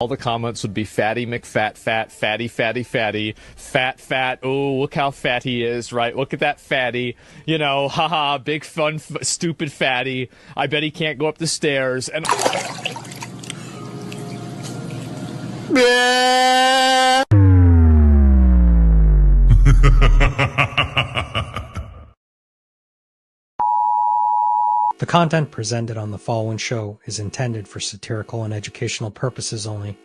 All the comments would be fatty McFat, fat, fatty, fatty, fatty, fat, fat. Oh, look how fat he is, right? Look at that fatty. You know, haha, big fun, stupid fatty. I bet he can't go up the stairs. And The content presented on the following show is intended for satirical and educational purposes only.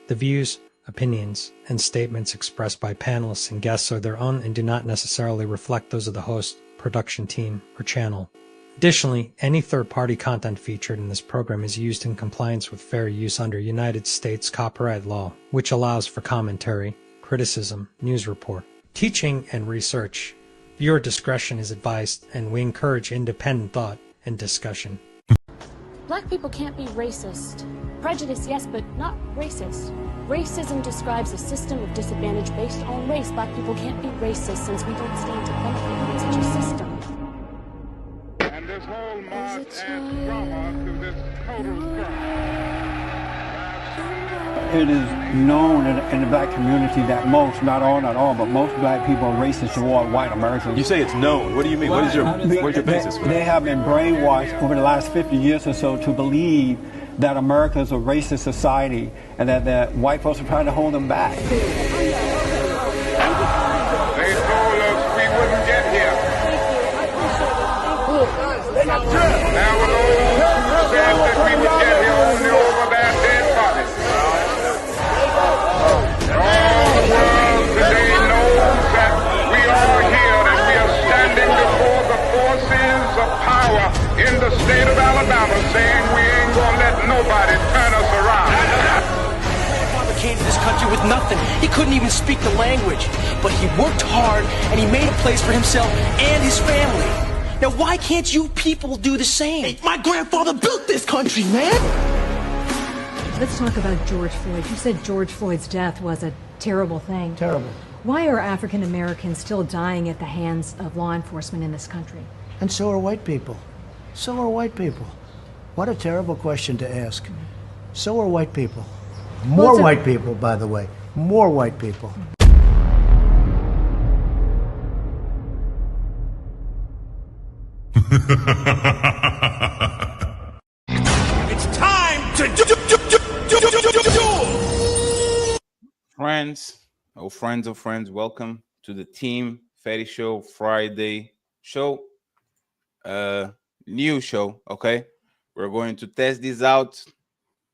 The views, opinions, and statements expressed by panelists and guests are their own and do not necessarily reflect those of the host, production team, or channel. Additionally, any third-party content featured in this program is used in compliance with fair use under United States copyright law, which allows for commentary, criticism, news report, teaching, and research. Viewer discretion is advised, and we encourage independent thought and discussion. Black people can't be racist. Prejudice, yes, but not racist. Racism describes a system of disadvantage based on race. Black people can't be racist since we don't stand to benefit from such a system. And this whole march adds drama to this total crime. It is known in the black community that most, not all, but most black people are racist toward white Americans. You say it's known. What do you mean? Where's your basis for that? They have been brainwashed over the last 50 years or so to believe that America is a racist society and that white folks are trying to hold them back. They told us we wouldn't get here. Now with those who said that we would get here only over their dead bodies. All the world today knows that we are here, that we are standing before the forces of power in the state of Alabama saying we ain't gonna let nobody turn us around. My father came to this country with nothing. He couldn't even speak the language. But he worked hard and he made a place for himself and his family. Now why can't you people do the same? Hey, my grandfather built this country, man! Let's talk about George Floyd. You said George Floyd's death was a terrible thing. Terrible. Why are African Americans still dying at the hands of law enforcement in this country? And so are white people. So are white people. What a terrible question to ask. So are white people. More white people, by the way. More white people. It's time to do. Friends, friends of friends, welcome to the Team Fatty Show Friday show. New show, okay? We're going to test this out.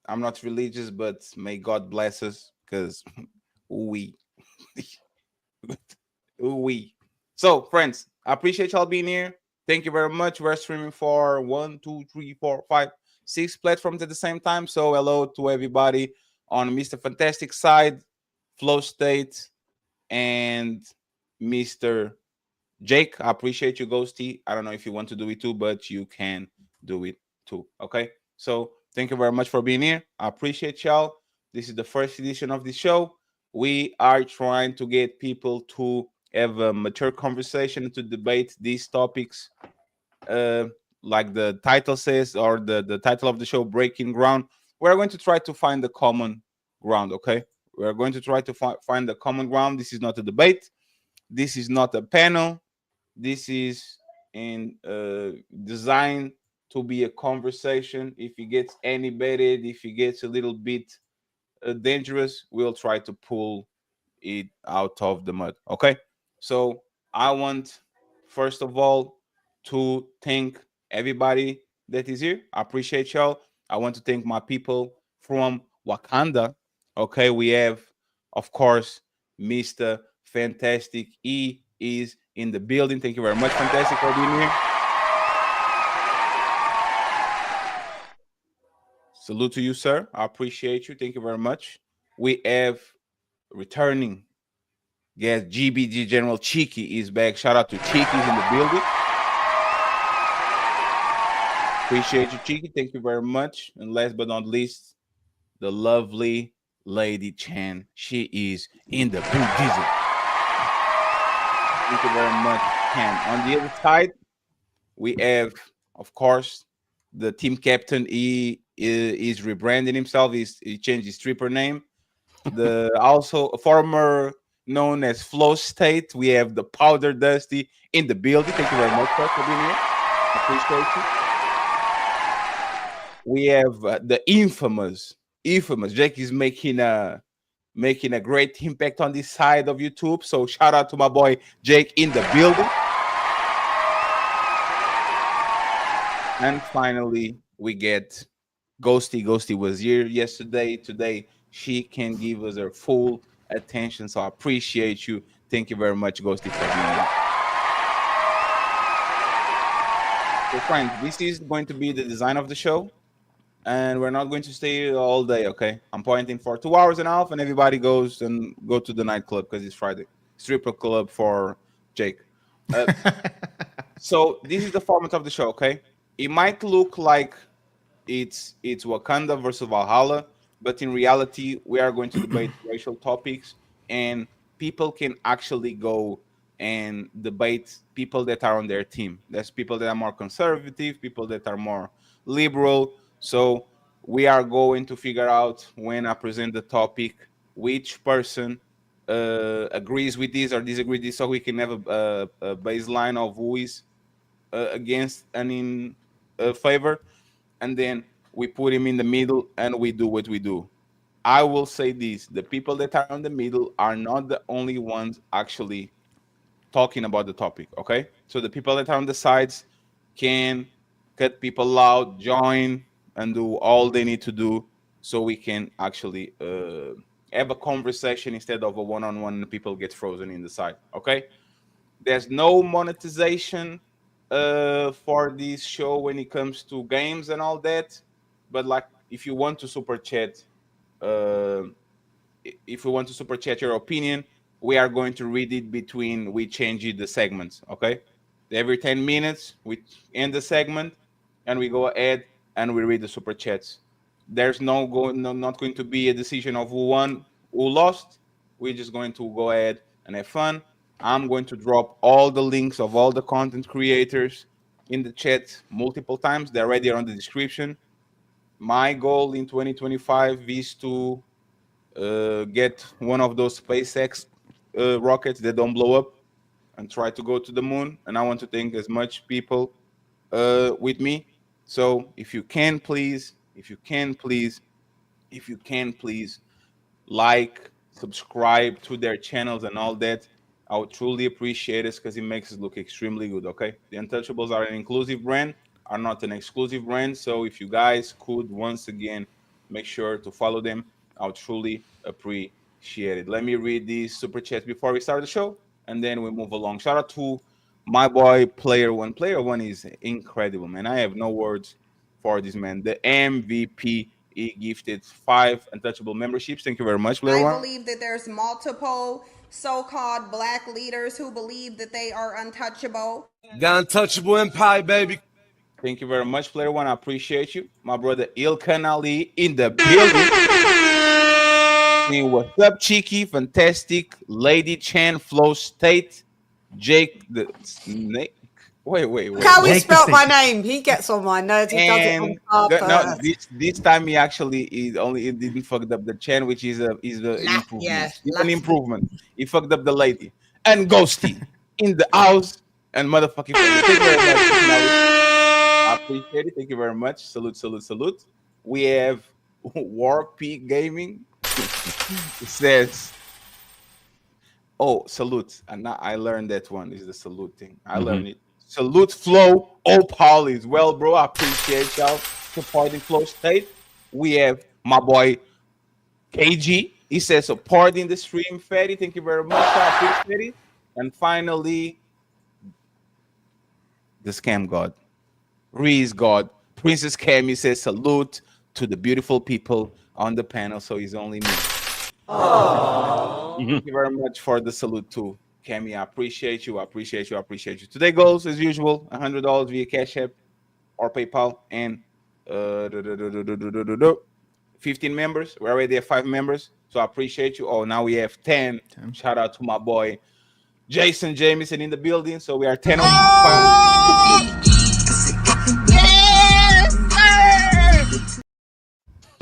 I'm not religious, but may God bless us, because we. So, friends, I appreciate y'all being here. Thank you very much. We're streaming for 1, 2, 3, 4, 5, 6 platforms at the same time. So hello to everybody on Mr. Fantastic side, Flow State, and Mr. Jake. I appreciate you, Ghosty. I don't know if you want to do it too, but you can do it too. Okay. So thank you very much for being here. I appreciate y'all. This is the first edition of the show. We are trying to get people to have a mature conversation, to debate these topics, like the title says, or the title of the show, Breaking Ground. We're going to try to find the common ground, okay? We're going to try to find the common ground. This is not a debate. This is not a panel. This is designed to be a conversation. If it gets animated, if it gets a little bit dangerous, we'll try to pull it out of the mud, okay? So I want, first of all, to thank everybody that is here. I appreciate y'all. I want to thank my people from Wakanda. Okay, we have, of course, Mr. Fantastic. He is in the building. Thank you very much, Fantastic, for being here. Salute to you, sir. I appreciate you. Thank you very much. We have returning guest, GBG General Cheeky is back. Shout out to Cheeky's in the building. Appreciate you, Cheeky. Thank you very much. And last but not least, the lovely Lady Chan. She is in the building. Thank you very much, Chan. On the other side, we have, of course, the team captain. He is rebranding himself. He changed his stripper name. The also former known as Flow State. We have the Powder Dusty in the building. Thank you very much sir, for being here. Appreciate you. We have the infamous Jake is making a great impact on this side of YouTube. So shout out to my boy Jake in the building. And finally, we get Ghosty. Ghosty was here yesterday. Today, she can give us her full attention. So I appreciate you. Thank you very much, Ghosty, for being here. So, friends, this is going to be the design of the show. And we're not going to stay all day, okay? I'm pointing for 2 hours and a half, and everybody go to the nightclub because it's Friday. Stripper club for Jake. So this is the format of the show, okay? It might look like it's Wakanda versus Valhalla, but in reality, we are going to debate racial topics, and people can actually go and debate people that are on their team. There's people that are more conservative, people that are more liberal. So we are going to figure out, when I present the topic, which person agrees with this or disagrees with this, so we can have a baseline of who is against and in favor, and then we put him in the middle and we do what we do. I will say this: the people that are in the middle are not the only ones actually talking about the topic, okay? So the people that are on the sides can cut people out, join, and do all they need to do so we can actually have a conversation instead of a one-on-one and people get frozen in the side, okay? There's no monetization for this show when it comes to games and all that, but like if you want to super chat your opinion, we are going to read it between we change it the segments, okay? Every 10 minutes we end the segment and we go ahead and we read the super chats. There's not going to be a decision of who won, who lost. We're just going to go ahead and have fun. I'm going to drop all the links of all the content creators in the chat multiple times. They're right there on the description. My goal in 2025 is to get one of those SpaceX rockets that don't blow up and try to go to the moon. And I want to thank as much people with me. So if you can please like, subscribe to their channels and all that, I would truly appreciate it because it makes us look extremely good, okay? The Untouchables are an inclusive brand, are not an exclusive brand. So if you guys could once again make sure to follow them, I would truly appreciate it. Let me read these super chats before we start the show, and then we move along. Shout out to my boy Player One. Player One is incredible, man. I have no words for this man. The MVP, he gifted 5 Untouchable memberships. Thank you very much, Player One. I believe that there's multiple so-called black leaders who believe that they are untouchable. The Untouchable Empire, baby. Thank you very much, Player One. I appreciate you. My brother Ilkan Ali in the building. Hey, what's up, Cheeky? Fantastic. Lady Chan, Flow State. Jake the Snake. Wait. Look how he spelled my name. He gets on my nerves. He does it on purpose. No, this time he didn't fuck up the Chan, which is an improvement. Yeah, it's an improvement. He fucked up the lady. And Ghosty in the house and motherfucking thank you very much. I appreciate it. Thank you very much. Salute. We have Warp Gaming. It says, oh, salute. And now I learned that one is the salute thing. I learned it. Salute Flow, all Pollies. Well, bro, I appreciate y'all supporting Flow State. We have my boy KG. He says supporting the stream, Fatty. Thank you very much. I appreciate it. And finally, the scam god, Reese God, Princess Cammy says salute to the beautiful people on the panel. So he's only me. Thank you very much for the salute too, Cammy. I appreciate you. Today goes as usual, $100 via Cash App or PayPal, and 15 members. We already have 5 members, so I appreciate you. Oh, now we have 10. Shout out to my boy Jason Jamieson in the building. So we are 10 on 5.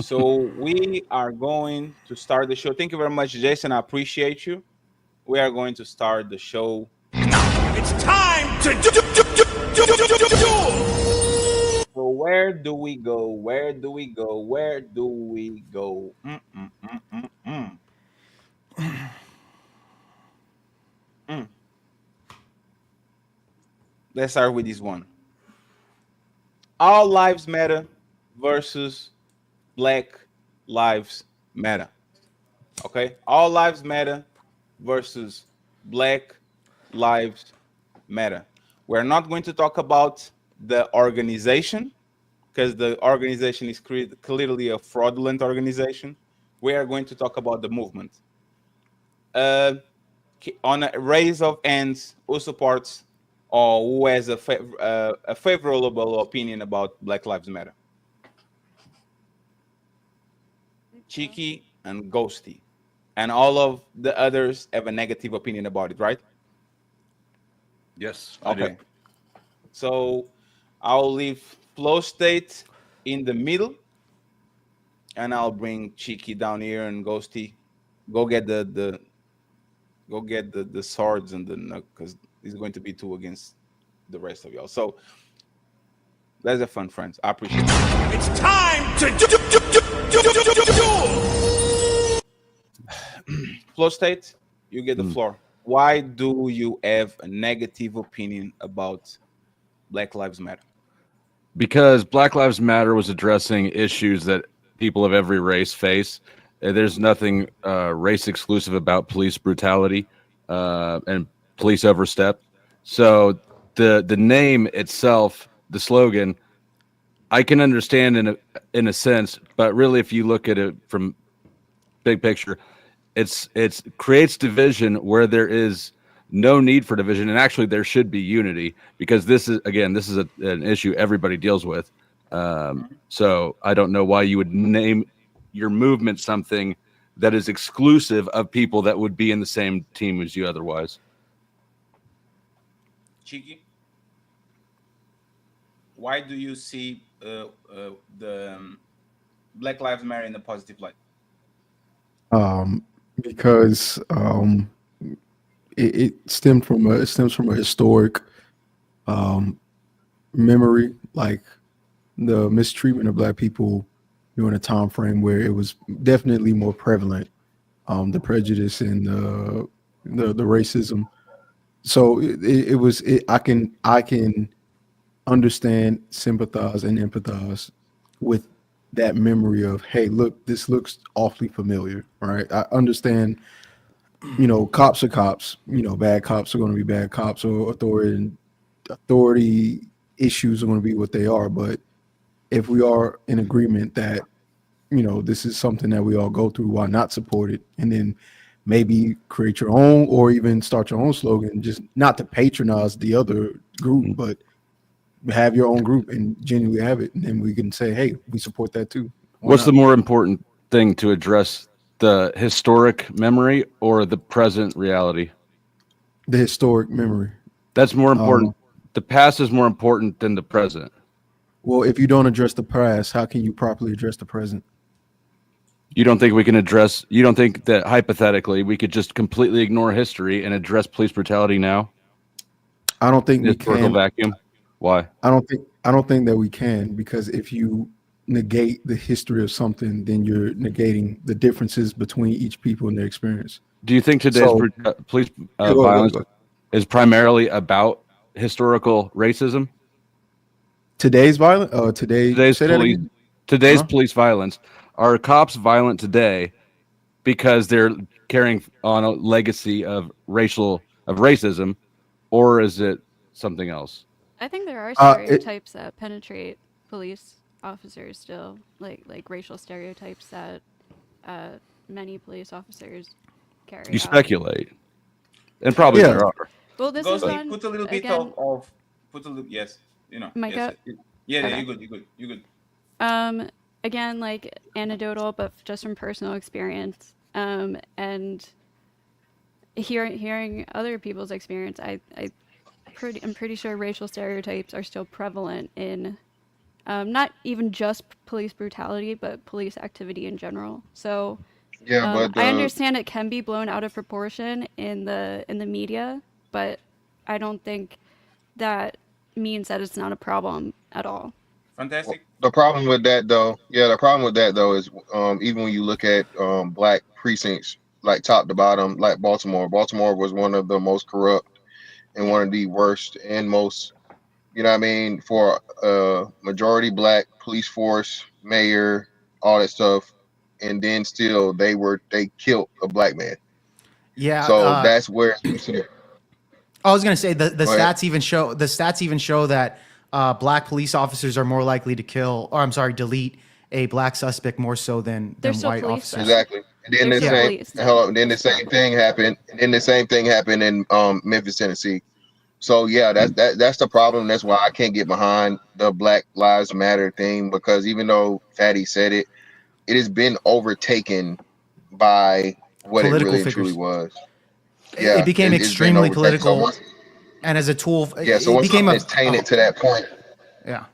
So we are going to start the show. Thank you very much, Jason. I appreciate you. We are going to start the show. It's time to do. So where do we go? Where do we go? Where do we go? Let's start with this one. All lives matter versus Black Lives Matter. Okay? All lives matter versus Black Lives Matter. We're not going to talk about the organization because the organization is clearly a fraudulent organization. We are going to talk about the movement. On a raise of hands, who supports or who has a favorable opinion about Black Lives Matter? Cheeky and Ghosty. And all of the others have a negative opinion about it, right? Yes. Okay. So I'll leave Flow State in the middle, and I'll bring Cheeky down here and Ghosty. Go get the swords and the because it's going to be 2 against the rest of y'all. So that's a fun, friends. I appreciate it. It's time to do. Flow State, you get the floor. Why do you have a negative opinion about Black Lives Matter? Because Black Lives Matter was addressing issues that people of every race face. There's nothing race exclusive about police brutality and police overstep. So the name itself, the slogan, I can understand in a sense, but really, if you look at it from big picture, it's creates division where there is no need for division, and actually there should be unity, because this is an issue everybody deals with. So I don't know why you would name your movement something that is exclusive of people that would be in the same team as you otherwise. Cheeky, why do you see the Black Lives Matter in a positive light? Because it stems from a historic memory, like the mistreatment of Black people during a time frame where it was definitely more prevalent, the prejudice and the racism. So I can understand, sympathize, and empathize with that memory of, hey, look, this looks awfully familiar, right? I understand, cops are cops, bad cops are going to be bad cops, or authority issues are going to be what they are. But if we are in agreement that, this is something that we all go through, why not support it? And then maybe create your own, or even start your own slogan, just not to patronize the other group, but have your own group and genuinely have it, and then we can say, hey, we support that too. What's the more important thing to address, the historic memory or the present reality? The historic memory. That's more important. The past is more important than the present. Well, if you don't address the past, how can you properly address the present? You don't think that hypothetically we could just completely ignore history and address police brutality now? I don't think we can. Vacuum. Why? I don't think that we can, because if you negate the history of something, then you're negating the differences between each people and their experience. Do you think today's police violence is primarily about historical racism? Today's violence? Today's police violence. Are cops violent today because they're carrying on a legacy of racism, or is it something else? I think there are stereotypes that penetrate police officers still, like racial stereotypes that many police officers carry. You speculate, and probably there are. Well, this is one. Put a little bit of yes, My gut. Yeah, Okay. you're good. Again, like anecdotal, but just from personal experience, and hearing other people's experience, I'm pretty sure racial stereotypes are still prevalent in not even just police brutality, but police activity in general. So Yeah, but I understand it can be blown out of proportion in the media, but I don't think that means that it's not a problem at all. Fantastic. the problem with that though is even when you look at black precincts like top to bottom, like Baltimore was one of the most corrupt and one of the worst and most, you know what I mean, for majority black police force, mayor, all that stuff, and then still they killed a black man. Yeah, So that's where I was going to say the Go ahead. stats even show that black police officers are more likely to delete a black suspect more so than white officers. Exactly. And then the same thing happened. And then the same thing happened in Memphis, Tennessee. So yeah, that's the problem. That's why I can't get behind the Black Lives Matter thing, because even though Fatty said it, it has been overtaken by what Political it really figures. Truly was. It became extremely political, and as a tool, So it once became it's tainted to that point. Yeah.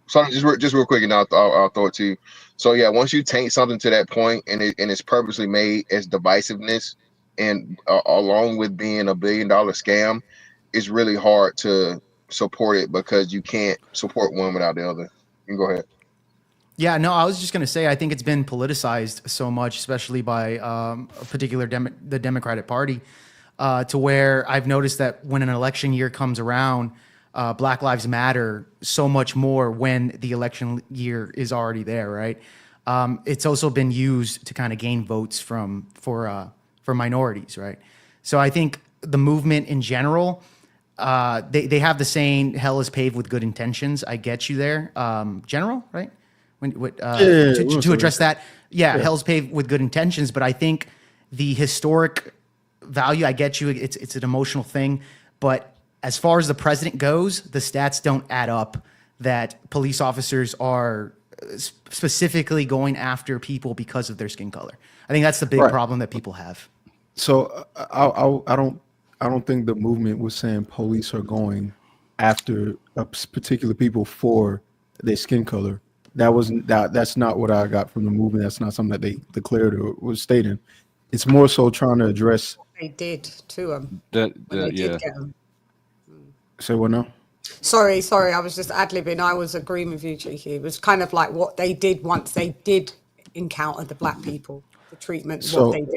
So just real quick, and I'll throw it to you. So yeah, once you taint something to that point, and it's purposely made as divisiveness, and along with being a $1 billion scam, it's really hard to support it because you can't support one without the other. You can go ahead. Yeah, no, I was just going to say, I think it's been politicized so much, especially by a particular the Democratic Party, to where I've noticed that when an election year comes around, Black Lives Matter so much more when the election year is already there, right? It's also been used to kind of gain votes for minorities, right? So I think the movement in general, they have the saying, hell is paved with good intentions. I get you there. General, right? To address that, hell's paved with good intentions, but I think the historic value, I get you, it's an emotional thing, but as far as the president goes, the stats don't add up that police officers are specifically going after people because of their skin color. I think that's the big problem that people have. So I don't think the movement was saying police are going after particular people for their skin color. That's not what I got from the movement. That's not something that they declared or was stating. It's more so trying to address. They did to them. Did get them. Say what now? Sorry. I was just ad-libbing. I was agreeing with you, Cheeky. It was kind of like what they did once they did encounter the black people, the treatment, what they did.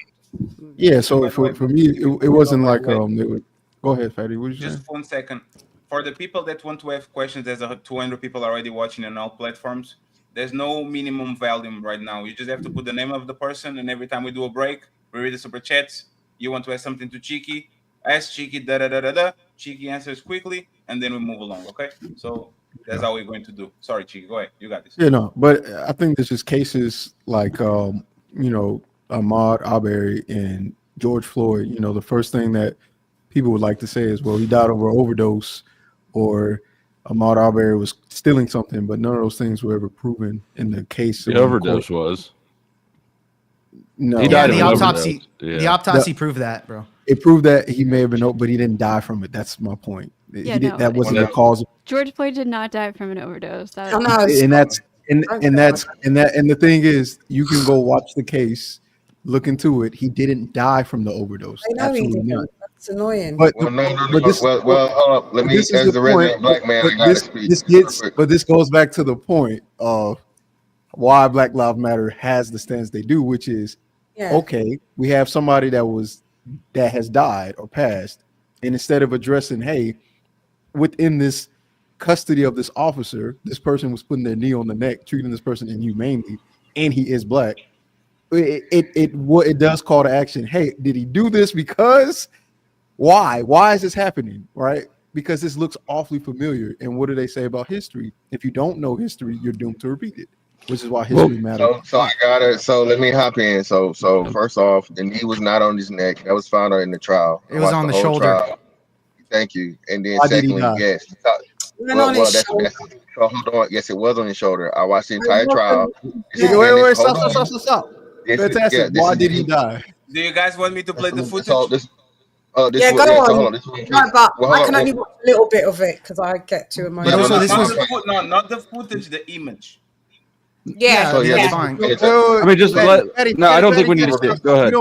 Yeah, so for me, it wasn't like go ahead, Fatty. What did you say? Just 1 second. For the people that want to have questions, there's 200 people already watching on all platforms. There's no minimum volume right now. You just have to put the name of the person, and every time we do a break, we read the super chats. You want to ask something to Cheeky? Ask Cheeky, da-da-da-da-da. Cheeky answers quickly, and then we move along, okay? So that's how we're going to do. Sorry, Cheeky, go ahead. You got this. Yeah, no, but I think there's just cases like, Ahmaud Arbery and George Floyd. The first thing that people would like to say is, well, he died over an overdose, or Ahmaud Arbery was stealing something, but none of those things were ever proven in the case. The overdose was. No, he died. The autopsy. Yeah. The autopsy proved that, bro. It proved that he may have been, but he didn't die from it. That's my point. That wasn't the cause. George Floyd did not die from an overdose. And the thing is, you can go watch the case, look into it. He didn't die from the overdose. I know he didn't. That's annoying. But let me, as the resident black man, I gotta speak. But this goes back to the point of why Black Lives Matter has the stance they do, which is, okay, we have somebody that has died or passed, and instead of addressing, hey, within this custody of this officer, this person was putting their knee on the neck, treating this person inhumanely, and he is black. It does call to action. Hey, did he do this because? Why is this happening? Right? Because this looks awfully familiar. And what do they say about history? If you don't know history, you're doomed to repeat it, which is why history matters. So I got it. So let me hop in. So first off, the knee was not on his neck. That was found out in the trial. It was on the shoulder. Trial. Thank you. And then secondly, yes. So hold on. Yes, it was on his shoulder. I watched the entire trial. Wait, stop. Fantastic. Why did he die? Do you guys want me to play the footage? Yeah, go So on. hold on. This is what I'm No, trying. but Well, I hold can on. only watch a little bit of it because I get too emotional. also, this was not the footage, the image. Yeah, So yeah, yeah. this is I mean, just let. No, I don't think we need to see it. Go ahead.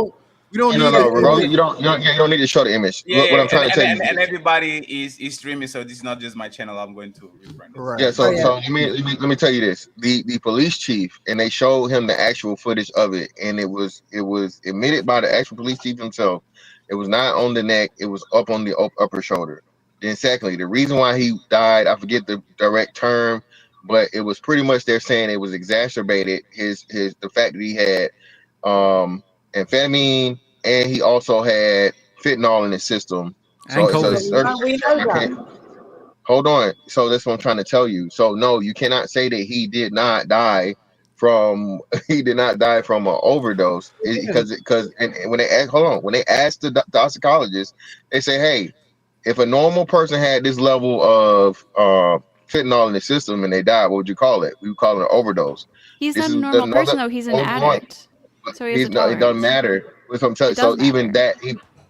We don't No, need no, it. Rosie, you don't need to show the image. Yeah, What I'm trying to tell you and is, everybody is streaming, so this is not just my channel. I'm going to reframe this. yeah. So let me tell you this: the police chief, and they showed him the actual footage of it, and it was admitted by the actual police chief himself. It was not on the neck; it was up on the upper shoulder. Then, secondly, the reason why he died, I forget the direct term, but it was pretty much they're saying it was exacerbated. The fact that he had amphetamine, and he also had fentanyl in his system. And So COVID. it's We know that. hold on. So that's what I'm trying to tell you. So no, you cannot say that he did not die from an overdose because and when they ask, hold on, when they asked the toxicologist, they say, hey, if a normal person had this level of fentanyl in the system and they died, what would you call it? We would call it an overdose. He's This not a is normal another person though. He's an hold on. addict, so he has a No, it doesn't tolerance. matter. That's what I'm telling It you. So does even matter.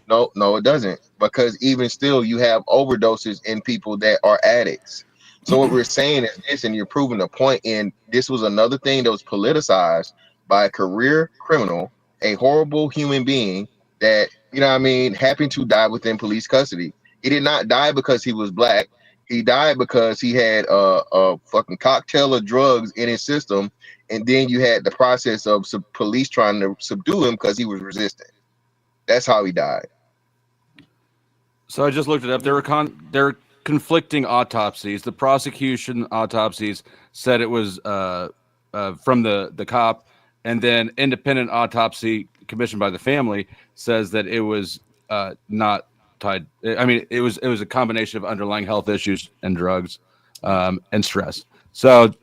that, no, it doesn't, because even still, you have overdoses in people that are addicts. So what we're saying is this, and you're proving a point. And this was another thing that was politicized by a career criminal, a horrible human being that what I mean happened to die within police custody. He did not die because he was black. He died because he had a fucking cocktail of drugs in his system, and then you had the process of police trying to subdue him because he was resistant. That's how he died. So I just looked it up. There were conflicting autopsies. The prosecution autopsies said it was from the cop, and then independent autopsy commissioned by the family says that it was not tied. I mean, it was a combination of underlying health issues and drugs and stress. So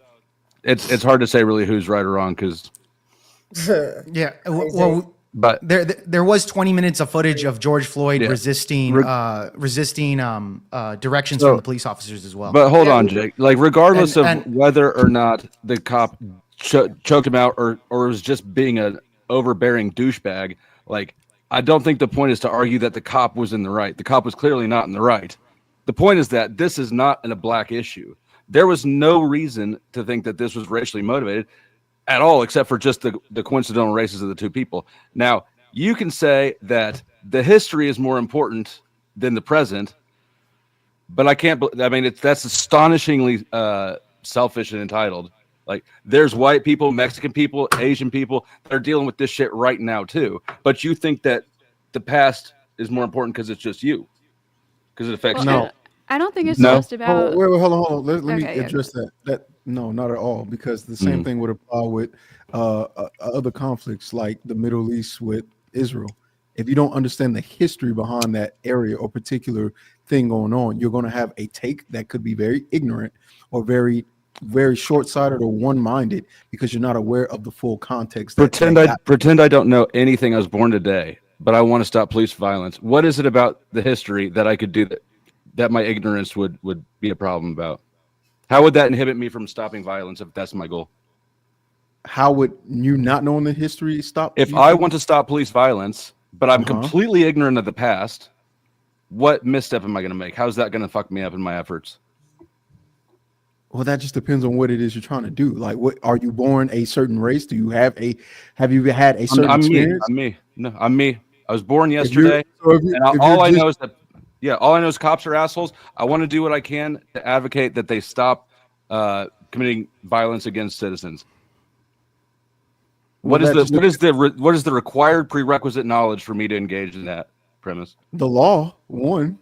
it's hard to say really who's right or wrong because Yeah. Well, but there was 20 minutes of footage of George Floyd resisting directions from the police officers as well. But hold on, Jake. Like, regardless And- of whether or not the cop choked him out or was just being an overbearing douchebag, like, I don't think the point is to argue that the cop was in the right. The cop was clearly not in the right. The point is that this is not a black issue. There was no reason to think that this was racially motivated at all, except for just the coincidental races of the two people. Now, you can say that the history is more important than the present, but I can't. I mean, that's astonishingly selfish and entitled. Like, there's white people, Mexican people, Asian people that are dealing with this shit right now too. But you think that the past is more important because it's just you, because it affects you. I don't think it's just about. Wait, hold on. Let me Okay, address that. No, not at all, because the same thing would apply with other conflicts like the Middle East with Israel. If you don't understand the history behind that area or particular thing going on, you're going to have a take that could be very ignorant or very, very short-sighted or one-minded because you're not aware of the full context. Pretend I don't know anything. I was born today, but I want to stop police violence. What is it about the history that I could do that my ignorance would be a problem about? How would that inhibit me from stopping violence if that's my goal? How would you not knowing the history stop? If I want to stop police violence, but I'm completely ignorant of the past, what misstep am I going to make? How's that going to fuck me up in my efforts? Well, that just depends on what it is you're trying to do. Like, what are you born a certain race? Have you had a certain experience? I'm me. I was born yesterday. All I know is cops are assholes. I want to do what I can to advocate that they stop committing violence against citizens. What is the required prerequisite knowledge for me to engage in that premise? The law, one.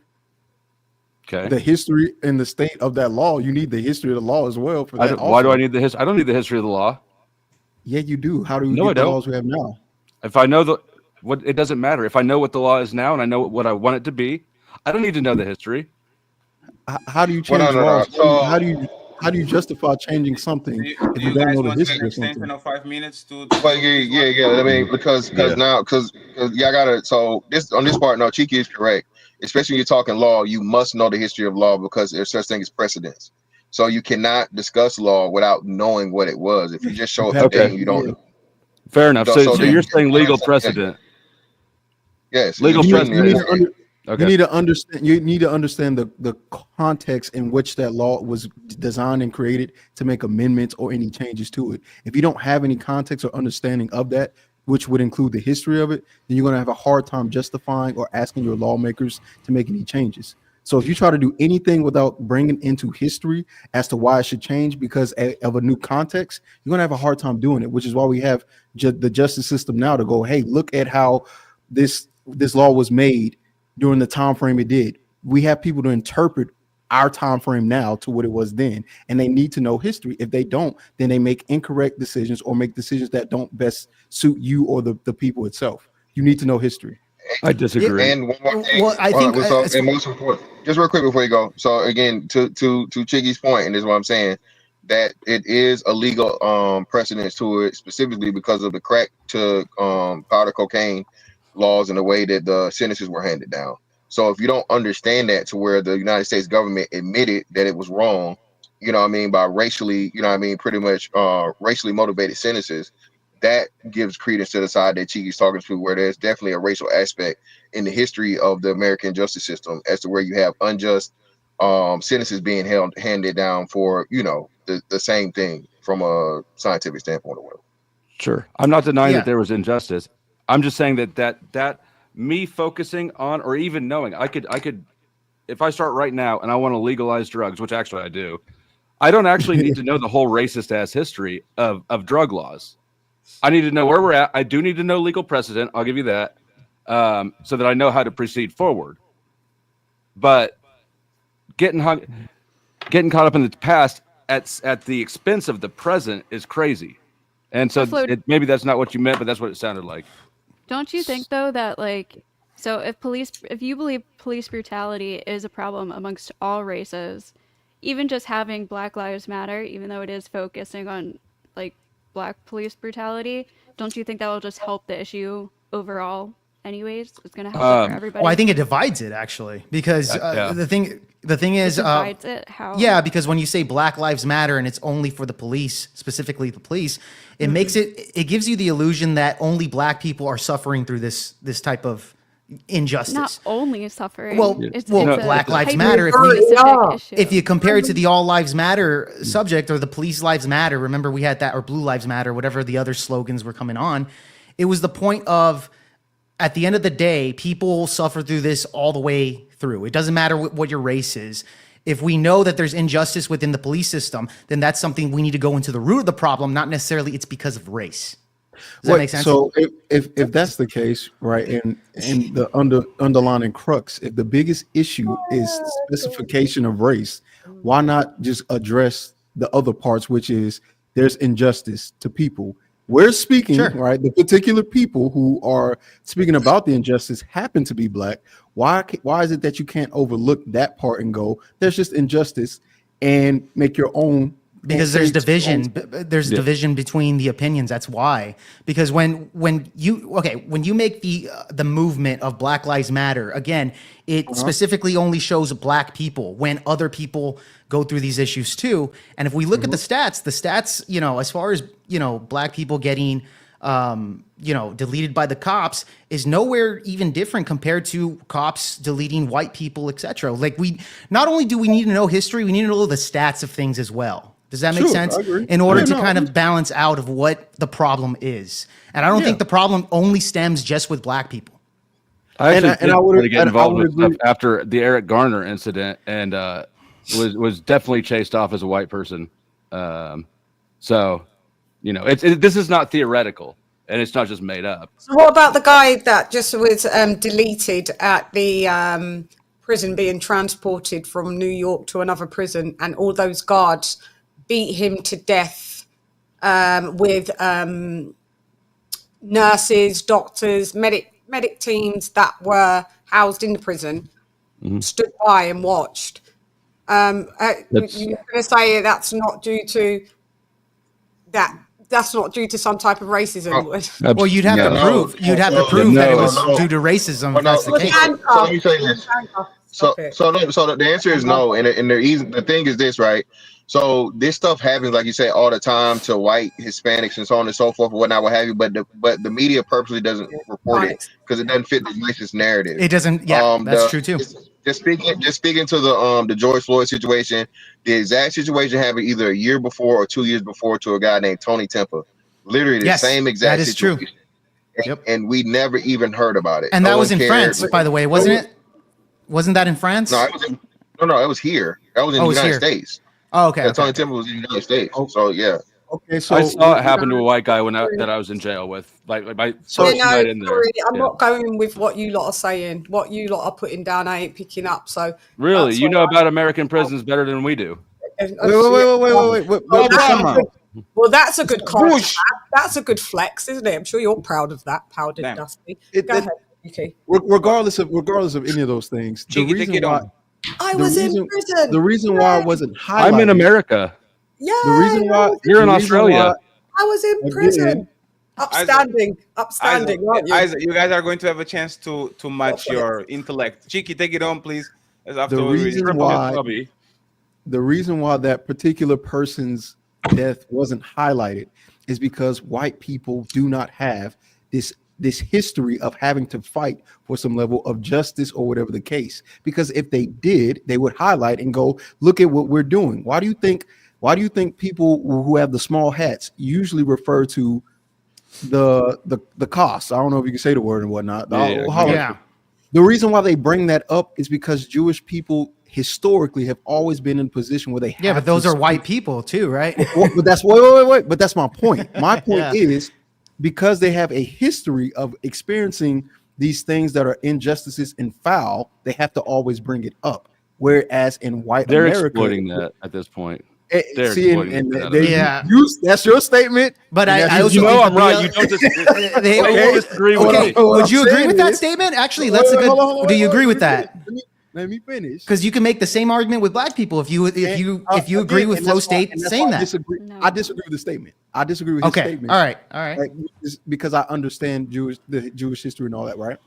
Okay. The history and the state of that law. You need the history of the law as well for that. Why do I need the history? I don't need the history of the law. Yeah, you do. How do you get the laws we have now? If I know it doesn't matter. If I know what the law is now and I know what I want it to be, I don't need to know the history. How do you change laws? How do you justify changing something if you don't know the history of something? Of 5 minutes to. But yeah. I mean, because y'all gotta. So on this part, no, Cheeky is correct. Especially when you're talking law, you must know the history of law because there's such thing as precedence. So you cannot discuss law without knowing what it was. If you just show up today and you don't know. Fair enough. So you're saying legal precedent. Yes. Legal precedent. Okay. You need to understand. You need to understand the context in which that law was designed and created to make amendments or any changes to it. If you don't have any context or understanding of that, which would include the history of it, then you're going to have a hard time justifying or asking your lawmakers to make any changes. So if you try to do anything without bringing into history as to why it should change because of a new context, you're going to have a hard time doing it, which is why we have the justice system now to go, hey, look at how this law was made during the time frame it did. We have people to interpret our time frame now to what it was then, and they need to know history. If they don't, then they make incorrect decisions or make decisions that don't best suit you or the people itself. You need to know history. I disagree. And one more thing. Well, I think and most important, just real quick before you go. So again, to Chiggy's point, and this is what I'm saying, that it is a legal precedence to it, specifically because of the crack to powder cocaine laws and the way that the sentences were handed down. So if you don't understand that, to where the United States government admitted that it was wrong, you know what I mean, by racially, you know what I mean, pretty much racially motivated sentences, that gives credence to the side that Chigi's talking to, where there's definitely a racial aspect in the history of the American justice system, as to where you have unjust sentences being handed down for, you know, the same thing from a scientific standpoint or whatever. Sure. I'm not denying that there was injustice. I'm just saying that me focusing on, or even knowing, I could, if I start right now and I want to legalize drugs, which actually I do, I don't actually need to know the whole racist ass history of drug laws. I need to know where we're at. I do need to know legal precedent. I'll give you that, so that I know how to proceed forward. But getting caught up in the past at the expense of the present is crazy. And so maybe that's not what you meant, but that's what it sounded like. Don't you think though that so if you believe police brutality is a problem amongst all races, even just having Black Lives Matter, even though it is focusing on Black police brutality, don't you think that will just help the issue overall anyways? It's going to help for everybody. Well, I think it divides it actually, because the thing is, it divides it. How? Yeah, because when you say Black Lives Matter and it's only for the police, specifically the police, it makes it gives you the illusion that only Black people are suffering through this type of injustice. Not only suffering. Well, it's Black Lives Matter. If you compare it to the All Lives Matter subject, or the Police Lives Matter, remember we had that, or Blue Lives Matter, whatever the other slogans were coming on. It was the point of, at the end of the day, people suffer through this all the way through. It doesn't matter what your race is. If we know that there's injustice within the police system, then that's something we need to go into the root of the problem, not necessarily it's because of race. Does that make sense? So if that's the case, right, and the underlying crux, if the biggest issue is specification of race, why not just address the other parts, which is there's injustice to people. We're speaking, right? The particular people who are speaking about the injustice happen to be Black. Why is it that you can't overlook that part and go, there's just injustice, and make your own? Because there's division. There's division between the opinions. That's why. Because when you make the movement of Black Lives Matter, again, it specifically only shows Black people, when other people go through these issues too. And if we look at the stats, you know, as far as, you know, Black people getting deleted by the cops is nowhere even different compared to cops deleting white people, etc. Like, we not only do we need to know history, we need to know the stats of things as well. Does that make sense? In order to kind of balance out of what the problem is. And I don't think the problem only stems just with Black people. I actually get involved with stuff after the Eric Garner incident, and was definitely chased off as a white person. So, you know, this is not theoretical, and it's not just made up. So what about the guy that just was deleted at the prison, being transported from New York to another prison, and all those guards beat him to death with nurses, doctors, medic teams that were housed in the prison, stood by and watched. You're going to say that's not due to that's not due to some type of racism. Well, you'd have to prove that it was due to racism. If that's the case. So let me say this. So the answer is no, and the thing is this, right? So this stuff happens, like you say, all the time to white Hispanics and so on and so forth, or whatnot, what have you. But the media purposely doesn't report it because it doesn't fit the racist narrative. It doesn't. Yeah, that's true too. Just speaking to the George Floyd situation, the exact situation happened either a year before or 2 years before to a guy named Tony Tempa. Literally the same exact situation. True. Yep. And we never even heard about it. And that was in France, by the way, wasn't it? Wasn't that in France? No, it was here. That was in the United States. Oh, okay. Tony Temple was in the United States. So yeah. Okay, so I saw it happen to a white guy that I was in jail with, like my first night in there. I'm not going with what you lot are saying. What you lot are putting down, I ain't picking up. So really, you know about American prisons better than we do. Wait. Well, that's a good comment. That's a good flex, isn't it? I'm sure you're proud of that, Powdered Dusty. Go ahead, UK. Regardless of any of those things, the reason why I was in prison. The reason why I wasn't highlighted. I'm in America. Yeah. The reason why you're in Australia. I was in prison. Upstanding, aren't you? Isaac, you guys are going to have a chance to match your intellect. Cheeky, take it on, please. The reason why that particular person's death wasn't highlighted is because white people do not have this history of having to fight for some level of justice or whatever the case. Because if they did, they would highlight and go, look at what we're doing. Why do you think people who have the small hats usually refer to the costs? I don't know if you can say the word and whatnot. The reason why they bring that up is because Jewish people historically have always been in a position where they have but those are white people too, right? But that's wait. But that's my point. My point is because they have a history of experiencing these things that are injustices and foul, they have to always bring it up. Whereas in white they're America, exploiting that at this point. That's your statement. But I also I'm right. You don't disagree with me. Would you agree with that statement? Actually, that's a good. Do you agree with that? Let me finish. Because you can make the same argument with black people if you agree with Flow State saying that. I disagree with the statement. I disagree with his statement. All right. Like, because I understand the Jewish history and all that, right?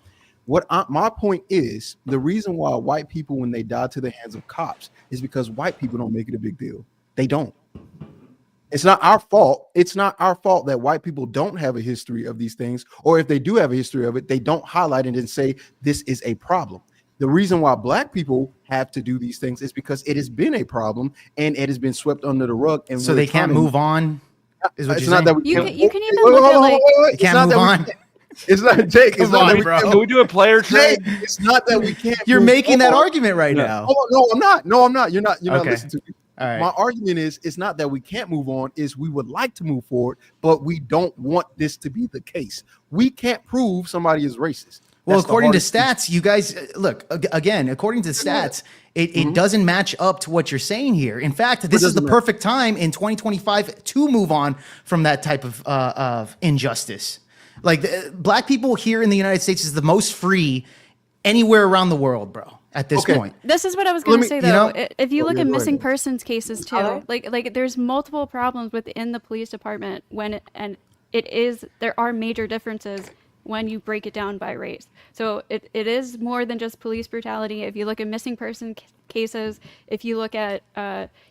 My point is the reason why white people, when they die to the hands of cops, is because white people don't make it a big deal. They don't. It's not our fault. It's not our fault that white people don't have a history of these things, or if they do have a history of it, they don't highlight it and say this is a problem. The reason why black people have to do these things is because it has been a problem and it has been swept under the rug. And so they can't move on. Is what it's you're not saying? that we you can even look at like can't move on. It's not Jake. It's not that bro. Can we do a player trade? It's not that we can't. You're making that argument right now. Oh, no, I'm not. No, I'm not. You're not listening to me. All right. My argument is it's not that we can't move on, is we would like to move forward, but we don't want this to be the case. We can't prove somebody is racist. Well, according to stats, you guys look again. According to stats, it doesn't match up to what you're saying here. In fact, this is the perfect time in 2025 to move on from that type of injustice. Like black people here in the United States is the most free anywhere around the world, bro. At this point, this is what I was going to say though. If you look at missing persons cases too, like there's multiple problems within the police department there are major differences when you break it down by race. So it is more than just police brutality. If you look at missing person cases, if you look at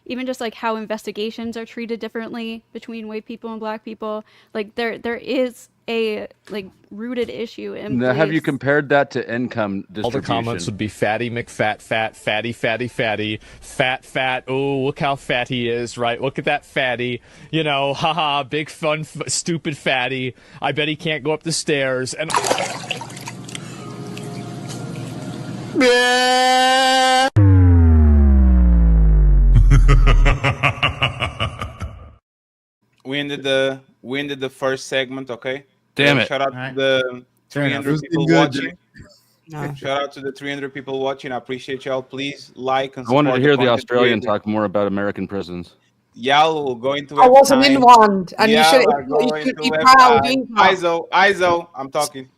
even just like how investigations are treated differently between white people and black people, like there is a like rooted issue in now, have you compared that to income distribution? All the comments would be fatty McFat, fat, fatty, fatty, fatty, fat, fat. Oh, look how fat he is, right? Look at that fatty. You know, haha, big fun, stupid fatty. I bet he can't go up the stairs. And we ended the first segment, okay? Damn it. Shout out to the 300 people watching. Shout out to the 300 people watching. I appreciate y'all. Please like and support. I wanted to hear the Australian talk more about American prisons. Y'all going to I wasn't in one, and you should be proud. Izo, I'm talking.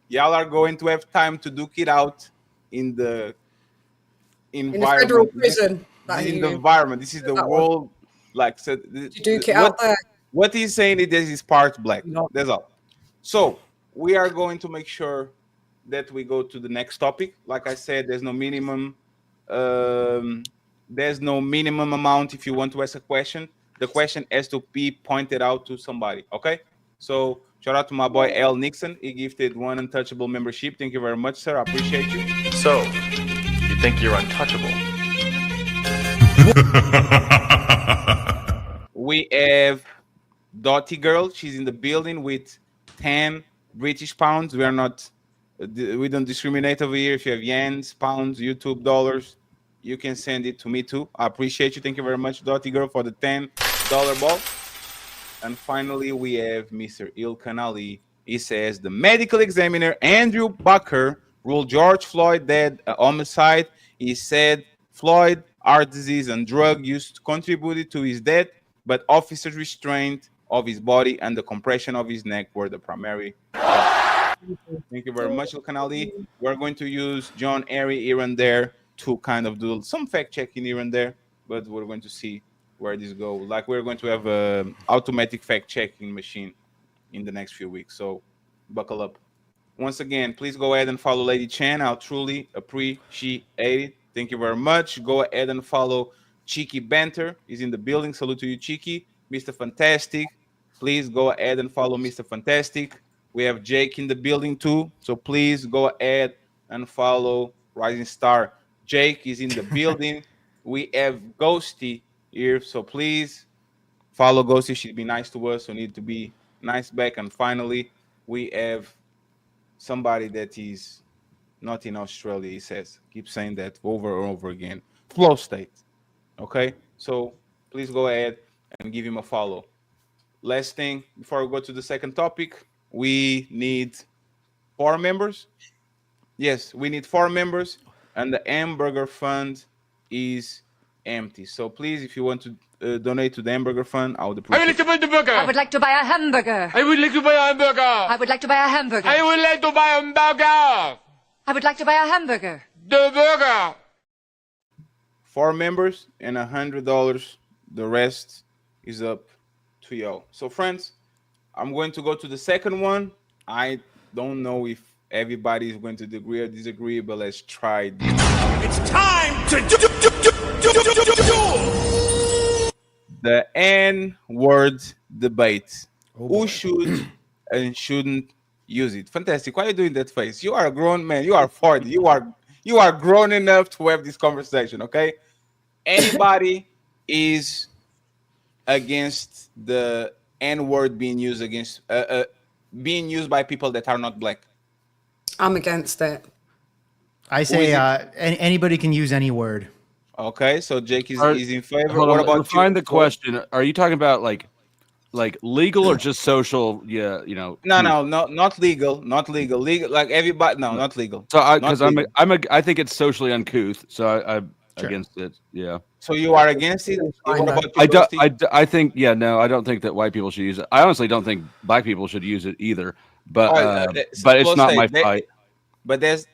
Y'all are going to have time to duke it out in the environment. In the federal prison. In the environment. This is the world. Like so, duke it out there. What he's saying is this is part black. That's all. So we are going to make sure that we go to the next topic. Like I said, there's no minimum. There's no minimum amount if you want to ask a question. The question has to be pointed out to somebody. Okay. So shout out to my boy L Nixon. He gifted 1 untouchable membership. Thank you very much, sir. I appreciate you. So, you think you're untouchable? We have Dottie Girl. She's in the building with 10 British pounds. We are not, we don't discriminate over here. If you have yens, pounds, YouTube dollars, you can send it to me too. I appreciate you. Thank you very much, Dottie Girl, for the $10 ball. And finally, we have Mr. Ilkan Ali. He says the medical examiner Andrew Bucker ruled George Floyd dead, homicide. He said Floyd, heart disease, and drug use contributed to his death, but officers' restraint of his body and the compression of his neck were the primary. Thank you very much, Ilkan Ali. We're going to use John Airy here and there to kind of do some fact checking here and there, but we're going to see where this goes. Like, we're going to have an automatic fact checking machine in the next few weeks. So buckle up. Once again, please go ahead and follow Lady Chan. I'll truly appreciate it. Thank you very much. Go ahead and follow Cheeky Banter. He's in the building. Salute to you, Cheeky. Mr. Fantastic. Please go ahead and follow Mr. Fantastic. We have Jake in the building too. So please go ahead and follow Rising Star. Jake is in the building. We have Ghosty here. So please follow Ghosty. She'd be nice to us. So need to be nice back. And finally, we have somebody that is not in Australia. He says, keep saying that over and over again. Flow State. Okay. So please go ahead and give him a follow. Last thing before we go to the second topic, we need 4 members. Yes, we need 4 members, and the hamburger fund is empty. So please, if you want to donate to the hamburger fund, I would appreciate it. I would like to buy a hamburger. I would like to buy a hamburger. I would like to buy a hamburger. I would like to buy a hamburger. I would like to buy a hamburger. The burger. 4 members and $100. The rest is up to y'all. So friends, I'm going to go to the second one. I don't know if everybody is going to agree or disagree, but let's try this. It's time to do. The N-word debate. Who should and shouldn't use it? Fantastic. Why are you doing that face? You are a grown man. You are 40. You are grown enough to have this conversation, okay? Anybody is against the N-word being used against being used by people that are not black? I'm against it. I say anybody can use any word. Okay, so Jake is in favor. What about you? the question? Are you talking about like legal or just social? Yeah, you know. No, not legal, not legal. Legal, like everybody. No, not legal. So I think it's socially uncouth. So I'm against it. Yeah. So you are against it? What about you, I think I don't think that white people should use it. I honestly don't think black people should use it either. But but it's not my fight. But there's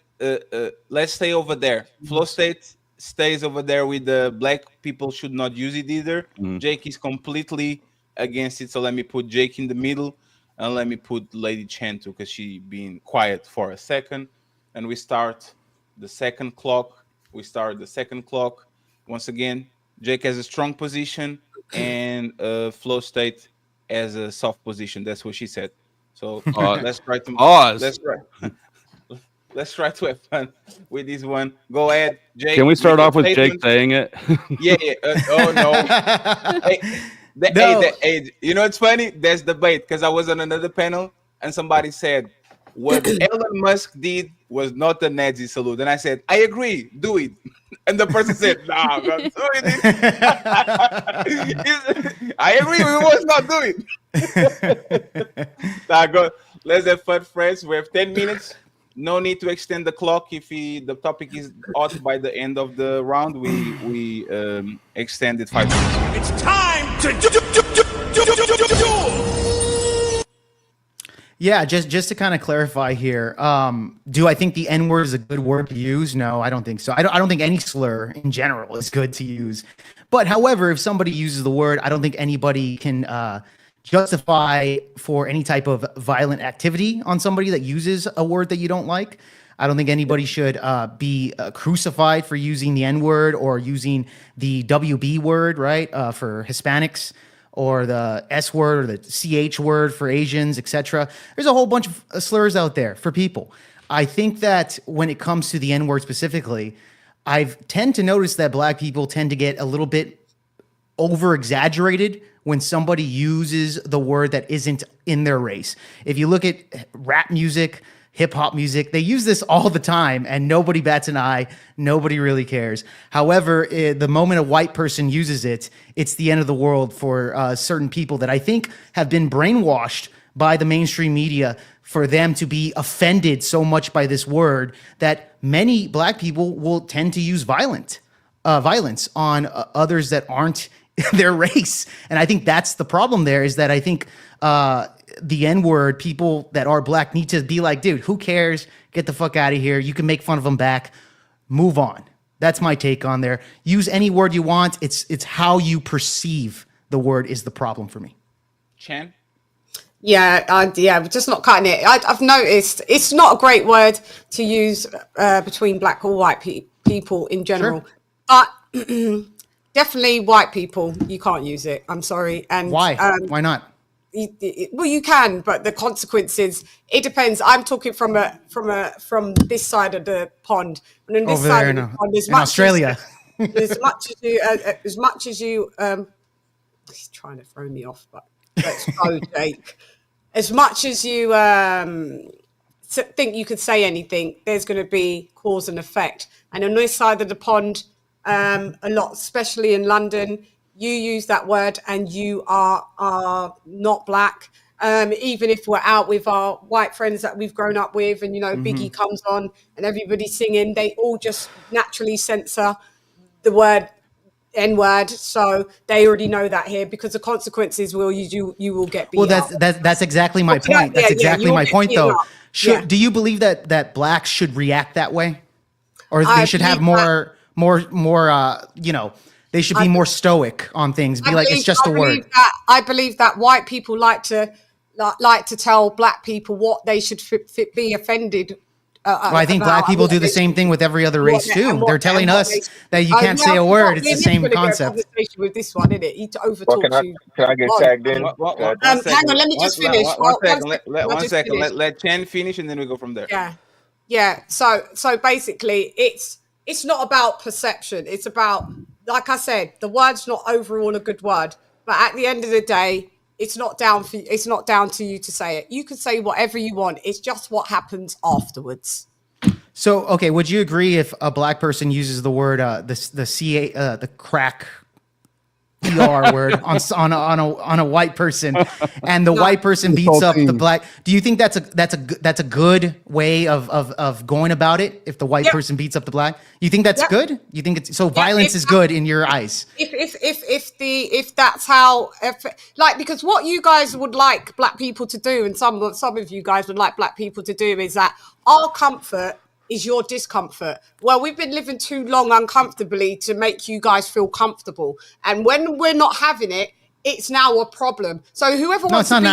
let's stay over there. Flow State stays over there with the black people should not use it either. Jake is completely against it. So let me put Jake in the middle, and let me put Lady Chen too, because she being quiet for a second. And we start the second clock. Once again, Jake has a strong position, and Flow State has a soft position. That's what she said. So let's try to let's try to have fun with this one. Go ahead, Jake. Can we start off with Jake saying it? Yeah. Oh no. Hey, you know it's funny? There's debate because I was on another panel and somebody said what Elon Musk did was not a Nazi salute, and I said I agree, do it. And the person said, "Nah, I'm not doing it." I agree, we was not doing it. Now go. Let's have fun, friends. We have 10 minutes. No need to extend the clock. If the topic is out by the end of the round, we extend it 5 minutes. It's time to do. Yeah, just to kind of clarify here, do I think the N-word is a good word to use? No, I don't think so. I don't think any slur in general is good to use. But however, if somebody uses the word, I don't think anybody can justify for any type of violent activity on somebody that uses a word that you don't like. I don't think anybody should be crucified for using the N-word or using the WB word, right, for Hispanics, or the S word or the CH word for Asians, etc. There's a whole bunch of slurs out there for people. I think that when it comes to the N-word specifically, I tend to notice that Black people tend to get a little bit over-exaggerated when somebody uses the word that isn't in their race. If you look at rap music, hip-hop music, they use this all the time and nobody bats an eye. Nobody really cares. However, the moment a white person uses it, it's the end of the world for certain people that I think have been brainwashed by the mainstream media for them to be offended so much by this word that many Black people will tend to use violence on others that aren't their race. And I think that's the problem there, is that I think the N-word, people that are Black need to be like, dude, who cares? Get the fuck out of here. You can make fun of them back. Move on. That's my take on there. Use any word you want. It's how you perceive the word is the problem for me. Chen? Yeah, we're just not cutting it. I've noticed it's not a great word to use between Black or white people in general. Sure. But definitely white people, you can't use it. I'm sorry. And why? Why not? Well, you can, but the consequences, it depends. I'm talking from this side of the pond, and in this over side there of the in pond, in Australia. As much as you, he's trying to throw me off, but let's go, Jake. As much as you think you could say anything, there's going to be cause and effect. And on this side of the pond, a lot, especially in London, you use that word and you are not Black. Even if we're out with our white friends that we've grown up with, and Biggie comes on and everybody's singing, they all just naturally censor the word N-word, so they already know that here, because the consequences will you will get beat up. That's exactly my point. That's exactly my point, though. Do you believe that Blacks should react that way, or they should have more they should be more stoic on things? It's just a word. I believe that white people like to tell Black people what they should be offended. Well, I think Black people do the same thing with every other race too. They're telling us that you can't say a word. It's the same concept. With this one, isn't it? He overtalks you. Can I get tagged in? Hang on, let me just finish. One second. Let Chen finish, and then we go from there. Yeah. So basically, it's not about perception. It's about, like I said, the word's not overall a good word, but at the end of the day, it's not down to you to say it. You can say whatever you want. It's just what happens afterwards. So, okay, would you agree if a Black person uses the word the crack ER word on a white person, and the white person beats up the Black? Do you think that's a good way of going about it? If the white person beats up the Black, you think that's good? You think it's so? Violence is good in your eyes. If that's how, because what you guys would like Black people to do, and some of you guys would like Black people to do, is that our comfort is your discomfort. Well, we've been living too long uncomfortably to make you guys feel comfortable, and when we're not having it, it's now a problem. So whoever wants to beat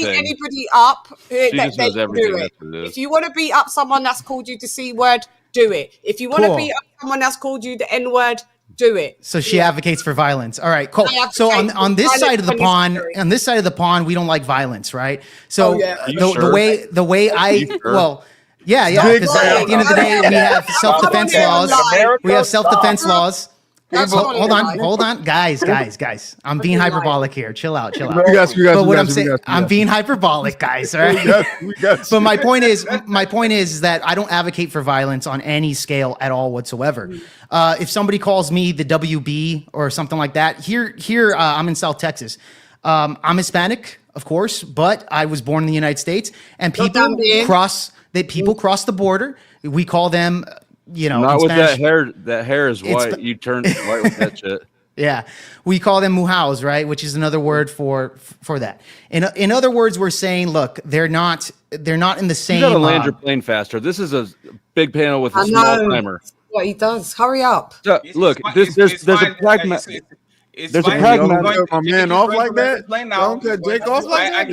anybody up, they can do it. If you want to beat up someone that's called you the C word, do it. If you want to beat up someone that's called you the N word, do it. So she advocates for violence. All right, cool. So on this side of the pond, we don't like violence, right? So the way I because at the end of the day, we have self-defense laws. We have self-defense laws. Hold on, guys. I'm being hyperbolic here. Chill out. I'm being hyperbolic, guys. All right. But my point is that I don't advocate for violence on any scale at all whatsoever. If somebody calls me the WB or something like that, here I'm in South Texas. I'm Hispanic, of course, but I was born in the United States, and people cross the border. We call them. Not with Spanish, that hair is white. You turn white with that shit. Yeah, we call them mujaos, right? Which is another word for that. In other words, we're saying, look, they're not in the same. You gotta land your plane faster. This is a big panel with a small timer. What he does? Hurry up. Look, there's a pragmatic. There's a pragmatic. My man off like that. Don't cut Jake off like that. I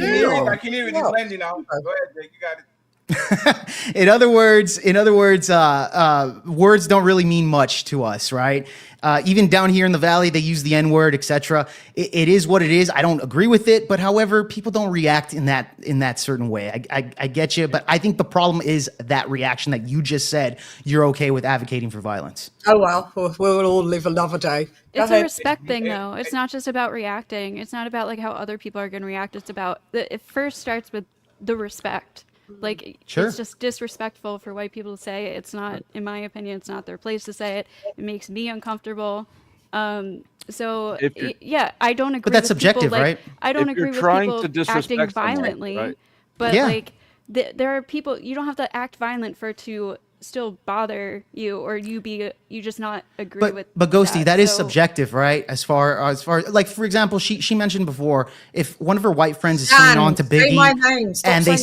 can hear it. He's landing now. Go ahead, Jake. You got it. In other words, words don't really mean much to us, right? Even down here in the valley, they use the N-word, etc. It is what it is. I don't agree with it, but however, people don't react in that certain way. I get you, but I think the problem is that reaction that you just said. You're okay with advocating for violence. Oh well, we'll all live another day. It's a respect thing, though. It's not just about reacting. It's not about like how other people are going to react. It's about it first starts with the respect. Like, Sure. It's just disrespectful for white people to say it. It's not, in my opinion, it's not their place to say it. It makes me uncomfortable. So yeah, I don't agree. But that's with people, subjective, like, right? I don't If you're agree with trying people to disrespect acting someone, violently. right? But Yeah. like, there are people. You don't have to act violent for it to still bother you, or you just not agree with. But Ghosty, that is So- subjective, right? As far like, for example, she mentioned before, if one of her white friends is Dan, singing on to say my Biggie name. Stop and saying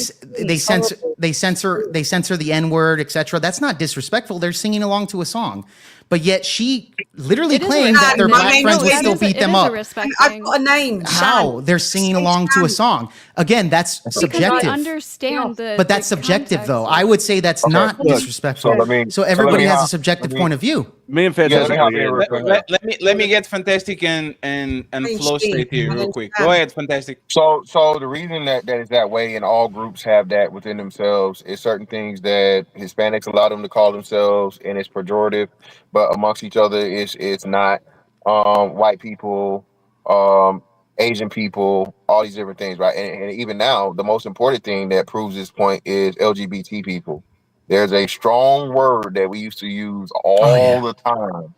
they censor the N-word, etc., that's not disrespectful. They're singing along to a song. But yet she literally It is a claimed that their respect black thing. friends No, would it still is beat them it is up. a respect I've thing. got a name. How? Shan. They're singing Say along to a Shan. song. Again, that's Because subjective. I understand But that's the subjective, though. context. I would say that's Okay, not look, disrespectful. so let me- So so let everybody me has a hop- subjective let me- point of view. Me and Yeah, let Fantastic. me hop in real quick. Let me get Fantastic and flow state here real quick. Go ahead, Fantastic. So the reason that is that way, and all groups have that within themselves, is certain things that Hispanics allow them to call themselves, and it's pejorative, but amongst each other, it's not. White people, Asian people, all these different things, right? And even now, the most important thing that proves this point is LGBT people. There's a strong word that we used to use all the time.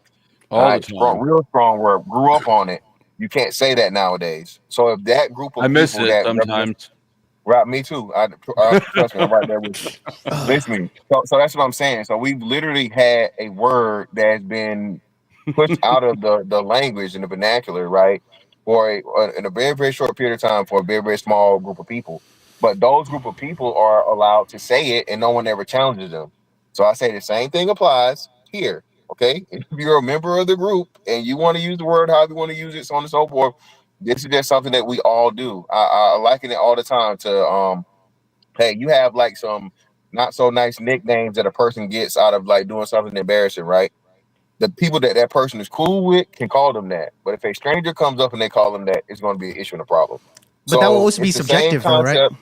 All the Strong, time. real strong word. Grew up on it. You can't say that nowadays. So if that group of I miss people it that sometimes. right, me too. Trust me, I'm right there with you. Listening. So that's what I'm saying. So we've literally had a word that has been pushed out of the language and the vernacular, right? In a very, very short period of time for a very, very small group of people. But those group of people are allowed to say it and no one ever challenges them. So I say the same thing applies here. Okay. If you're a member of the group and you want to use the word however you want to use it, so on and so forth, this is just something that we all do. I liken it all the time to hey, you have like some not so nice nicknames that a person gets out of like doing something embarrassing, right? The people that person is cool with can call them that. But if a stranger comes up and they call them that, it's going to be an issue and a problem. But that will also be it's the same subjective, though, right? concept.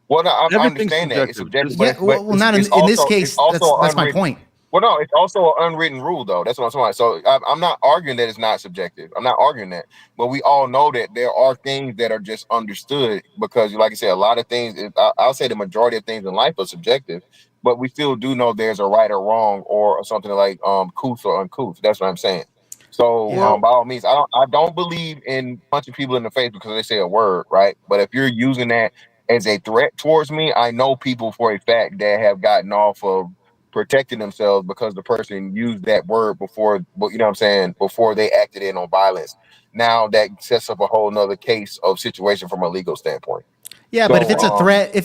Well, no, I Everything's understand that it's subjective. subjective, Yeah, but well, not in it's this also- case. it's also That's my unwritten. point. Well, no, it's also an unwritten rule, though. That's what I'm saying. So I'm not arguing that it's not subjective. I'm not arguing that, but we all know that there are things that are just understood because, like I said, a lot of things. I'll say the majority of things in life are subjective, but we still do know there's a right or wrong or something like couth or uncouth. That's what I'm saying. So Yeah. by all means, I don't believe in punching people in the face because they say a word, right? But if you're using that as a threat towards me, I know people for a fact that have gotten off of protecting themselves because the person used that word before, you know what I'm saying, before they acted in on violence. Now that sets up a whole nother case of situation from a legal standpoint. Yeah, So, but if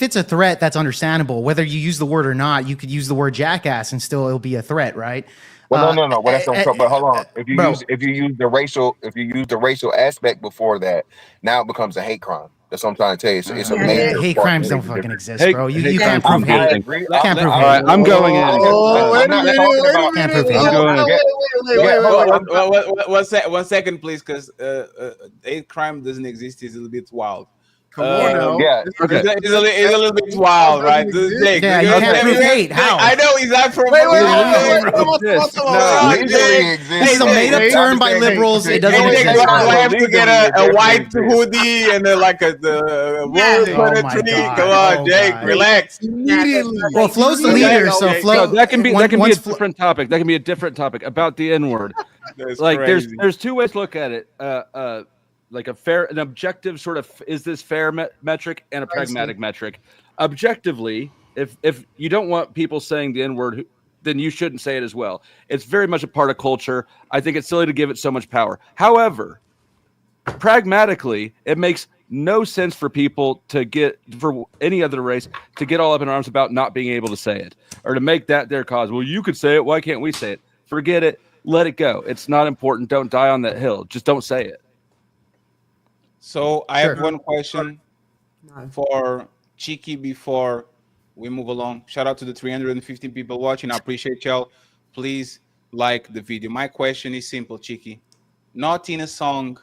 it's a threat, that's understandable. Whether you use the word or not, you could use the word jackass and still it'll be a threat, right? Well, no. Well, that's what I'm talking about. Hold on. If you bro. use the racial aspect before that, now it becomes a hate crime. That's what I'm trying to tell you. It's a major hate part, crimes major don't fucking difference. exist, bro. You can't I prove hate. agree. Can't prove All hate. right, I'm going in. I'm not talking about. Can't prove hate. I'm going. One second, please, because hate crime doesn't exist. It's a little bit wild. Come on now. Yeah. Okay. It's a little bit wild, right? Jake, Yeah, you can't prove hate. How? I know he's not from. Legally exists. This is a made-up term by liberals. It doesn't Jake, exist. do I have to get a Legally, white it definitely hoodie and then like the rose Oh on a my tree? God. Come on, Oh Jake, God. relax. Well, Flo's the leader, so Okay. Flo. No, that can be a once different topic. That can be a different topic about the N-word. That's Like crazy. there's two ways to look at it. Like an objective sort of is this fair metric and a pragmatic metric. Objectively, if you don't want people saying the N-word, then you shouldn't say it as well. It's very much a part of culture. I think it's silly to give it so much power. However, pragmatically, it makes no sense for people for any other race to get all up in arms about not being able to say it or to make that their cause. Well, you could say it. Why can't we say it? Forget it. Let it go. It's not important. Don't die on that hill. Just don't say it. So I have Sure. one question for Cheeky before we move along. Shout out to the 315 people watching. I appreciate y'all. Please like the video. My question is simple, Cheeky. Not in a song,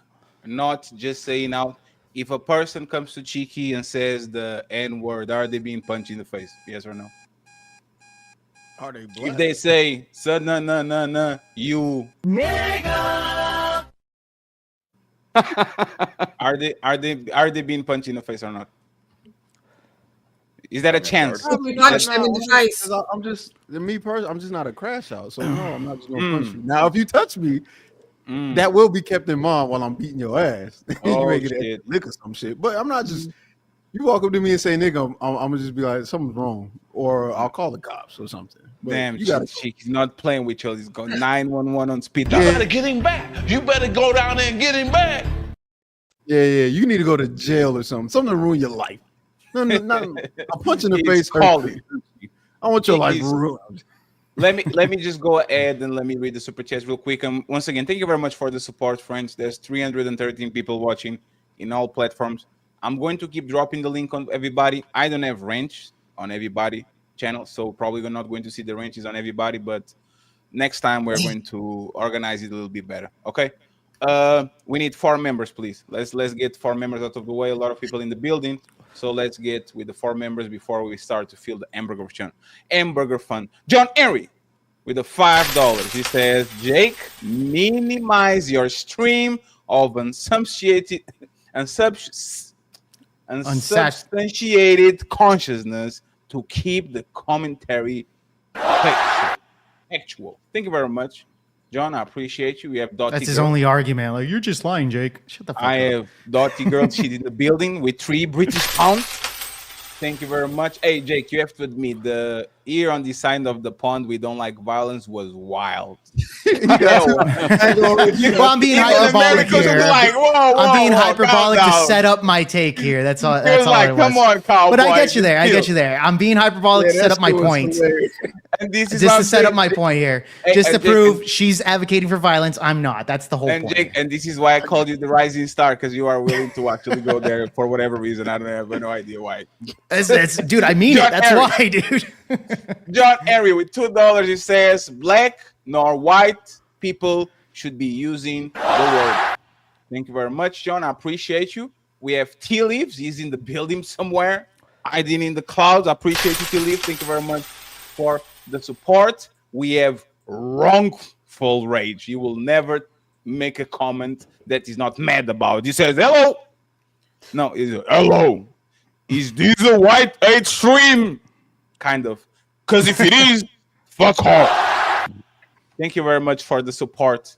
not just saying out. If a person comes to Cheeky and says the N word, are they being punched in the face? Yes or no? Are they If black? they say, no, you Nigga! are they being punched in the face or not? Is that a chance? Probably punch them in the face. I'm just me personally. I'm just not a crash out, so no, I'm not just gonna punch you. Now, if you touch me, that will be kept in mind while I'm beating your ass. You Oh, may get a shit. lick or some shit, but I'm not just. You walk up to me and say "nigga," I'm gonna just be like something's wrong, or I'll call the cops or something. But Damn, you gotta. Cheeky's not playing with you. He's got 911 on speed You dial. better get him back. You better go down there and get him back. Yeah. You need to go to jail or something. Something to ruin your life. No, not a punch in the face. Calling. I want your life Cheeky's- ruined. let me just go ahead and let me read the super chats real quick. Once again, thank you very much for the support, friends. There's 313 people watching in all platforms. I'm going to keep dropping the link on everybody. I don't have ranch on everybody channel, so probably we're not going to see the ranches on everybody, but next time we're going to organize it a little bit better. Okay. We need 4 members, please. Let's get 4 members out of the way. A lot of people in the building. So let's get with the 4 members before we start to feel the hamburger fun. Hamburger fun. John Henry with the $5. He says, Jake, minimize your stream of unsubstantiated consciousness to keep the commentary factual. Thank you very much, John. I appreciate you. We have Dottie. That's his Girl. only argument. Like, you're just lying, Jake. Shut the fuck I up. have Dottie Girl. She's in the building with 3 British pounds. Thank you very much. Hey, Jake, you have to admit the ear on the side of the pond, we don't like violence, was wild. Well, I'm being hyperbolic here. I'm being hyperbolic to set up my take here. That's all. That's all like, it was. come on, cowboy. But I get you there. I get you there. I'm being hyperbolic to set up my point. And this is Just to set up my point here. Just to prove she's advocating for violence. I'm not. That's the whole point. Jake, and this is why I called you the rising star, because you are willing to actually go there for whatever reason. I don't have no idea why. Dude, I mean it. That's why, dude. John Henry with $2. He says, black nor white people should be using the word. Thank you very much, John. I appreciate you. We have Tea Leaves. He's in the building somewhere, hiding in the clouds. I appreciate you, Tea Leaves. Thank you very much for the support. We have Wrongful Rage. You will never make a comment that is not mad about. He says, hello. No, he's hello. Is this a white hate stream? Kind of. Because if it is, fuck off. Thank you very much for the support.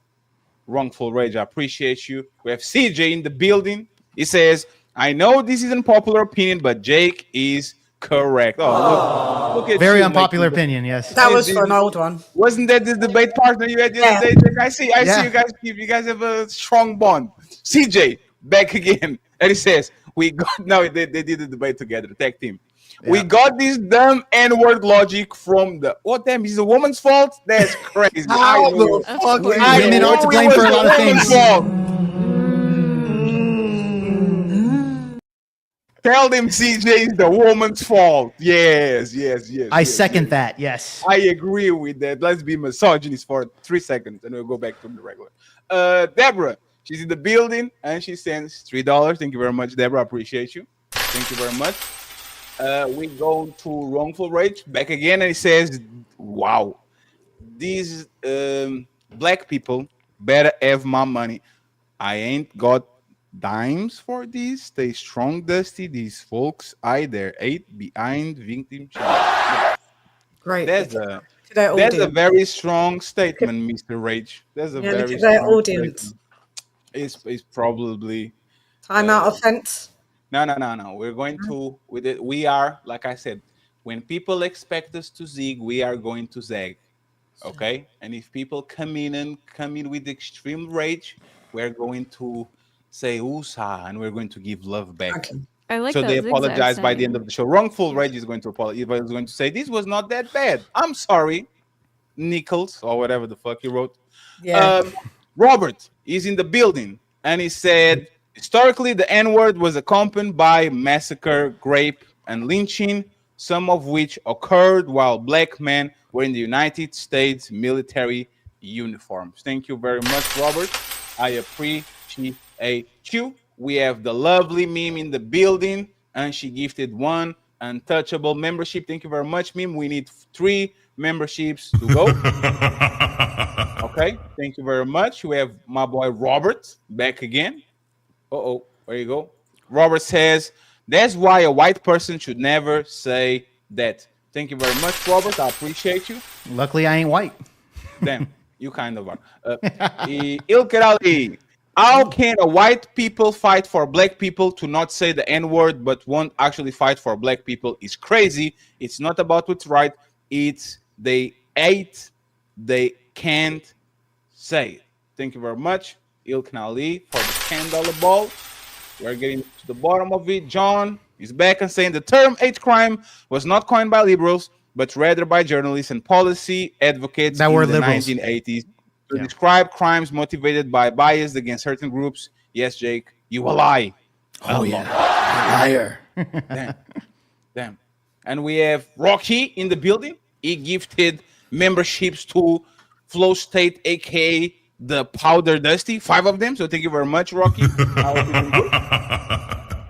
Wrongful Rage. I appreciate you. We have CJ in the building. He says, I know this is an unpopular opinion, but Jake is correct. Oh, look at Very you, unpopular opinion, yes. That was for an old one. Wasn't that this debate partner you had the other day? Jake? I see you guys. You guys have a strong bond. CJ back again, and he says, "We got no." They did the debate together, tag team. Yeah. We got this dumb N-word logic from the. Oh damn! Is a woman's fault? That's crazy. How the fuck? Women are to blame for a lot of things. Tell them CJ is the woman's fault. Yes. I second that. Yes. I agree with that. Let's be misogynist for 3 seconds, and we'll go back to the regular. Deborah, she's in the building, and she sends $3. Thank you very much, Deborah. I appreciate you. Thank you very much. We go to Wrongful Rage back again, and he says, "Wow, these black people better have my money. I ain't got dimes for this. Stay strong, Dusty. These folks either ate behind victim channel." Great. That's a very strong statement, Mr. Rage. That's a very strong audience. It's probably Timeout offense. No. We're going to with it. We are, like I said, when people expect us to zig, we are going to zag. Okay? And if people come in with extreme rage, we're going to say USA, and we're going to give love back. Okay. I like so that they apologize by the saying. end of the show. Wrongful Rage is going to apologize. He's going to say this was not that bad. I'm sorry, Nichols, or whatever the fuck he wrote. Yeah. Robert is in the building, and he said historically the N-word was accompanied by massacre, rape, and lynching. some of which occurred while black men were in the United States military uniforms. Thank you very much, Robert. I appreciate you. We have the lovely Meme in the building, and she gifted 1 untouchable membership. Thank you very much, Meme. We need 3 memberships to go. Okay, thank you very much. We have my boy Robert back again. There you go. Robert says, that's why a white person should never say that. Thank you very much, Robert. I appreciate you. Luckily, I ain't white. Damn, you kind of are. Ilkerali, how can a white people fight for black people to not say the N-word but won't actually fight for black people is crazy. It's not about what's right. It's they can't say it. Thank you very much, Ilkerali, for the $10 ball. We're getting to the bottom of it. John is back and saying the term hate crime was not coined by liberals, but rather by journalists and policy advocates that in were the liberals. 1980s to describe crimes motivated by bias against certain groups. Yes, Jake, you a lie. Oh, yeah. Liar. Damn. And we have Rocky in the building. He gifted memberships to Flow State, aka the Powder Dusty, 5 of them. So thank you very much, Rocky.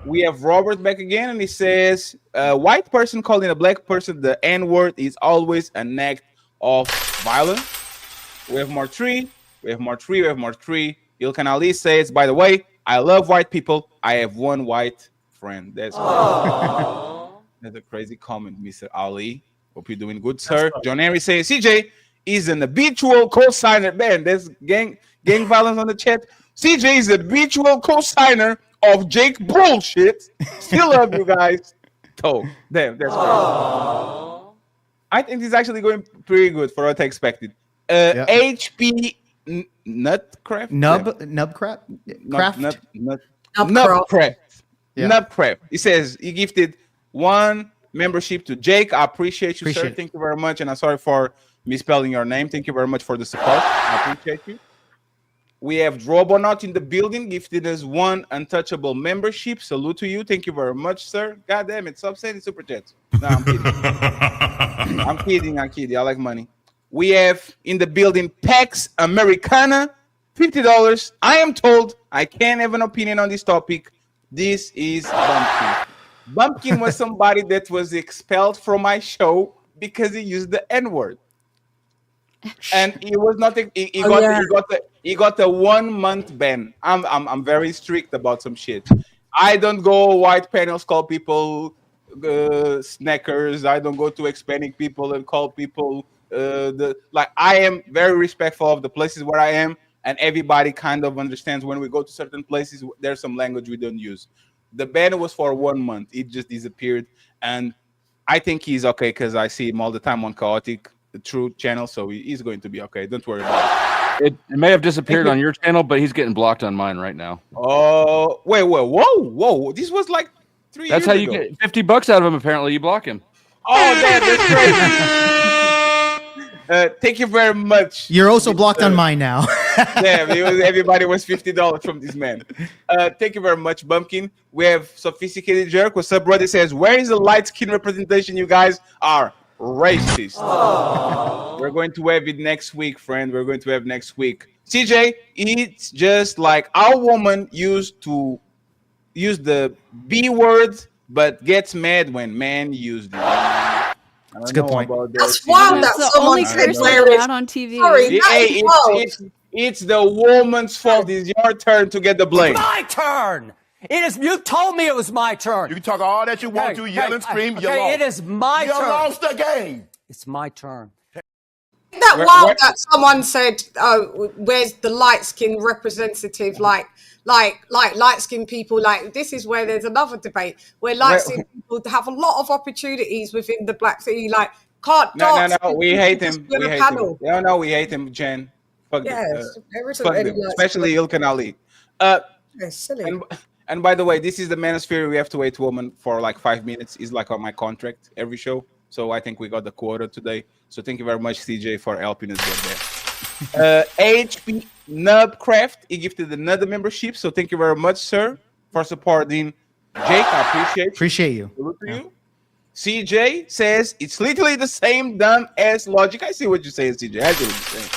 We have Robert back again, and he says, a white person calling a black person the N-word is always an act of violence. We have more 3. Ilkan Ali says, by the way, I love white people. I have 1 white friend. That's a crazy comment, Mr. Ali. Hope you're doing good, sir. John Henry says, CJ is an habitual co-signer. Man, there's gang violence on the chat. CJ is a habitual co-signer of Jake bullshit. Still love you guys. Oh, damn, that's crazy. I think this is actually going pretty good for what I expected. HP Nutcraft? Nubcraft? Nubcraft. He says he gifted 1 membership to Jake. I appreciate you, sir. Thank you very much. And I'm sorry for misspelling your name. Thank you very much for the support. I appreciate you. We have Drobonaut in the building, gifted us 1 untouchable membership. Salute to you. Thank you very much, sir. God damn it. Stop sending super chats. No, I'm kidding. I'm kidding. I like money. We have in the building Pax Americana, $50. I am told I can't have an opinion on this topic. This is Bumpkin. Bumpkin was somebody that was expelled from my show because he used the N-word. And he was not. He got a 1 month ban. I'm very strict about some shit. I don't go white panels call people snackers. I don't go to Hispanic people and call people I am very respectful of the places where I am, and everybody kind of understands when we go to certain places. There's some language we don't use. The ban was for 1 month. It just disappeared, and I think he's okay because I see him all the time on Chaotic. The Truth channel, so he's going to be okay. Don't worry about it. It may have disappeared on your channel, but he's getting blocked on mine right now. Oh, wait, whoa! This was like 3 years ago. That's how you get $50 out of him. Apparently, you block him. Oh, damn, that's crazy. Thank you very much. You're also blocked on mine now. Damn, everybody was $50 from this man. Thank you very much, Bumpkin. We have Sophisticated Jerk. What's up, brother? Says, where is the light skin representation? You guys are racist. We're going to have it next week, friend. We're going to have next week. CJ, it's just like our woman used to use the B word, but gets mad when man used it. That's a good point. That's wild that someone said out on TV. Sorry, it's the woman's fault. It's your turn to get the blame. It's my turn. It is. You told me it was my turn. You can talk all that you want to, yell and scream. You lost. It is my turn. You lost the game. It's my turn. Isn't that wild that someone said, "Oh, where's the light skin representative?" Like light skin people. Like this is where there's another debate where light skin people have a lot of opportunities within the black city. Like can't dance. No. We hate him. We hate him. No, we hate him, Jen. Fuck yeah, fuck them. Especially Ilkan Ali. Silly. And by the way, this is the manosphere. We have to wait woman for like 5 minutes. It's like on my contract every show. So I think we got the quota today. So thank you very much, CJ, for helping us get there. HP Nubcraft, he gifted another membership. So thank you very much, sir, for supporting Jake. I appreciate you. Appreciate you. Salute to you. CJ says it's literally the same dumb ass logic. I see what you're saying, CJ. I see what you're saying.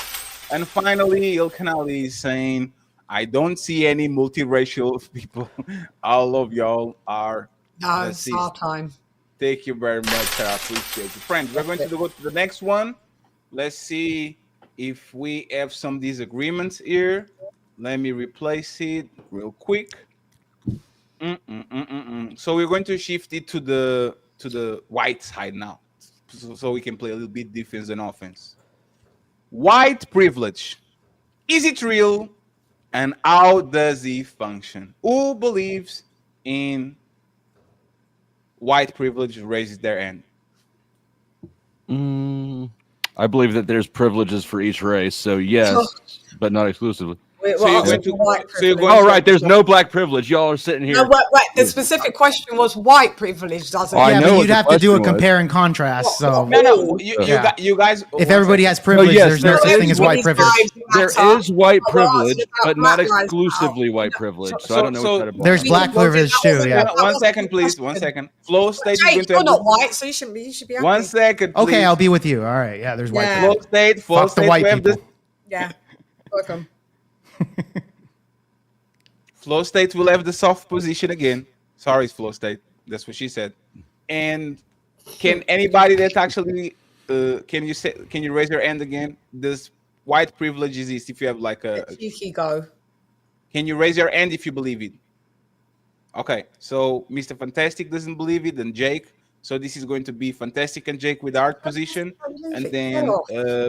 And finally, Il Canali is saying, I don't see any multiracial people. All of y'all are No, it's racist. our time. Thank you very much. I appreciate you. Friends, we're going to go to the next one. Let's see if we have some disagreements here. Let me replace it real quick. So we're going to shift it to the white side now, so we can play a little bit defense and offense. White privilege, is it real, and how does it function? Who believes in white privilege raises their hand? I believe that there's privileges for each race, so yes, but not exclusively. Wait, So you're going to Oh, right. There's no black privilege. Y'all are sitting here. No, wait, the specific question was white privilege, doesn't it? I Yeah, know but what you'd the have to do a question was. compare and contrast. So No, you guys. if everybody has privilege, yes, there's no there such is thing as white privilege. There is white privilege, but not Black Lives exclusively white privilege. So I don't know what that about. There's black privilege too. Yeah. 1 second, please. 1 second. Flow State is Jake, going to you're have not white, so you shouldn't be. You should be happy. 1 second, please. Okay, I'll be with you. All right. Yeah, there's white Yeah. privilege. Flow Fuck the State white will have people. Yeah, welcome. Flow State will have the soft position again. Sorry, Flow State. That's what she said. And can anybody that actually can you raise your hand again? This white privilege is this if you have like a cheeky go. Can you raise your hand if you believe it? Okay, so Mr. Fantastic doesn't believe it, and Jake. So this is going to be Fantastic and Jake with art position, and then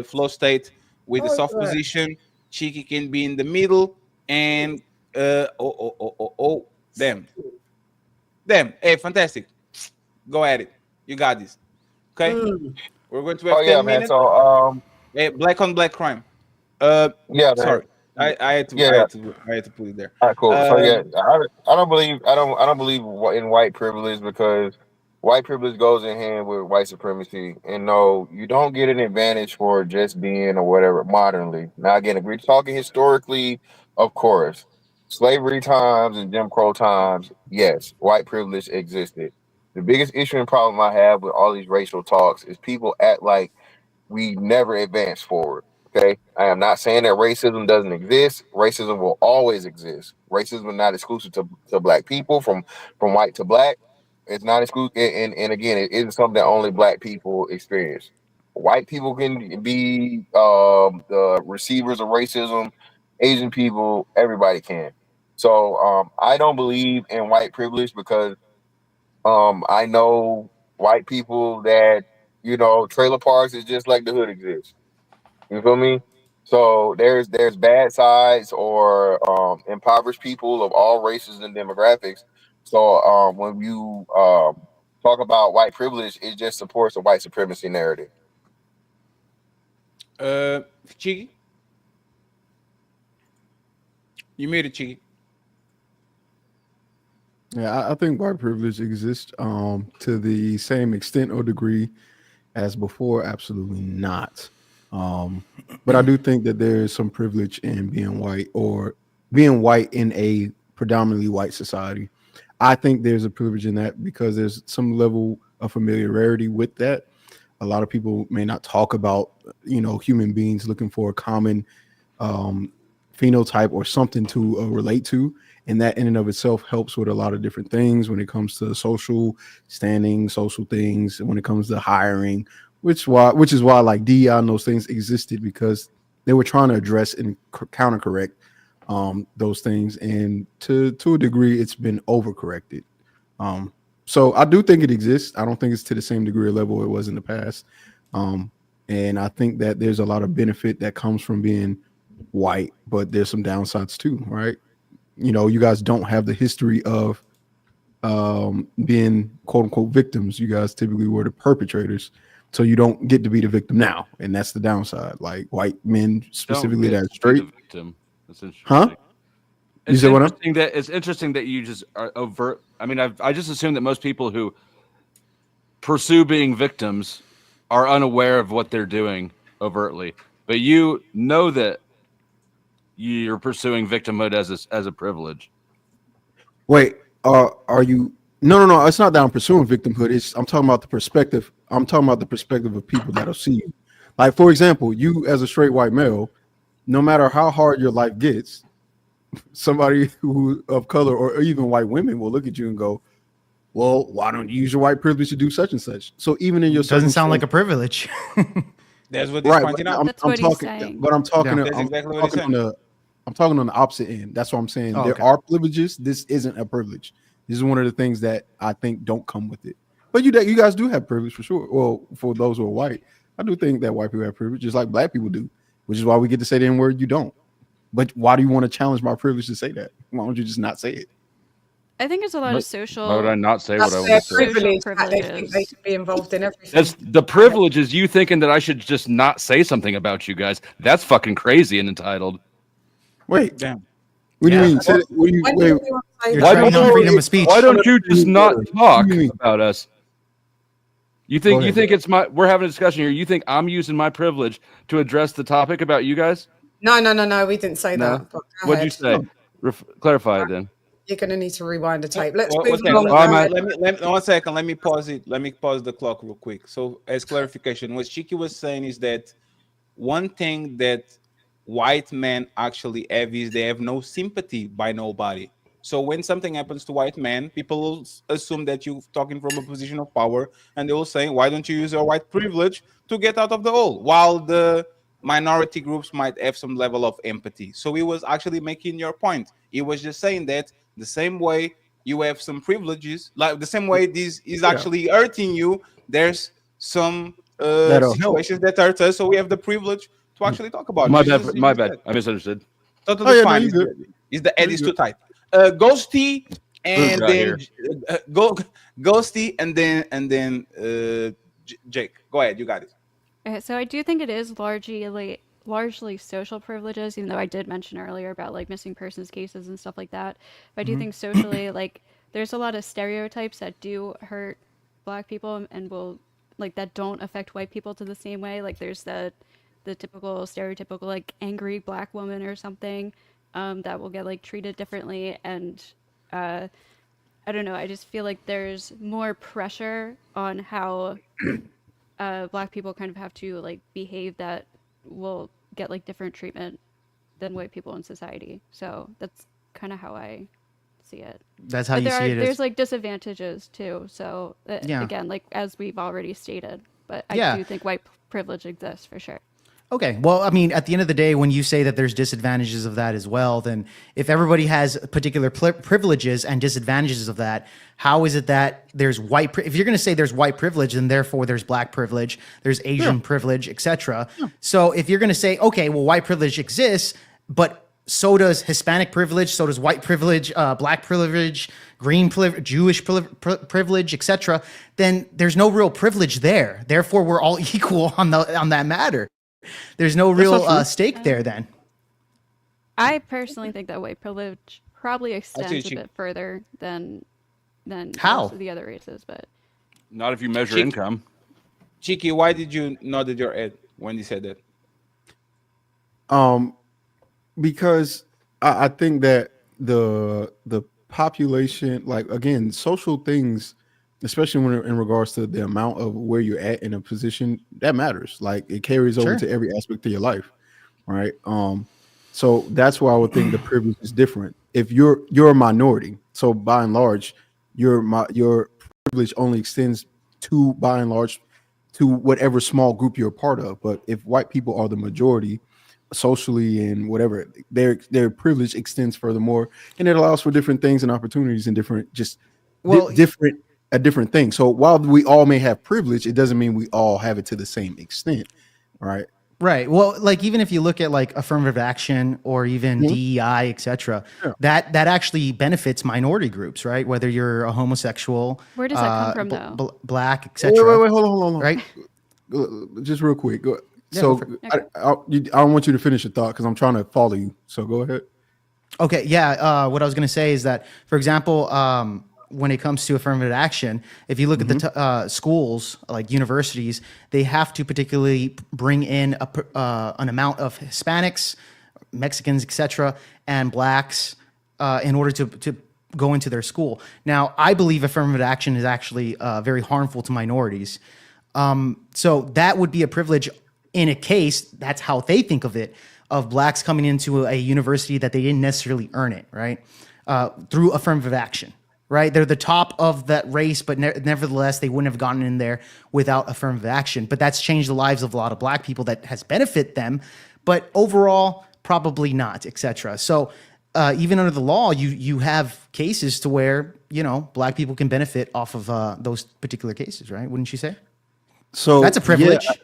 Flow State with the soft position. Cheeky can be in the middle, and damn. Hey, Fantastic, go at it. You got this. Okay, we're going to have 10 minutes. So hey, black on black crime. yeah, sorry. I had to put it there. All right, cool. So yeah, I don't believe in white privilege because white privilege goes in hand with white supremacy. And no, you don't get an advantage for just being or whatever modernly. Now again, if we're talking historically, of course, slavery times and Jim Crow times, yes, white privilege existed. The biggest issue and problem I have with all these racial talks is people act like we never advance forward. Okay, I am not saying that racism doesn't exist. Racism will always exist. Racism is not exclusive to black people, from white to black. It's not exclusive, and again, it isn't something that only black people experience. White people can be the receivers of racism. Asian people, everybody can. So I don't believe in white privilege because I know white people that trailer parks is just like the hood exists. You feel me? So there's bad sides or impoverished people of all races and demographics. So when you talk about white privilege, it just supports the white supremacy narrative. Chigi? You made it, Chigi. Yeah, I think white privilege exists to the same extent or degree as before. Absolutely not. But I do think that there is some privilege in being white or being white in a predominantly white society. I think there's a privilege in that because there's some level of familiarity with that. A lot of people may not talk about, human beings looking for a common phenotype or something to relate to. And that in and of itself helps with a lot of different things when it comes to social standing, social things, when it comes to hiring, which is why like DEI and those things existed, because they were trying to address and counter-correct those things. And to a degree, it's been overcorrected. So I do think it exists. I don't think it's to the same degree or level it was in the past. And I think that there's a lot of benefit that comes from being white, but there's some downsides too, right? You guys don't have the history of being quote unquote victims. You guys typically were the perpetrators. So you don't get to be the victim now. And that's the downside. Like white men specifically that are straight. Victim. That's interesting. Huh? You said what? It's interesting that you just are overt. I mean, I just assume that most people who pursue being victims are unaware of what they're doing overtly. But you know that you're pursuing victimhood as a privilege. Wait, are you No. It's not that I'm pursuing victimhood. I'm talking about the perspective. I'm talking about the perspective of people that'll see you. Like, for example, you as a straight white male, no matter how hard your life gets, somebody who of color or even white women will look at you and go, well, why don't you use your white privilege to do such and such? So even in your Doesn't sound like a privilege. That's what he's pointing out. That's what he's saying. But I'm talking. That's exactly what he's saying. I'm talking on the opposite end. That's what I'm saying. Oh, there okay. are privileges. This isn't a privilege. This is one of the things that I think don't come with it. But you guys do have privilege for sure. Well, for those who are white, I do think that white people have privilege, just like black people do, which is why we get to say the N-word. You don't. But why do you want to challenge my privilege to say that? Why don't you just not say it? I think it's a lot of social. Why would I not say what I want Their to say? privilege that they think they can be involved in everything. That's the privilege is you thinking that I should just not say something about you guys. That's fucking crazy and entitled. Wait, damn. What do you mean? Why don't you just not talk about us? You think it's we're having a discussion here. You think I'm using my privilege to address the topic about you guys? No, we didn't say that. But go What'd you ahead. say? Clarify it then. You're going to need to rewind the tape. Let's One move second. along. One second. Let me pause it. Let me pause the clock real quick. So, as clarification, what Chiki was saying is that one thing that white men actually have is they have no sympathy by nobody. So when something happens to white men, people will assume that you're talking from a position of power, and they will say, "Why don't you use your white privilege to get out of the hole?" While the minority groups might have some level of empathy. So he was actually making your point. He was just saying that the same way you have some privileges, like the same way this is actually hurting you, there's some situations that hurt us, so we have the privilege to actually talk about it. My bad. I misunderstood. Totally fine. Is the head is too tight. Ghosty and then Ghosty and then Jake. Go ahead, you got it. Okay, so I do think it is largely social privileges, even though I did mention earlier about like missing persons cases and stuff like that. But I do think socially, like there's a lot of stereotypes that do hurt Black people and will like that don't affect white people to the same way. Like there's the typical stereotypical like angry Black woman or something that will get like treated differently, and I don't know. I just feel like there's more pressure on how Black people kind of have to like behave that will get like different treatment than white people in society. So that's kind of how I see it. That's how you see it. There's like disadvantages too. So again, like as we've already stated, but I do think white privilege exists for sure. Okay. Well, I mean, at the end of the day, when you say that there's disadvantages of that as well, then if everybody has particular privileges and disadvantages of that, how is it that there's if you're going to say there's white privilege, then therefore there's Black privilege, there's Asian privilege, etc. So if you're going to say, okay, well, white privilege exists, but so does Hispanic privilege, so does white privilege, Black privilege, green privilege, Jewish privilege, etc., then there's no real privilege there. Therefore, we're all equal on that matter. There's no real stake there then. I personally think that white privilege probably extends a bit further than most of the other races, but not if you measure income. Chiki, why did you nod your head when you said that? Because I think that the population, like again, social things, especially when in regards to the amount of where you're at in a position, that matters. Like it carries over to every aspect of your life, right? So that's why I would think the privilege is different. If you're a minority, so by and large, your privilege only extends to by and large to whatever small group you're a part of. But if white people are the majority socially and whatever, their privilege extends furthermore, and it allows for different things and opportunities and different different thing. So while we all may have privilege, it doesn't mean we all have it to the same extent, right? Right. Well, like even if you look at like affirmative action or even DEI, etc., that actually benefits minority groups, right? Whether you're a homosexual, where does that come from, though? Black, etc. Wait, hold on. Right. Just real quick. So I don't want you to finish your thought because I'm trying to follow you. So go ahead. Okay. Yeah. What I was going to say is that, for example, when it comes to affirmative action, if you look at the schools, like universities, they have to particularly bring in an amount of Hispanics, Mexicans, etc., and Blacks in order to go into their school. Now, I believe affirmative action is actually very harmful to minorities. So that would be a privilege in a case, that's how they think of it, of blacks coming into a university that they didn't necessarily earn it, right? Through affirmative action, right? They're the top of that race, but nevertheless, they wouldn't have gotten in there without affirmative action. But that's changed the lives of a lot of black people that has benefit them, but overall, probably not, etc. So even under the law, you have cases to where, black people can benefit off of those particular cases, right? Wouldn't you say? So that's a privilege. Yeah,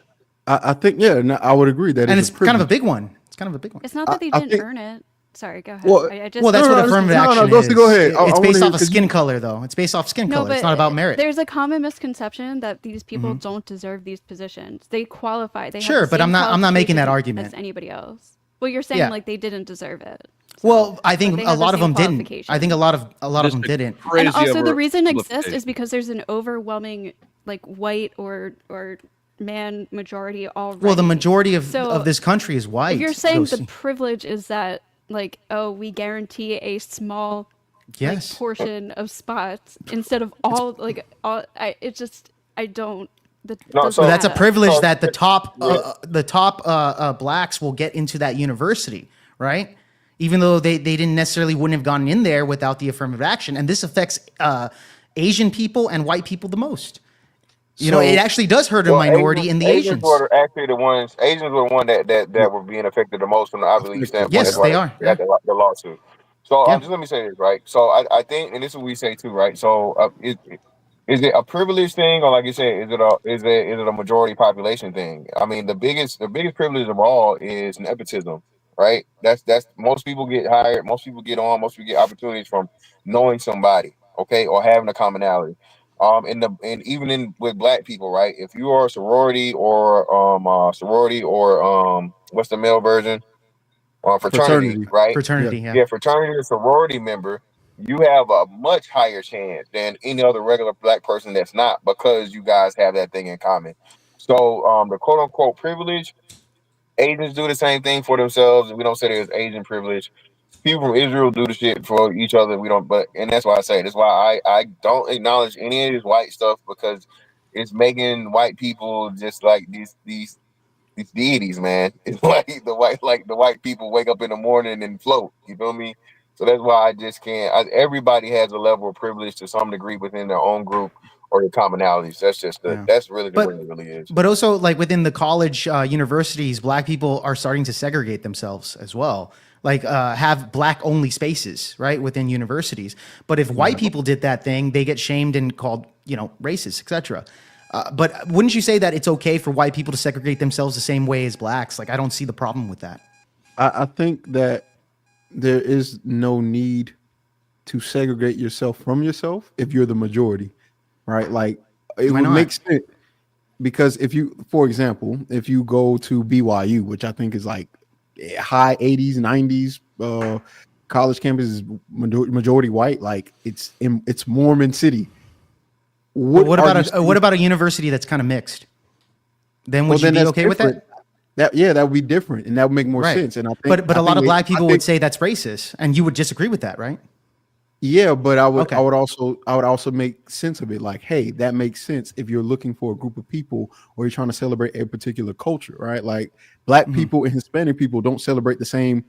I think, I would agree that and it's kind of a big one. It's kind of a big one. It's not that they didn't earn it. Sorry, go ahead. Well, that's what affirmative action is. Go ahead. It's based off of skin color, though. It's based off skin color. It's not about merit. There's a common misconception that these people don't deserve these positions. They qualify. They sure, have the but same I'm not making that argument as anybody else. Well, you're saying like they didn't deserve it. Well, I think a lot of them didn't. I think a lot of them didn't. And also, the reason it exists is because there's an overwhelming white or man majority already. Well, the majority of this country is white. If you're saying the privilege is that we guarantee a small portion of spots instead of all I don't. So that's a privilege that the top blacks will get into that university, right? Even though they didn't necessarily wouldn't have gone in there without the affirmative action, and this affects Asian people and white people the most. It actually does hurt a minority in the Asians. Asians were actually the ones. Asians were the one that were being affected the most from the Ivy League standpoint. Yes, they are. Yeah. The lawsuit. So just let me say this, right? So I think, and this is what we say too, right? So is it a privilege thing, or like you said, is it a majority population thing? I mean, the biggest privilege of all is nepotism, right? That's most people get hired, most people get on, most people get opportunities from knowing somebody, okay, or having a commonality. And even with black people, right? If you are a sorority or what's the male version? Fraternity, right? Fraternity, fraternity or sorority member, you have a much higher chance than any other regular black person that's not, because you guys have that thing in common. So the quote unquote privilege, Asians do the same thing for themselves. We don't say there's Asian privilege. People from Israel do the shit for each other. We don't, and that's why I say, that's why I don't acknowledge any of this white stuff, because it's making white people just like these deities, man. It's like the white people wake up in the morning and float. You feel me? So that's why I just can't. Everybody has a level of privilege to some degree within their own group or the commonalities. That's just that's really the way it really is. But also, within the college universities, black people are starting to segregate themselves as well. Have black only spaces, right, within universities. But if white people did that thing, they get shamed and called, racist, etc. But wouldn't you say that it's okay for white people to segregate themselves the same way as blacks? I don't see the problem with that. I think that there is no need to segregate yourself from yourself if you're the majority, right? It would make sense, because for example, if you go to BYU, which I think is high 80s, 90s, college campus is majority white, it's Mormon city. What about a university that's kind of mixed? Then would you be okay with that? That would be different, and that would make more sense. And I think, but a lot of black people would say that's racist, and you would disagree with that, right? Yeah, but I would also make sense of it. Hey, that makes sense if you're looking for a group of people or you're trying to celebrate a particular culture, right? Black people and Hispanic people don't celebrate the same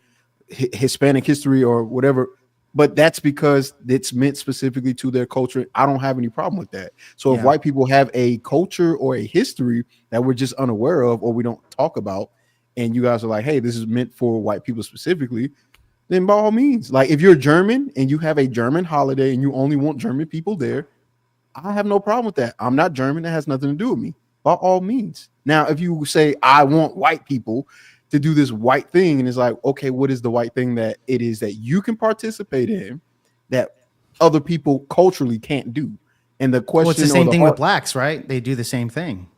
Hispanic history or whatever, but that's because it's meant specifically to their culture. I don't have any problem with that. So if white people have a culture or a history that we're just unaware of or we don't talk about, and you guys are like, hey, this is meant for white people specifically, then by all means, if you're German and you have a German holiday and you only want German people there, I have no problem with that. I'm not German. That has nothing to do with me. By all means. Now, if you say, I want white people to do this white thing, and it's okay, what is the white thing that it is that you can participate in that other people culturally can't do? And the question, it's the same thing with blacks, right? They do the same thing.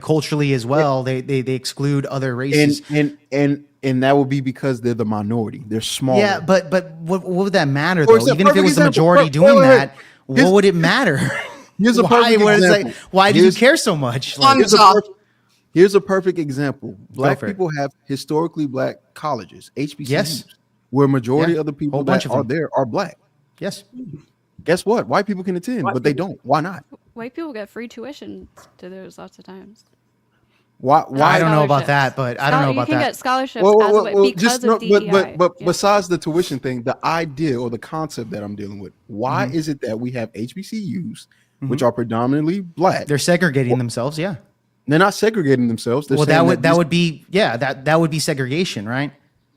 Culturally as well, they exclude other races. And that would be because they're the minority. They're small. Yeah, but what would that matter, though? Even if it was the majority doing that, what would it matter? Here's a perfect example. Why do you care so much? Here's a perfect example. Black people have historically black colleges, HBCUs, where majority of the people that are there are black. Yes. Guess what? White people can attend, but they don't. Why not? White people get free tuition to those lots of times. Why? I don't know about that, but I don't know You about can that. get scholarships because of DEI. But besides the tuition thing, the idea or the concept that I'm dealing with, why is it that we have HBCUs, which are predominantly black? They're segregating themselves. Yeah, they're not segregating themselves. They're well, saying that would be that would be segregation, right?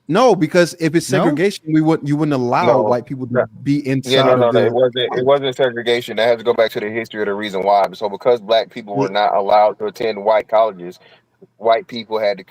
No, because if it's segregation, you wouldn't allow white people to be inside of the. It wasn't segregation. That has to go back to the history of the reason why. So because black people were not allowed to attend white colleges, white people had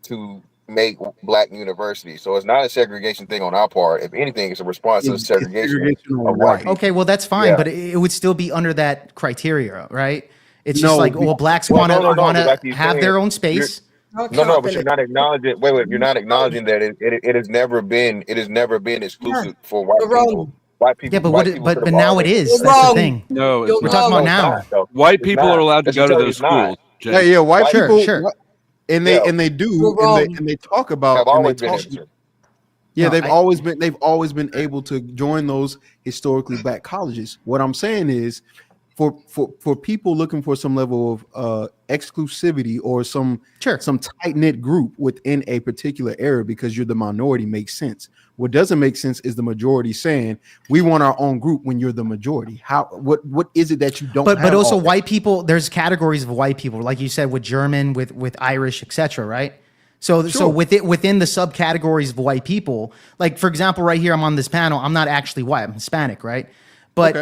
to make black universities. So it's not a segregation thing on our part. If anything, it's a response to segregation of white people. Okay, well that's fine, but it would still be under that criteria, right? It's just like, well, blacks want to have their own space. No, but you're not acknowledging. Wait, you're not acknowledging that it has never been exclusive for white people. White people. Yeah, but now it is. That's the thing. No, we're talking about now. White people are allowed to go to those schools. Yeah, white people. Sure. And they do, and they talk about. They've always been able to join those historically black colleges. What I'm saying is, for people looking for some level of exclusivity or some tight-knit group within a particular area because you're the minority makes sense. What doesn't make sense is the majority saying we want our own group when you're the majority. What is it that you don't but also white people, there's categories of white people, like you said, with German, with Irish, etc., right? So within the subcategories of white people, like for example, right here I'm on this panel, I'm not actually white, I'm Hispanic, right? But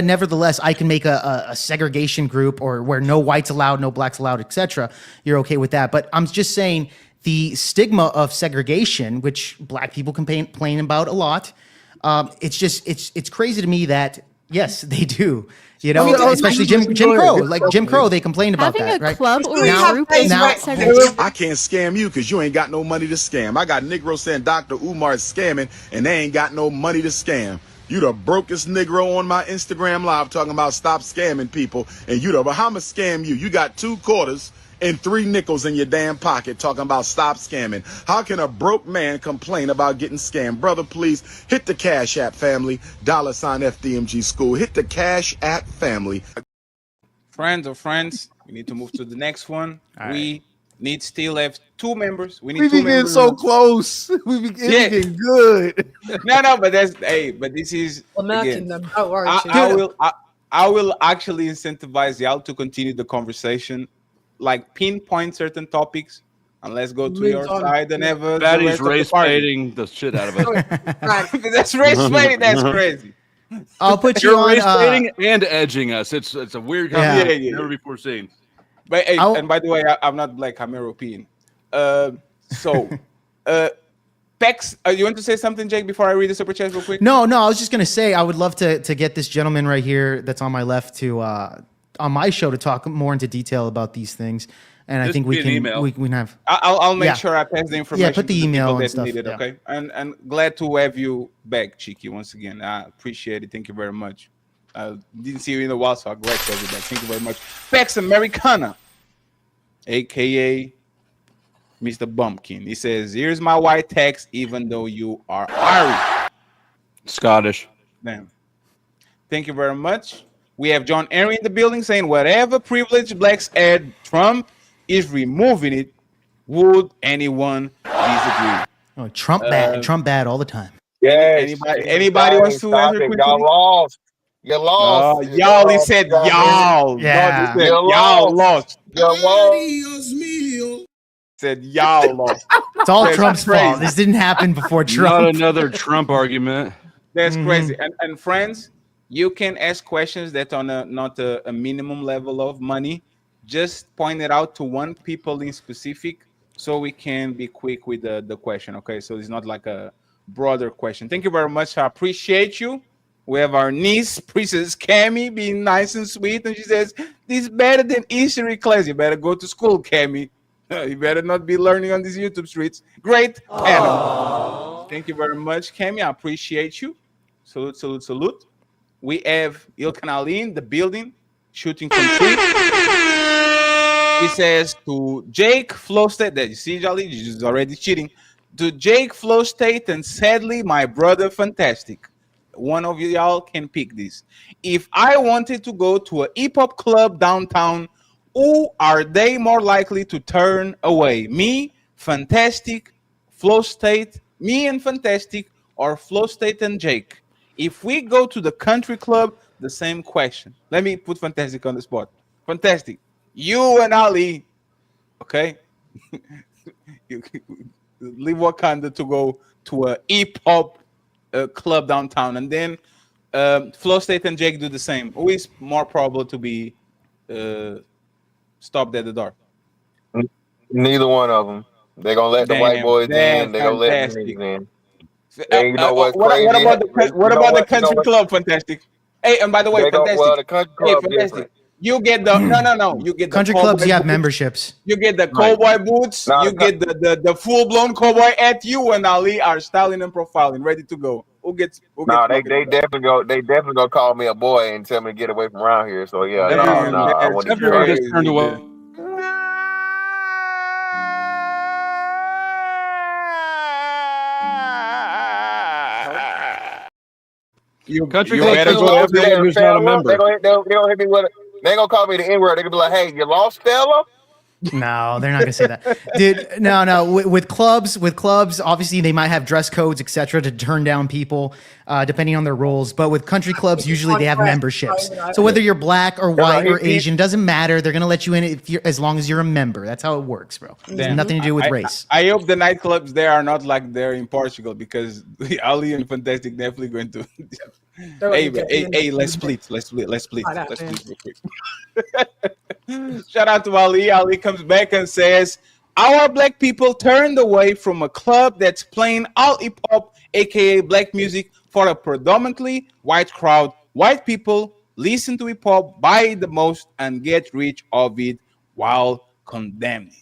nevertheless, I can make a segregation group or where no whites allowed, no blacks allowed, etc. You're okay with that. But I'm just saying the stigma of segregation, which black people complain about a lot. It's crazy to me that yes, they do. You know, especially Jim Crow. Like Jim Crow, they complain about that. Right? Club or a group is not segregation. I can't scam you because you ain't got no money to scam. I got Negroes saying Dr. Umar is scamming and they ain't got no money to scam. You the brokest Negro on my Instagram live talking about stop scamming people. And you the Bahama scam you. You got 2 quarters and 3 nickels in your damn pocket talking about stop scamming. How can a broke man complain about getting scammed? Brother, please hit the Cash App family, $FDMG school. Hit the Cash App family. Friends, we need to move to the next one. We need still have 2 members. We need we 2 be getting members. so close. We be getting good. No, but this is American again, them. Don't worry. I will actually incentivize y'all to continue the conversation, like pinpoint certain topics, and let's go to your side and ever. That is race baiting the shit out of us. That's race baiting. That's crazy. I'll put you You're on race baiting and edging us. It's a weird combination never before seen. But hey, and by the way, I'm not black. I'm European. Pex, you want to say something, Jake, before I read the super chat real quick? No. I was just gonna say I would love to get this gentleman right here that's on my left to on my show to talk more into detail about these things. And I think we can have. I'll make sure I pass the information. Yeah, put the email and stuff. Needed, okay, and glad to have you back, Cheeky, once again. I appreciate it. Thank you very much. Didn't see you in a while, so I'm glad to have you back. Thank you very much. Pax Americana, aka Mr. Bumpkin. He says, "Here's my white text, even though you are Irish." Scottish. Damn. Thank you very much. We have John Henry in the building saying, "Whatever privilege blacks had, Trump is removing it. Would anyone disagree?" Oh, Trump bad all the time. Yes. Anybody wants to answer quickly? Y'all lost. You lost. Y'all. He said y'all. Yeah. Y'all lost. You lost. Said y'all lost. It's all Trump's fault. This didn't happen before Trump. Not another Trump argument. That's crazy. And friends, you can ask questions that on not a minimum level of money. Just point it out to one people in specific so we can be quick with the question. Okay, so it's not like a broader question. Thank you very much. I appreciate you. We have our niece, Princess Cammy, being nice and sweet. And she says, "This is better than history class. You better go to school, Cammy. You better not be learning on these YouTube streets." Great panel. Thank you very much, Cammy. I appreciate you. Salute, salute, salute. We have Ilkan Ali in the building, shooting from three. He says to Jake Flow State, that you see, Jolly, he's already cheating. To Jake Flow State, and sadly, my brother, fantastic. one of y'all can pick this. If I wanted to go to a hip hop club downtown, who are they more likely to turn away? Me, Fantastic, Flow State, me and Fantastic, or Flow State and Jake? If we go to the country club, the same question. Let me put Fantastic on the spot. Fantastic, you and Ali, okay? You leave Wakanda to go to a hip hop club downtown, and then Flow State and Jake do the same. Who is more probable to be stopped at the door? Neither one of them. They're gonna let the white boys in. They're gonna let the niggas in. And you know what's crazy? What about the country club? Fantastic. Hey, and by the way, Fantastic. Well, the country club Fantastic. different. You get the no. You get the Country clubs. You have boots. memberships. You get the cowboy boots. No, you get the full blown cowboy at you, and Ali are styling and profiling, ready to go. Who gets? No, they definitely go. They definitely gonna call me a boy and tell me to get away from around here. So yeah, no. I want to Everyone just turned away. Country club better go everyone who's not a member. They gonna hit me with it. They gonna call me the N-word. They gonna be like, "Hey, you lost, Stella?" No, they're not gonna say that, dude. No. With clubs, obviously they might have dress codes, etc., to turn down people depending on their roles. But with country clubs, usually they have memberships. So whether you're black or white or Asian, doesn't matter. They're gonna let you in as long as you're a member. That's how it works, bro. It has nothing to do with race. I hope the nightclubs there are not like they're in Portugal, because Ali and Fantastic definitely going to. Hey, let's split real quick. Shout out to Ali. Ali comes back and says, our black people turned away from a club that's playing all hip hop, aka black music, for a predominantly white crowd. White people listen to hip hop, buy the most, and get rich of it while condemning.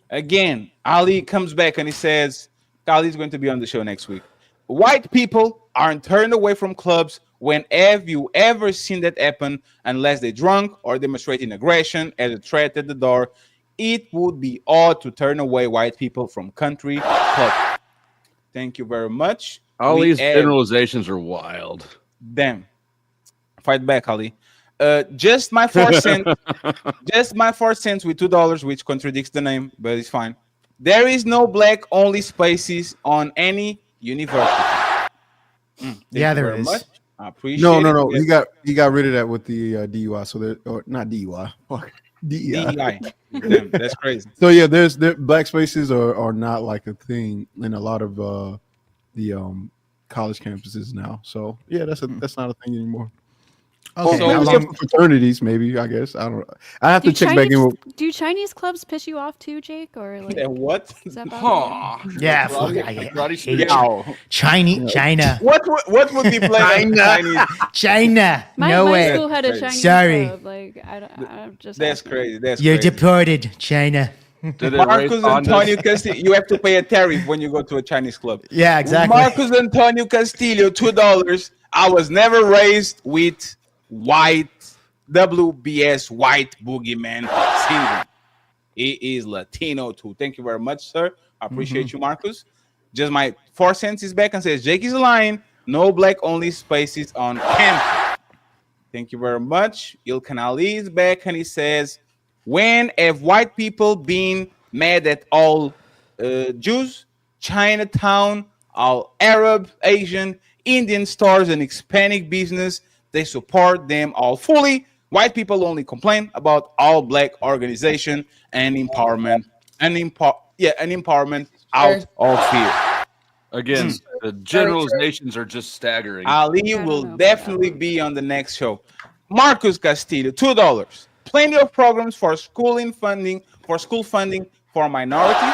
Again, Ali comes back and he says, Ali's going to be on the show next week. White people aren't turned away from clubs. When have you ever seen that happen? Unless they're drunk or demonstrating aggression as a threat at the door, it would be odd to turn away white people from country clubs. Thank you very much. All these generalizations are wild. Damn. Fight back, Ali. Just my 4 cents. Just my 4 cents with $2, which contradicts the name, but it's fine. There is no black only spaces on any university. Yeah, there is. Much. I appreciate No. it. He got rid of that with the DUI. So there, or not DUI. DEI. Damn, that's crazy. So yeah, there black spaces are not like a thing in a lot of the college campuses now. So yeah, that's not a thing anymore. Okay. So fraternities, maybe, I guess. I don't know. I have to check back in. Do Chinese clubs piss you off too, Jake? Or like what? Is that yeah, China. What would be playing China. My way. school had a Chinese Sorry. club. Like I'm just. That's crazy. You're deported, China. Marcus Antonio Castillo, you have to pay a tariff when you go to a Chinese club. Yeah, exactly. Marcus Antonio Castillo, $2. I was never raised with white WBS white boogeyman syndrome. He is Latino too. Thank you very much, sir. I appreciate you, Marcus. Just my 4 cents is back and says Jake is lying. No black only spaces on campus. Thank you very much. Ilkan Ali is back and he says, when have white people been mad at all Jews, Chinatown, all Arab, Asian, Indian stores, and Hispanic business? They support them all fully. White people only complain about all black organization and empowerment, empowerment out of fear. Again, the generalizations are just staggering. Ali will definitely be on the next show. Marcus Castillo, $2. Plenty of programs for school funding for minorities.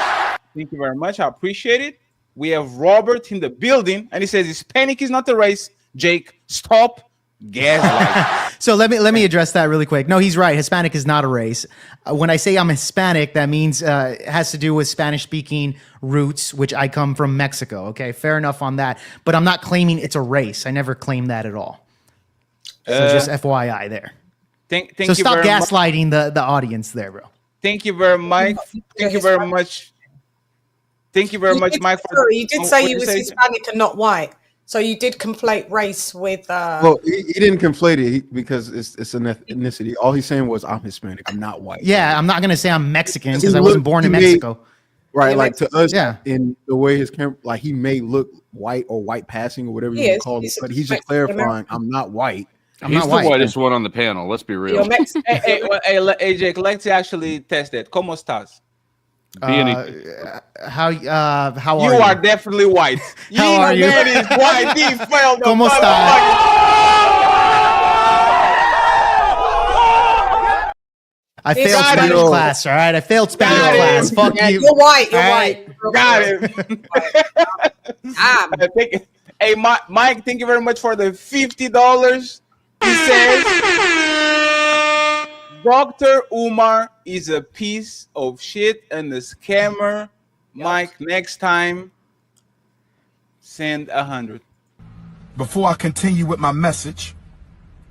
Thank you very much. I appreciate it. We have Robert in the building, and he says Hispanic is not a race. Jake, stop gaslighting. So let me address that really quick. No, he's right. Hispanic is not a race. When I say I'm Hispanic, that means it has to do with Spanish-speaking roots, which I come from Mexico. Okay, fair enough on that. But I'm not claiming it's a race. I never claimed that at all. So just FYI there. Thank so you stop very gaslighting the audience there, bro. Thank you very much. Thank you very much. Thank you very much, Mike. Sorry, you did say what you was say? Hispanic and not white. So you did conflate race with. Well, he didn't conflate it because it's an ethnicity. All he's saying was, I'm Hispanic. I'm not white. Yeah, I'm not gonna say I'm Mexican because He I wasn't born in he made- Mexico. Right, You're like to us, Yeah. in the way his camera, like he may look white or white passing or whatever you He want is. to call it, He's but he's just Mexican clarifying, I'm not white. He's the whitest one on the panel. Let's be real. You're Mexican. Hey, Jake, let's actually test it. ¿Cómo estás? How You are you? are definitely white. How are you? Man is white. He failed the ¿Cómo I failed Got Spanish it. class, all right? I failed Spanish Got it. class. Fuck Yeah, you. you're white. You're All white. right? Got it. Hey, Mike, thank you very much for the $50. He says, Dr. Umar is a piece of shit and a scammer. Mike, next time, send 100. Before I continue with my message,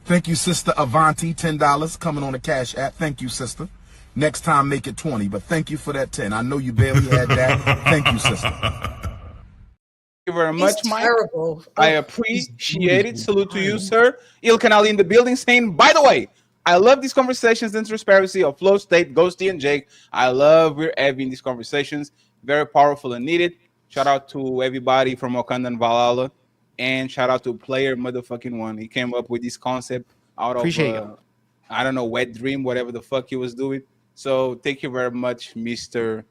thank you, Sister Avanti, $10 coming on the Cash App. Thank you, sister. Next time, make it 20, but thank you for that 10. I know you barely had that. Thank you, sister. Thank you very much, Mike. Terrible. I appreciate it. Salute to you, sir. Il Canali in the building saying, by the way, I love these conversations and transparency of Flow State, Ghosty, and Jake. I love we're having these conversations. Very powerful and needed. Shout out to everybody from Wakanda and Valhalla. And shout out to Player Motherfucking One. He came up with this concept out Appreciate of, I don't know, wet dream, whatever the fuck he was doing. So thank you very much, Mr.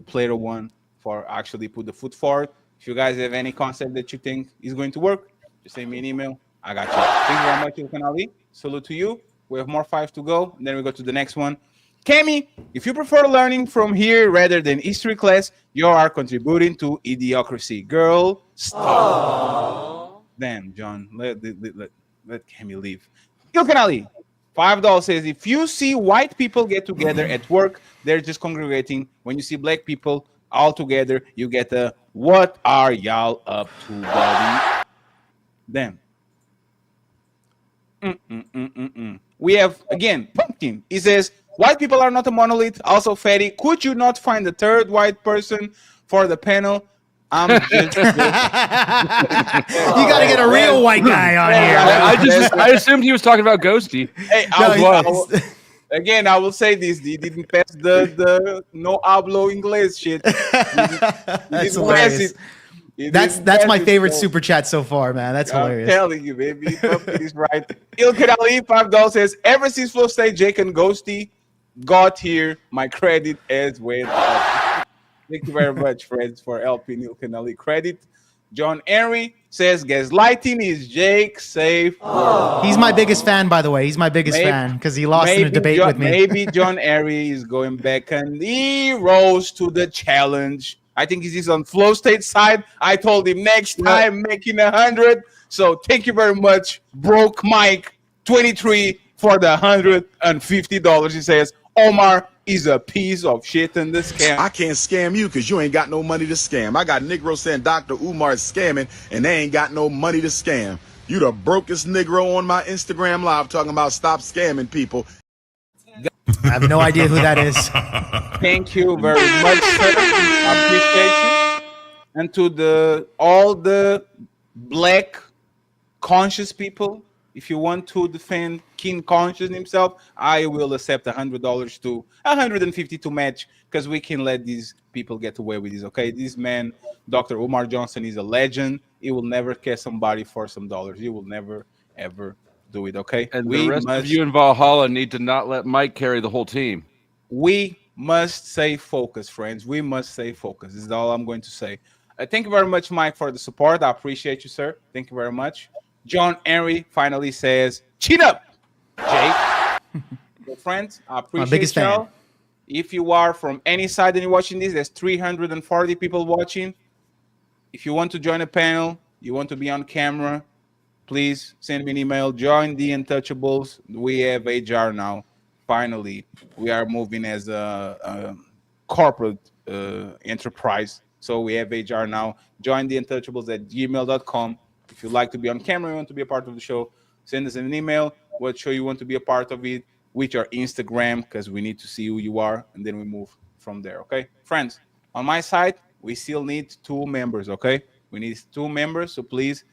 Player One, for actually put the foot forward. If you guys have any concept that you think is going to work, just send me an email. I got you. Thank you very much, Ilkan Ali. Salute to you. We have more 5 to go. And then we go to the next one. Cami, if you prefer learning from here rather than history class, you are contributing to idiocracy. Girl, stop. Damn, John. Let Cami leave. Ilkan Ali, $5 says, if you see white people get together at work, they're just congregating. When you see black people all together, you get a, what are y'all up to, buddy? Damn. We have, again, Pumpkin. He says, white people are not a monolith. Also, Fatty, could you not find the third white person for the panel? I'm just You got to get a real white guy on here. I assumed he was talking about Ghosty. Hey, again, I will say this. He didn't pass the no hablo inglés shit. That's hilarious. That's my favorite super chat so far, man. That's hilarious. I'm telling you, baby. Pumpkin is right. Ilkan Ali, $5 says, ever since Flow State, Jake and Ghosty got here, my credit has went up. Thank you very much, friends, for helping Ilkan Ali credit. John Henry says, gaslighting is Jake safe. He's my biggest fan, by the way. He's my biggest fan because he lost in a debate with me. Maybe John Henry is going back and he rose to the challenge. I think he's on Flow State side. I told him next time making 100. So thank you very much, Broke Mike 23 for the $150. He says, Omar is a piece of shit in this scam. I can't scam you because you ain't got no money to scam. I got Negro saying Dr. Umar is scamming and they ain't got no money to scam. You the brokest Negro on my Instagram live talking about stop scamming people. I have no idea who that is. Thank you very much, sir. I appreciate you. And to all the black conscious people, if you want to defend King Conscious himself, I will accept $100 to $150 to match because we can let these people get away with this. Okay, this man, Dr. Umar Johnson, is a legend. He will never catch somebody for some dollars. He will never ever do it. Okay, and the rest of you in Valhalla need to not let Mike carry the whole team. We must stay focused, friends. We must stay focused. This is all I'm going to say. Thank you very much, Mike, for the support. I appreciate you, sir. Thank you very much. John Henry finally says, "Cheat up, Jake." So, friends, I appreciate y'all. Fan. If you are from any side and you're watching this, there's 340 people watching. If you want to join a panel, you want to be on camera, please send me an email. Join the Untouchables. We have HR now. Finally, we are moving as a corporate enterprise. So we have HR now. Join the Untouchables at gmail.com. If you'd like to be on camera, you want to be a part of the show, send us an email. What show you want to be a part of it, with your Instagram, because we need to see who you are, and then we move from there, okay? Friends, on my side, We still need 2 members, okay? We need 2 members, so please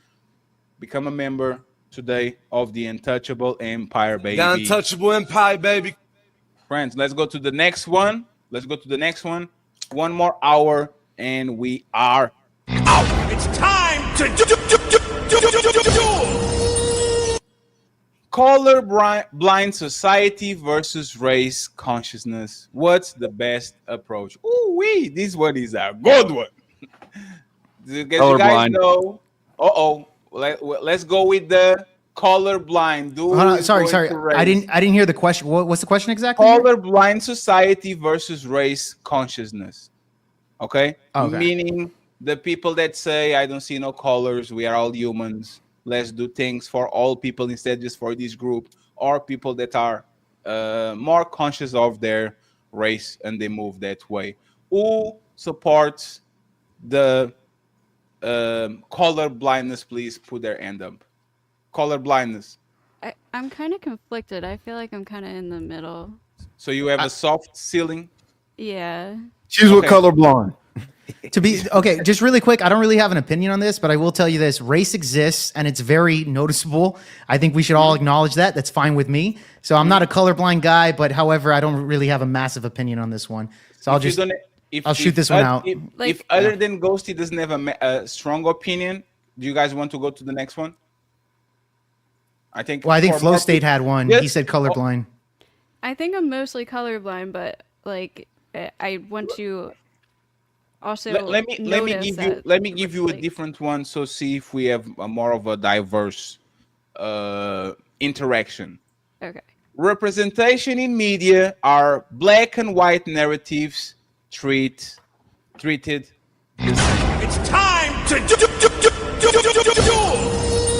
become a member today of the Untouchable Empire, baby. The Untouchable Empire, baby. Friends, let's go to the next one. Let's go to the next one. 1 more hour, and we are out. It's time to do. Color blind society versus race consciousness. What's the best approach? Ooh wee, this one is a good one. You guys know? Let's go with the color blind. Sorry. I didn't hear the question. What's the question exactly? Color blind society versus race consciousness. Okay? Meaning the people that say, I don't see no colors, we are all humans. Let's do things for all people instead just for this group, or people that are more conscious of their race and they move that way. Who supports the color blindness? Please put their hand up. Color blindness. I'm kind of conflicted. I feel like I'm kind of in the middle. So you have a soft ceiling? Yeah. She's with colorblind. Just really quick, I don't really have an opinion on this, but I will tell you this: race exists and it's very noticeable. I think we should all acknowledge that. That's fine with me. So I'm not a colorblind guy, but however, I don't really have a massive opinion on this one. So I'll shoot this one out. If other than Ghosty doesn't have a strong opinion, do you guys want to go to the next one? I think Flow State had one. Yes. He said colorblind. I think I'm mostly colorblind, but like I want to also let me give you a different one. So see if we have more of a diverse interaction. Okay. Representation in media are black and white narratives treated. It's time to do.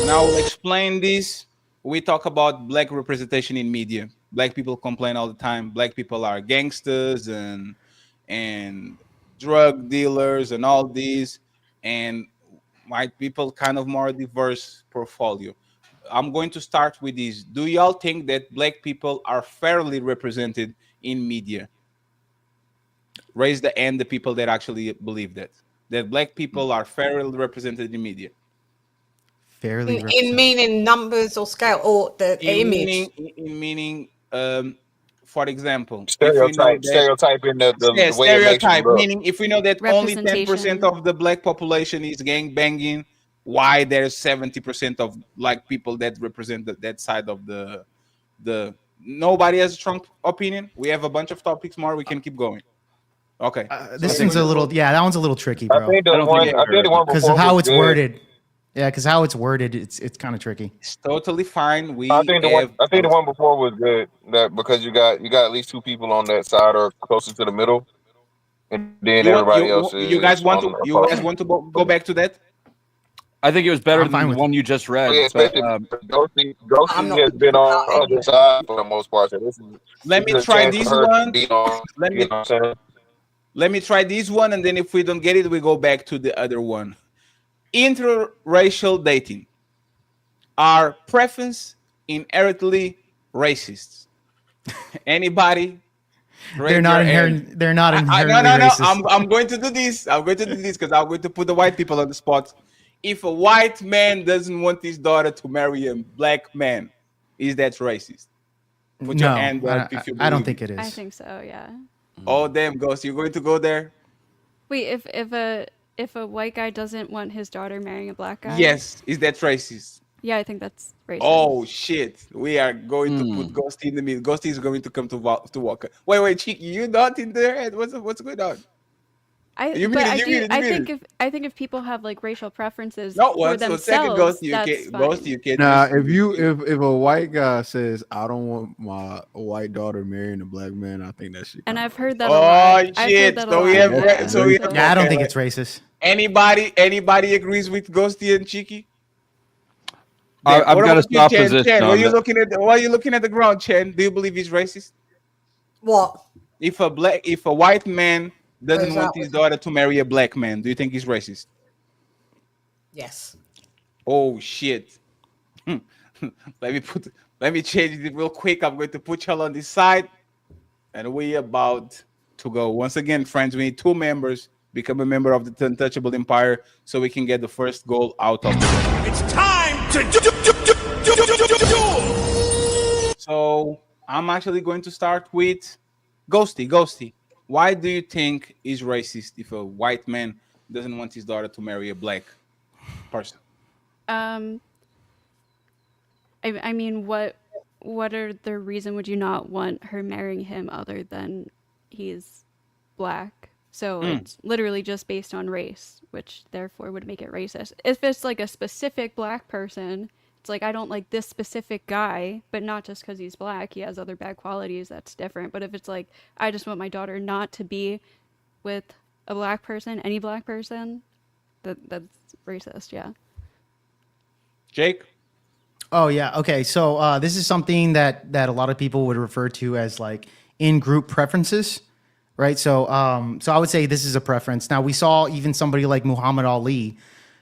Now we'll explain this. We talk about black representation in media. Black people complain all the time. Black people are gangsters and drug dealers and all these, and white people kind of more diverse portfolio. I'm going to start with this. Do y'all think that black people are fairly represented in media? Raise the hand, the people that actually believe that black people are fairly represented in media. Fairly in meaning numbers or scale or the image. Meaning, for example, stereotype in the way stereotype. Meaning, if we know that only 10% of the black population is gang banging, why there's 70% of like people that represent that side of the nobody has a strong opinion. We have a bunch of topics more. We can keep going. Okay, this thing's a little that one's a little tricky, bro. I think the one because of how it's worded. Yeah, because how it's worded, it's kind of tricky. It's totally fine. I think the one before was good. That because you got at least 2 people on that side or closer to the middle, and then everybody else is. You guys want to go back to that? I think it was better than the one you just read. Yeah, especially Ghosty has been on the other side for the most part. So let me try this one. Let me try this one, and then if we don't get it, we go back to the other one. Interracial dating. Are preference inherently racist? Anybody? They're not inherently racist. I'm going to do this. Because I'm going to put the white people on the spot. If a white man doesn't want his daughter to marry a black man, is that racist? Put your hand up if you believe. I don't think it is. I think so, yeah. Oh damn, Ghost, you're going to go there? Wait, if a white guy doesn't want his daughter marrying a black guy? Yes, is that racist? Yeah, I think that's racist. Oh shit, we are going to put Ghosty in the middle. Ghosty is going to come to Walker. Wait, Cheeky, you not in there? What's going on? I think if people have like racial preferences for themselves, that's fine. You can't. Nah, if a white guy says I don't want my white daughter marrying a black man, I think that shit. And I've heard that. A lot. Oh shit! I don't think it's racist. Anybody agrees with Ghosty and Cheeky? I've got a stop position. Chen, why are you looking at the ground, Chen? Do you believe he's racist? What? If a white man doesn't want his daughter to marry a black man, do you think he's racist? Yes. Oh shit. Let me change it real quick. I'm going to put y'all on this side, and we about to go. Once again, friends, we need 2 members. become a member of the Untouchable Empire so we can get the first goal out of it. It's time to duel. So I'm actually going to start with Ghosty. Ghosty, why do you think is racist if a white man doesn't want his daughter to marry a black person? I mean, what are the reason would you not want her marrying him other than he's black? So it's literally just based on race, which therefore would make it racist. If it's like a specific black person, it's like I don't like this specific guy, but not just because he's black. He has other bad qualities. That's different. But if it's like I just want my daughter not to be with a black person, any black person, that's racist. Yeah. Jake? Oh yeah. Okay. So this is something that a lot of people would refer to as like in-group preferences, right? So so I would say this is a preference. Now we saw even somebody like Muhammad Ali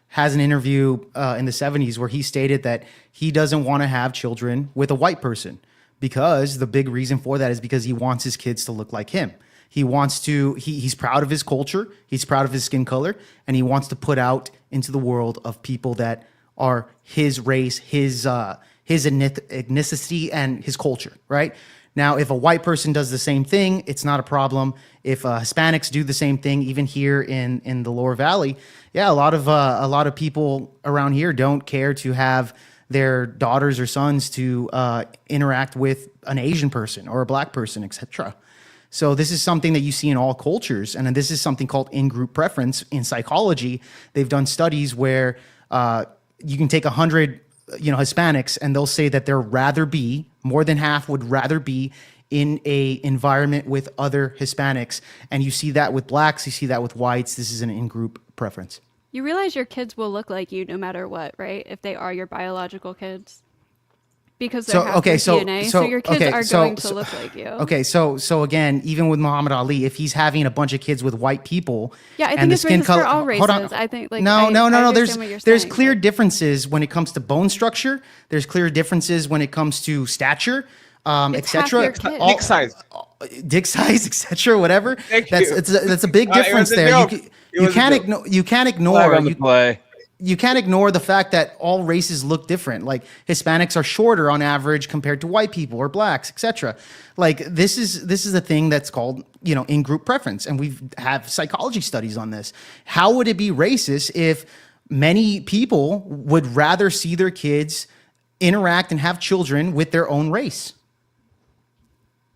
has an interview in the 70s where he stated that he doesn't want to have children with a white person because the big reason for that is because he wants his kids to look like him. He wants to. He's proud of his culture. He's proud of his skin color, and he wants to put out into the world of people that are his race, his ethnicity, and his culture, right? Now, if a white person does the same thing, it's not a problem. If Hispanics do the same thing, even here in the Lower Valley, yeah, a lot of people around here don't care to have their daughters or sons to interact with an Asian person or a black person, etc. So this is something that you see in all cultures, and this is something called in-group preference in psychology. They've done studies where you can take 100, Hispanics, and they'll say that more than half would rather be in a environment with other Hispanics. And you see that with blacks, you see that with whites. This is an in-group preference. You realize your kids will look like you no matter what, right? If they are your biological kids. Because they're half your DNA, so your kids are going to look like you. Okay, so again, even with Muhammad Ali, if he's having a bunch of kids with white people, yeah, I think it's racist for all races. I think no. There's clear differences when it comes to bone structure. There's clear differences when it comes to stature, etc. Dick size, etc. Whatever. That's a big difference there. You can't ignore. You can't ignore the fact that all races look different. Like Hispanics are shorter on average compared to white people or blacks, etc. Like this is a thing that's called, in-group preference, and we have psychology studies on this. How would it be racist if many people would rather see their kids interact and have children with their own race?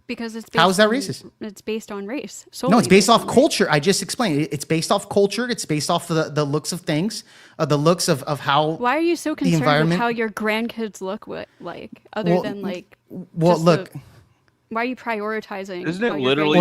Because it's how is that racist? It's based on race. No, it's based off culture. I just explained. It's based off culture. It's based off the looks of things, the looks of how. Why are you so concerned with how your grandkids look like, other than like? Well, look. Why are you prioritizing? Isn't it literally?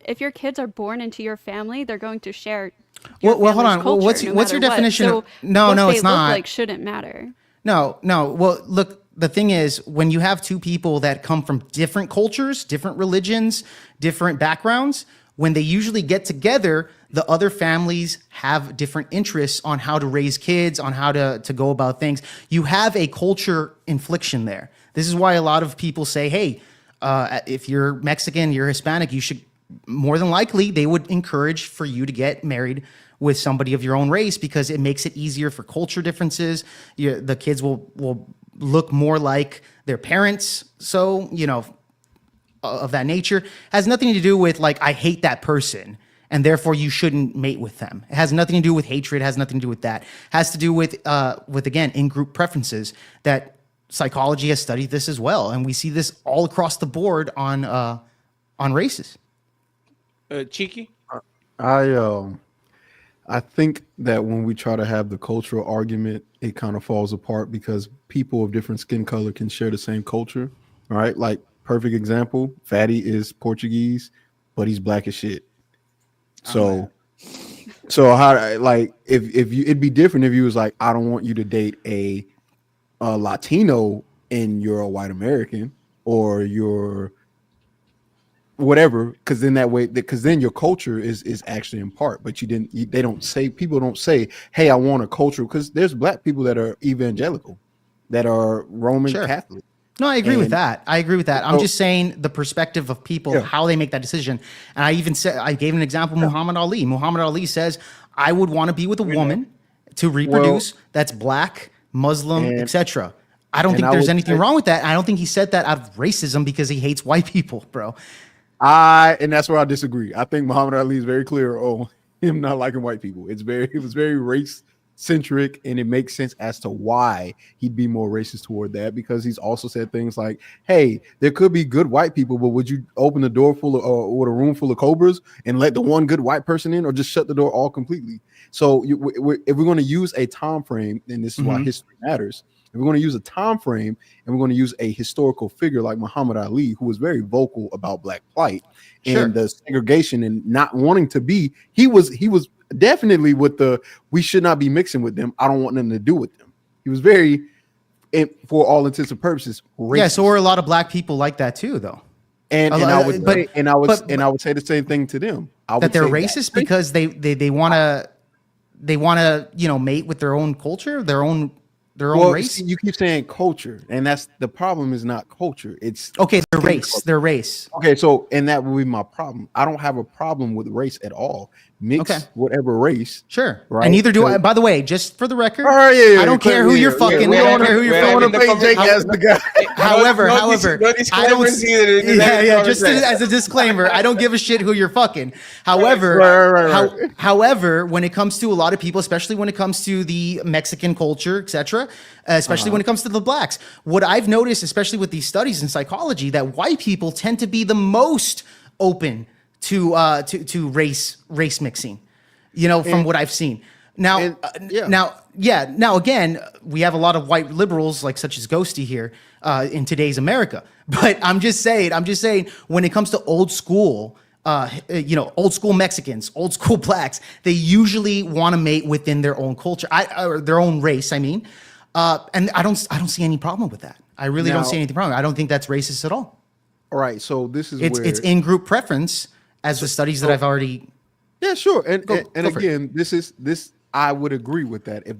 If your kids are born into your family, they're going to share. Well, hold on. What's your definition? So no, it's not. Like shouldn't matter. No. Well, look. The thing is, when you have two people that come from different cultures, different religions, different backgrounds, when they usually get together, the other families have different interests on how to raise kids, on how to go about things. You have a culture infliction there. This is why a lot of people say, hey, if you're Mexican, you're Hispanic, you should, more than likely, they would encourage for you to get married with somebody of your own race because it makes it easier for culture differences. The kids will look more like their parents. So, of that nature. Has nothing to do with like, I hate that person and therefore you shouldn't mate with them. It has nothing to do with hatred. It has nothing to do with that. It has to do with again, in-group preferences that psychology has studied this as well. And we see this all across the board on races. Cheeky? I think that when we try to have the cultural argument, it kind of falls apart because people of different skin color can share the same culture. All right. Like perfect example, Fatty is Portuguese, but he's black as shit. So how, like, if you, it'd be different if you was like, I don't want you to date a Latino and you're a white American or you're whatever, because then that way, because then your culture is actually in part, but people don't say, hey, I want a culture, because there's black people that are evangelical, that are Roman Catholic, No, I agree with that. I'm So- just saying the perspective of people, how they make that decision. And I even said, I gave an example, Muhammad Ali. Muhammad Ali says, I would want to be with a woman to reproduce that's black, Muslim, etc. I don't think there's anything wrong with that. I don't think he said that out of racism because he hates white people, bro. And that's where I disagree. I think Muhammad Ali is very clear on him not liking white people. It was very race centric, and it makes sense as to why he'd be more racist toward that, because he's also said things like, hey, there could be good white people, but would you open the door full of with a room full of cobras and let the one good white person in, or just shut the door all completely? So if we're going to use a time frame, and this is why history matters, if we're going to use a time frame and we're going to use a historical figure like Muhammad Ali, who was very vocal about black plight and the segregation and not wanting to be, he was definitely with the, we should not be mixing with them. I don't want nothing to do with them. He was very, for all intents and purposes, racist. Yeah, so are a lot of black people like that too, though. And I would say the same thing to them. That they're racist because they want to mate with their own culture, their own race. See, you keep saying culture, and that's the problem. Is not culture. It's their race. Their race. Okay, so and that would be my problem. I don't have a problem with race at all. Mix whatever race. Sure. Right. And neither do I. By the way, just for the record, I don't care who you're fucking. I don't care who you're fucking. However, just as a disclaimer, I don't give a shit who you're fucking. However, however, when it comes to a lot of people, especially when it comes to the Mexican culture, etc., especially when it comes to the blacks, what I've noticed, especially with these studies in psychology, that white people tend to be the most open to race mixing, from what I've seen. Now, again, we have a lot of white liberals such as Ghosty here in today's America. But I'm just saying, when it comes to old school Mexicans, old school blacks, they usually want to mate within their own culture, or their own race. I mean, and I don't see any problem with that. I really don't see anything wrong. I don't think that's racist at all. All right, so this is it's in group preference, as the studies that I've already. Yeah, sure. And again, this I would agree with that if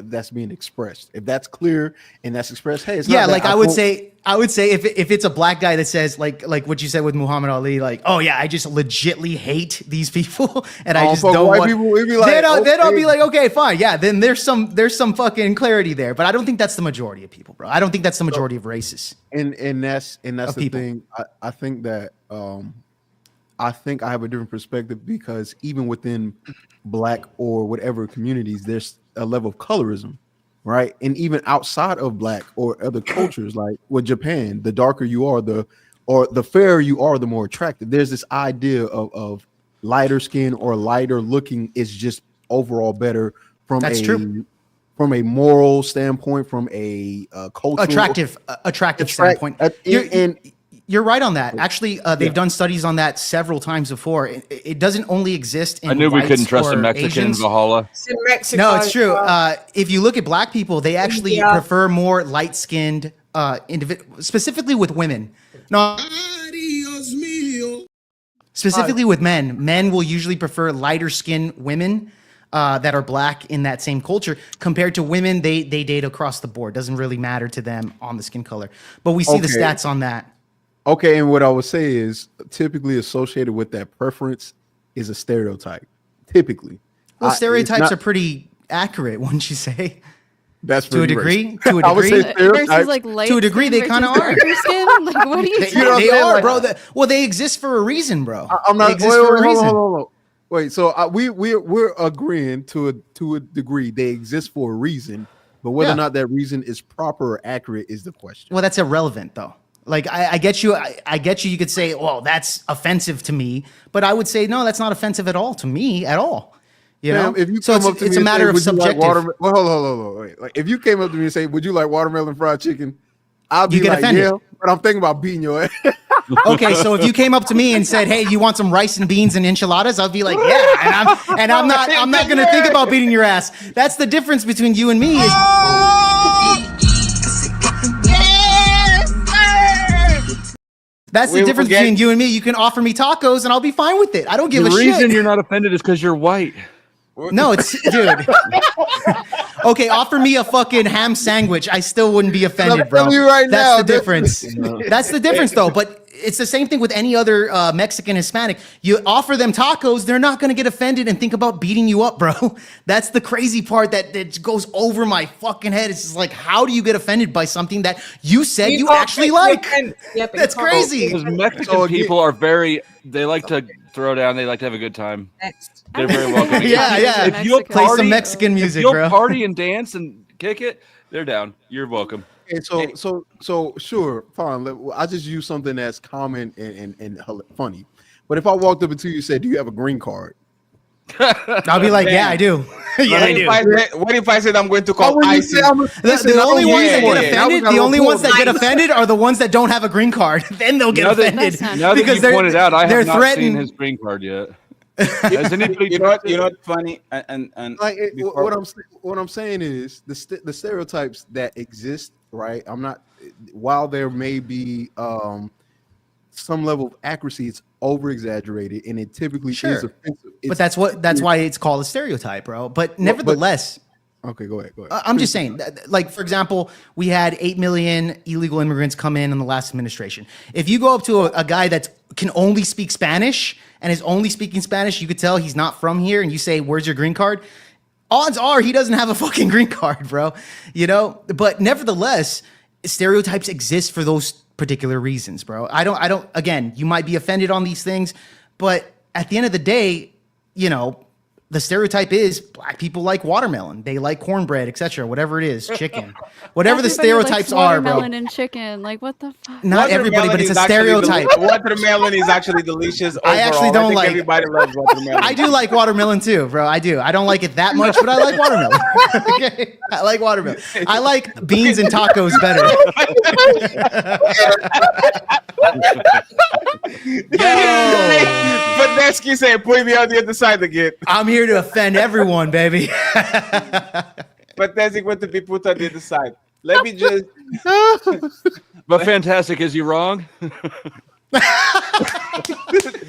that's being expressed. If that's clear and that's expressed, hey, it's not I would say if it's a black guy that says like what you said with Muhammad Ali, oh yeah, I just legitly hate these people and I just don't want people, then I'll be like, okay, fine, yeah, then there's some fucking clarity there. But I don't think that's the majority of people, bro. I don't think that's the majority of races. And that's the people. thing. I think that I think I have a different perspective, because even within black or whatever communities, there's a level of colorism, right? And even outside of black or other cultures, like with Japan, the darker you are, the fairer you are, the more attractive. There's this idea of lighter skin or lighter looking is just overall better from from a moral standpoint, from a cultural attractive standpoint. You're right on that. Actually, they've done studies on that several times before. It doesn't only exist in I knew we couldn't trust a or Mexican Asians. Valhalla. No, it's true. If you look at black people, they actually prefer more light-skinned individuals, specifically with women. No, specifically with men. Men will usually prefer lighter-skinned women that are black in that same culture, compared to women. They date across the board. Doesn't really matter to them on the skin color. But we see the stats on that. Okay, and what I would say is typically associated with that preference is a stereotype. Typically. Well, stereotypes are pretty accurate, wouldn't you say? That's to a degree. Racist. To a degree, to a degree, they kind of are. Like, what are you? They are, bro. They exist for a reason, bro. I'm not. They exist for a reason. Hold on. Wait. So we're agreeing to a degree they exist for a reason, but whether or not that reason is proper or accurate is the question. Well, that's irrelevant, though. Like I get you. I get you. You could say, "Well, that's offensive to me," but I would say, "No, that's not offensive at all to me at all." You know, if you so it's a matter of subjective. Hold on. Wait. Like, if you came up to me and say, "Would you like watermelon fried chicken?" I'll be like, offended. "Yeah," but I'm thinking about beating your ass. Okay, so if you came up to me and said, "Hey, you want some rice and beans and enchiladas?" I'll be like, "Yeah," and I'm not gonna think about beating your ass. That's the difference between you and me. That's the difference between you and me. You can offer me tacos and I'll be fine with it. I don't give a shit. The reason you're not offended is because you're white. No, it's dude. Okay, offer me a fucking ham sandwich. I still wouldn't be offended, bro. telling you right That's now, the difference. That's the difference, though. But it's the same thing with any other Mexican, Hispanic. You offer them tacos, they're not going to get offended and think about beating you up, bro. That's the crazy part that goes over my fucking head. It's just like, how do you get offended by something that you said you actually like? That's crazy. Because Mexican people are they like to throw down. They like to have a good time. They're very welcoming. Yeah. If you'll Play party, some Mexican music, if you'll bro. party and dance and kick it, they're down. You're welcome. And so sure, fine. I just use something that's common and funny. But if I walked up to you and said, "Do you have a green card?" I'll be like, "Yeah, I do." Yeah, I do. What if I said I'm going to call ISIS? The only ones that get offended, the only ones that get offended are the ones that don't have a green card. Then they'll get offended Now that because you pointed out, I have not threatened. seen his green card yet. Has anybody you know what's funny? And Like what I'm saying is the stereotypes that exist, right? I'm not, while there may be some level of accuracy, it's over exaggerated and it typically is offensive. But that's why it's called a stereotype, bro. But nevertheless. Okay, go ahead. I'm just saying, like, for example, we had 8 million illegal immigrants come in the last administration. If you go up to a guy that can only speak Spanish and is only speaking Spanish, you could tell he's not from here, and you say, "Where's your green card?" Odds are he doesn't have a fucking green card, bro. You know? But nevertheless, stereotypes exist for those particular reasons, bro. I don't, again, you might be offended on these things, but at the end of the day, you know, the stereotype is black people like watermelon. They like cornbread, etc. Whatever it is, chicken. Whatever the stereotypes are, bro. Watermelon and chicken. Like, what the fuck? Not everybody, but it's a stereotype. Watermelon is actually delicious. Overall. I actually don't like. Everybody loves watermelon. I do like watermelon too, bro. I do. I don't like it that much, but I like watermelon. Okay? I like watermelon. I like beans and tacos better. But Desky said, "Put me on the other side again." I'm here to offend everyone, baby. But Desky want to be put on the other side. Let me just. But fantastic, is he wrong?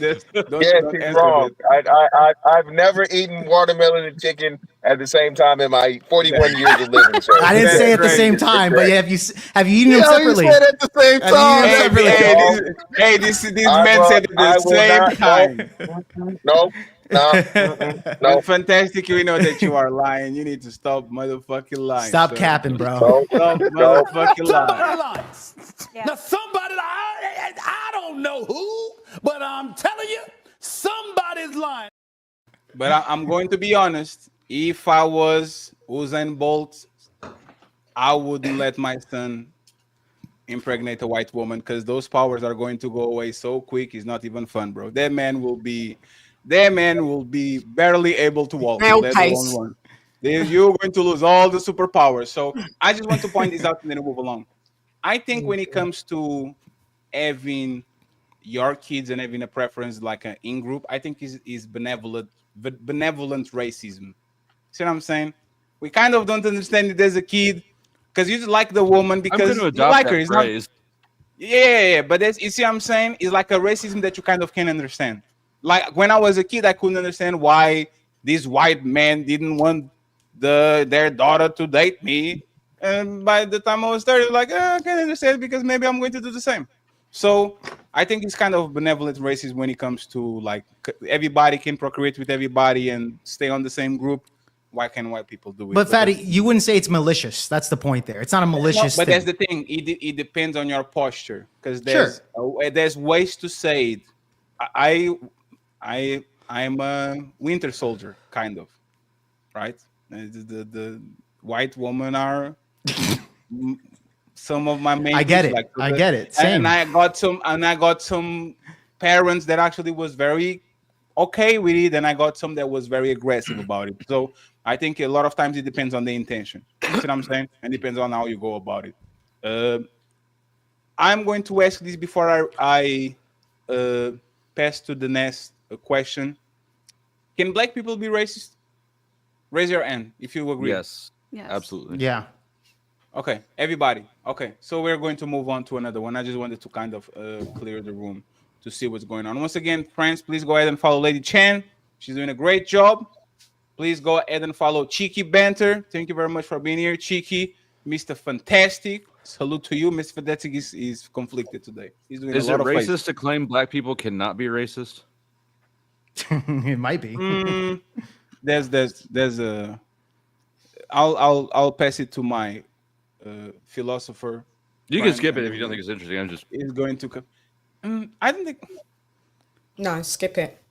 Yes, he's wrong. I've never eaten watermelon and chicken at the same time in my 41 years of living. So. I didn't say at the same time, but have you eaten them separately? You said at the same time. Hey, these men said at the same time. No. No, fantastic. We know that you are lying. You need to stop motherfucking lying. Stop capping, bro. Stop motherfucking lying. Now, somebody, I don't know who, but I'm telling you, somebody's lying. But I'm going to be honest. If I was Usain Bolt, I wouldn't let my son impregnate a white woman because those powers are going to go away so quick. It's not even fun, bro. That man will be barely able to walk. You're going to lose all the superpowers. So I just want to point this out and then move along. I think when it comes to having your kids and having a preference like an in-group, I think is benevolent racism. See what I'm saying? We kind of don't understand it as a kid because you just like the woman because you like her. It's not, yeah, but you see what I'm saying? It's like a racism that you kind of can't understand. Like when I was a kid, I couldn't understand why this white man didn't want their daughter to date me. And by the time I was 30, like, I can't understand because maybe I'm going to do the same. So I think it's kind of benevolent racism when it comes to like everybody can procreate with everybody and stay on the same group. Why can't white people do it? But Fatty, you wouldn't say it's malicious. That's the point there. It's not a malicious thing. But thing. that's the thing. It depends on your posture because there's ways to say it. I'm a winter soldier, kind of, right? The white women are some of my main. I get it. Like, I get it. Same. And I got some parents that actually was very okay with it, and I got some that was very aggressive about it. So I think a lot of times it depends on the intention. You see what I'm saying? And depends on how you go about it. I'm going to ask this before I pass to the next question. Can black people be racist? Raise your hand if you agree. Yes. Absolutely. Yeah. Okay, everybody. Okay, so we're going to move on to another one. I just wanted to kind of clear the room to see what's going on. Once again, friends, please go ahead and follow Lady Chan. She's doing a great job. Please go ahead and follow Cheeky Banter. Thank you very much for being here, Cheeky. Mr. Fantastic. Salute to you. Mr. Fantastic is conflicted today. He's doing Is a lot it of racist plays. to claim black people cannot be racist? It might be. There's a. I'll pass it to my philosopher. You friend, can skip it and if you don't think it's interesting. I'm just. Is going to. I don't think. No, skip it.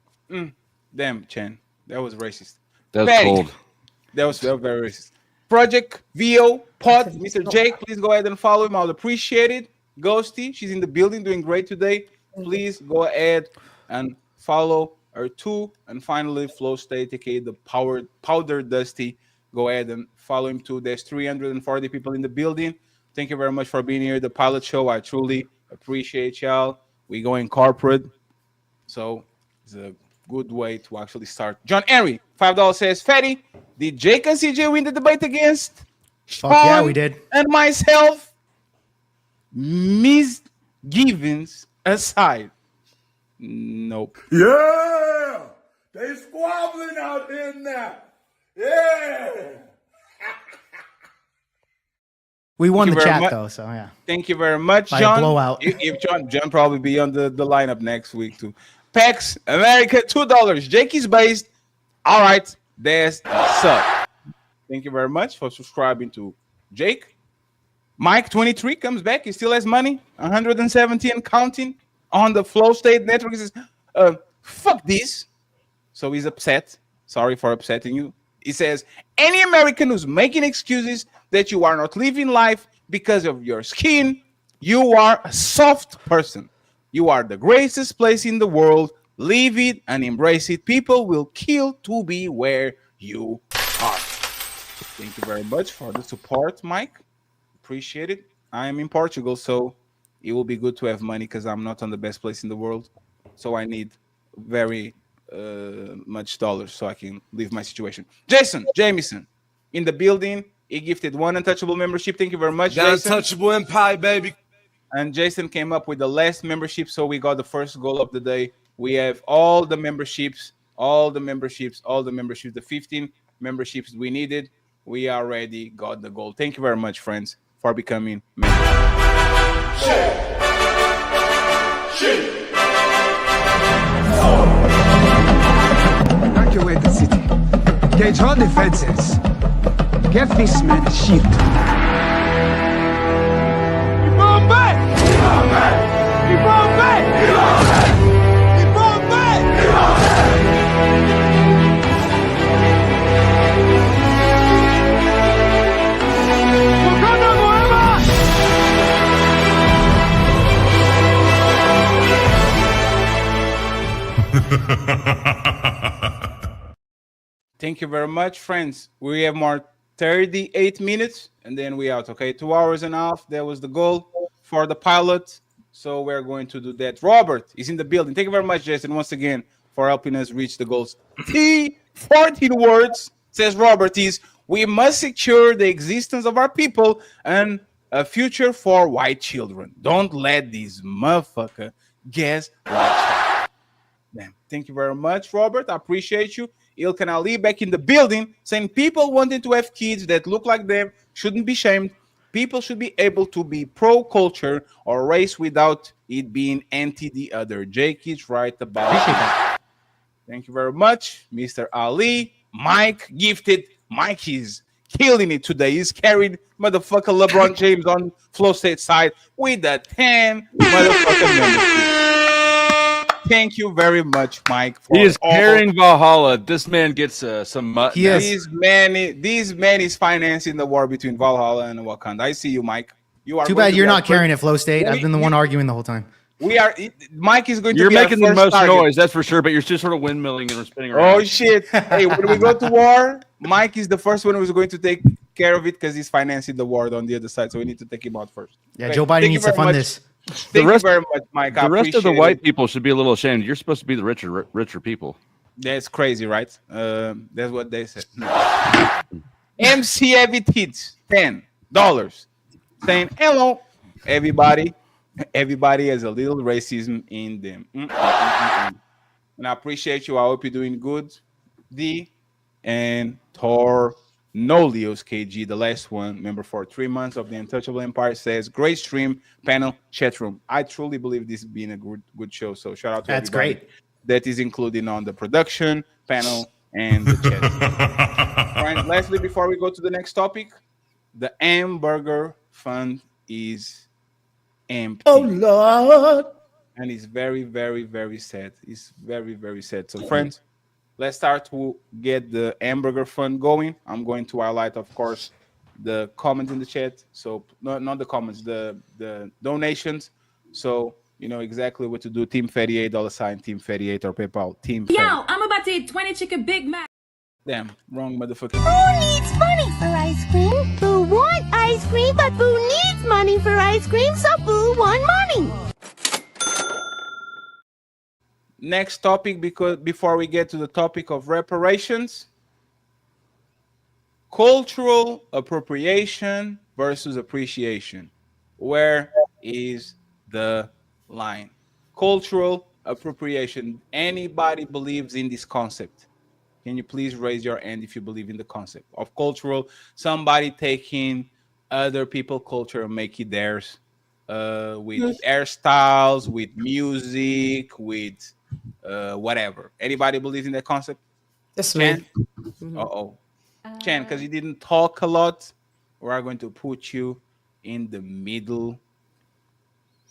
Damn, Chen, that was racist. That was Patty, cold. That was very racist. Project VO Pod, Mr. Jake, please go ahead and follow him. I'll appreciate it. Ghosty, she's in the building, doing great today. Please go ahead and follow her too. And finally, Flow State, aka the Powder Dusty. Go ahead and follow him too. There's 340 people in the building. Thank you very much for being here. The Pilot Show, I truly appreciate y'all. We going corporate, so it's a good way to actually start. John Henry, $5 says, Fatty, did Jake and CJ win the debate against Fuck yeah, Sean we did. and myself? Misgivings aside. Nope. Yeah! They squabbling out there now. Yeah! We won Thank the you very chat much. though, so yeah. Thank you very much, By a John. blowout. If John probably be on the lineup next week too. Pax America, $2. Jake is based. All right, there's sup. Thank you very much for subscribing to Jake. Mike 23 comes back. He still has money, 170 and counting on the Flow State Network. He says, fuck this. So he's upset. Sorry for upsetting you. He says, any American who's making excuses that you are not living life because of your skin, you are a soft person. You are the greatest place in the world. Live it and embrace it. People will kill to be where you are. Thank you very much for the support, Mike. Appreciate it. I am in Portugal, so it will be good to have money because I'm not on the best place in the world. So I need very much dollars so I can leave my situation. Jason Jameson in the building. He gifted one Untouchable membership. Thank you very much, Got Jason. Untouchable Empire, baby. And Jason came up with the last membership, so we got the first goal of the day. We have all the memberships, the 15 memberships we needed. We already got the goal. Thank you very much, friends, for becoming members. Evacuate the city. Engage all defenses. Get this man a shield. Thank you very much, friends. We have more 38 minutes and then we out. Okay, 2 hours and a half. That was the goal for the pilot. So we're going to do that. Robert is in the building. Thank you very much, Jason, once again for helping us reach the goals. The 14 words, says Robert, is we must secure the existence of our people and a future for white children. Don't let these motherfucker guess like them. Thank you very much, Robert. I appreciate you. Ilkan Ali back in the building saying people wanting to have kids that look like them shouldn't be shamed. People should be able to be pro-culture or race without it being anti the other. Jake is right about that. Thank you very much, Mr. Ali. Mike gifted. Mike is killing it today. He's carried motherfucker LeBron James on Flow State side with a 10 motherfucking membership. Thank you very much, Mike. He is carrying Valhalla. This man gets some mutton. This man is financing the war between Valhalla and Wakanda. I see you, Mike. You are. Too bad you're not carrying it, Flow State. I've been the one arguing the whole time. We are. Mike is going to. You're be making our the first most target. noise, that's for sure. But you're just sort of windmilling and spinning around. Oh shit! Hey, when we go to war, Mike is the first one who's going to take care of it because he's financing the war on the other side. So we need to take him out first. Yeah, Okay, Joe Biden thank needs you to very fund much. this. Thank you very much, Mike. I The rest of the appreciate white it. people should be a little ashamed. You're supposed to be the richer people. That's crazy, right? That's what they said. MC Heavy Tits, $10. Saying hello, everybody. Everybody has a little racism in them. And I appreciate you. I hope you're doing good. D and Tornolios KG, the last one, member for 3 months of the Untouchable Empire, says, great stream, panel, chat room. I truly believe this being a good show. So shout out to That's everybody great. that is included on the production, panel, and the chat. Right. Lastly, before we go to the next topic, the hamburger fund is empty. Oh Lord. And it's very, very, very sad. It's very, very sad. So, friends, let's start to get the hamburger fund going. I'm going to highlight, of course, the comments in the chat. So, not the comments, the donations. So, you know exactly what to do. Team Fatty $8 Team Fatty 8 or PayPal. Team Fatty. Yo, I'm about to eat 20 chicken Big Mac. Damn, wrong motherfucker. Who needs money for ice cream? Boo want ice cream, but Boo needs money for ice cream, so Boo want money. Next topic, because before we get to the topic of reparations, cultural appropriation versus appreciation. Where is the line? Cultural appropriation. Anybody believes in this concept? Can you please raise your hand if you believe in the concept of cultural? Somebody taking other people's culture and make it theirs, with hairstyles, with music, with whatever. Anybody believes in that concept? That's Chan? me. Uh-oh. Chan, because you didn't talk a lot, we are going to put you in the middle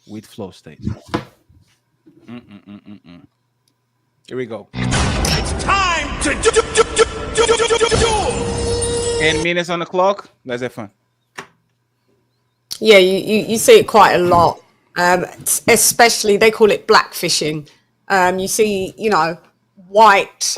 with flow state. Here we go. It's time to do. 10 minutes on the clock. Let's have fun. Yeah, you see it quite a lot, especially they call it blackfishing. You see, you know, white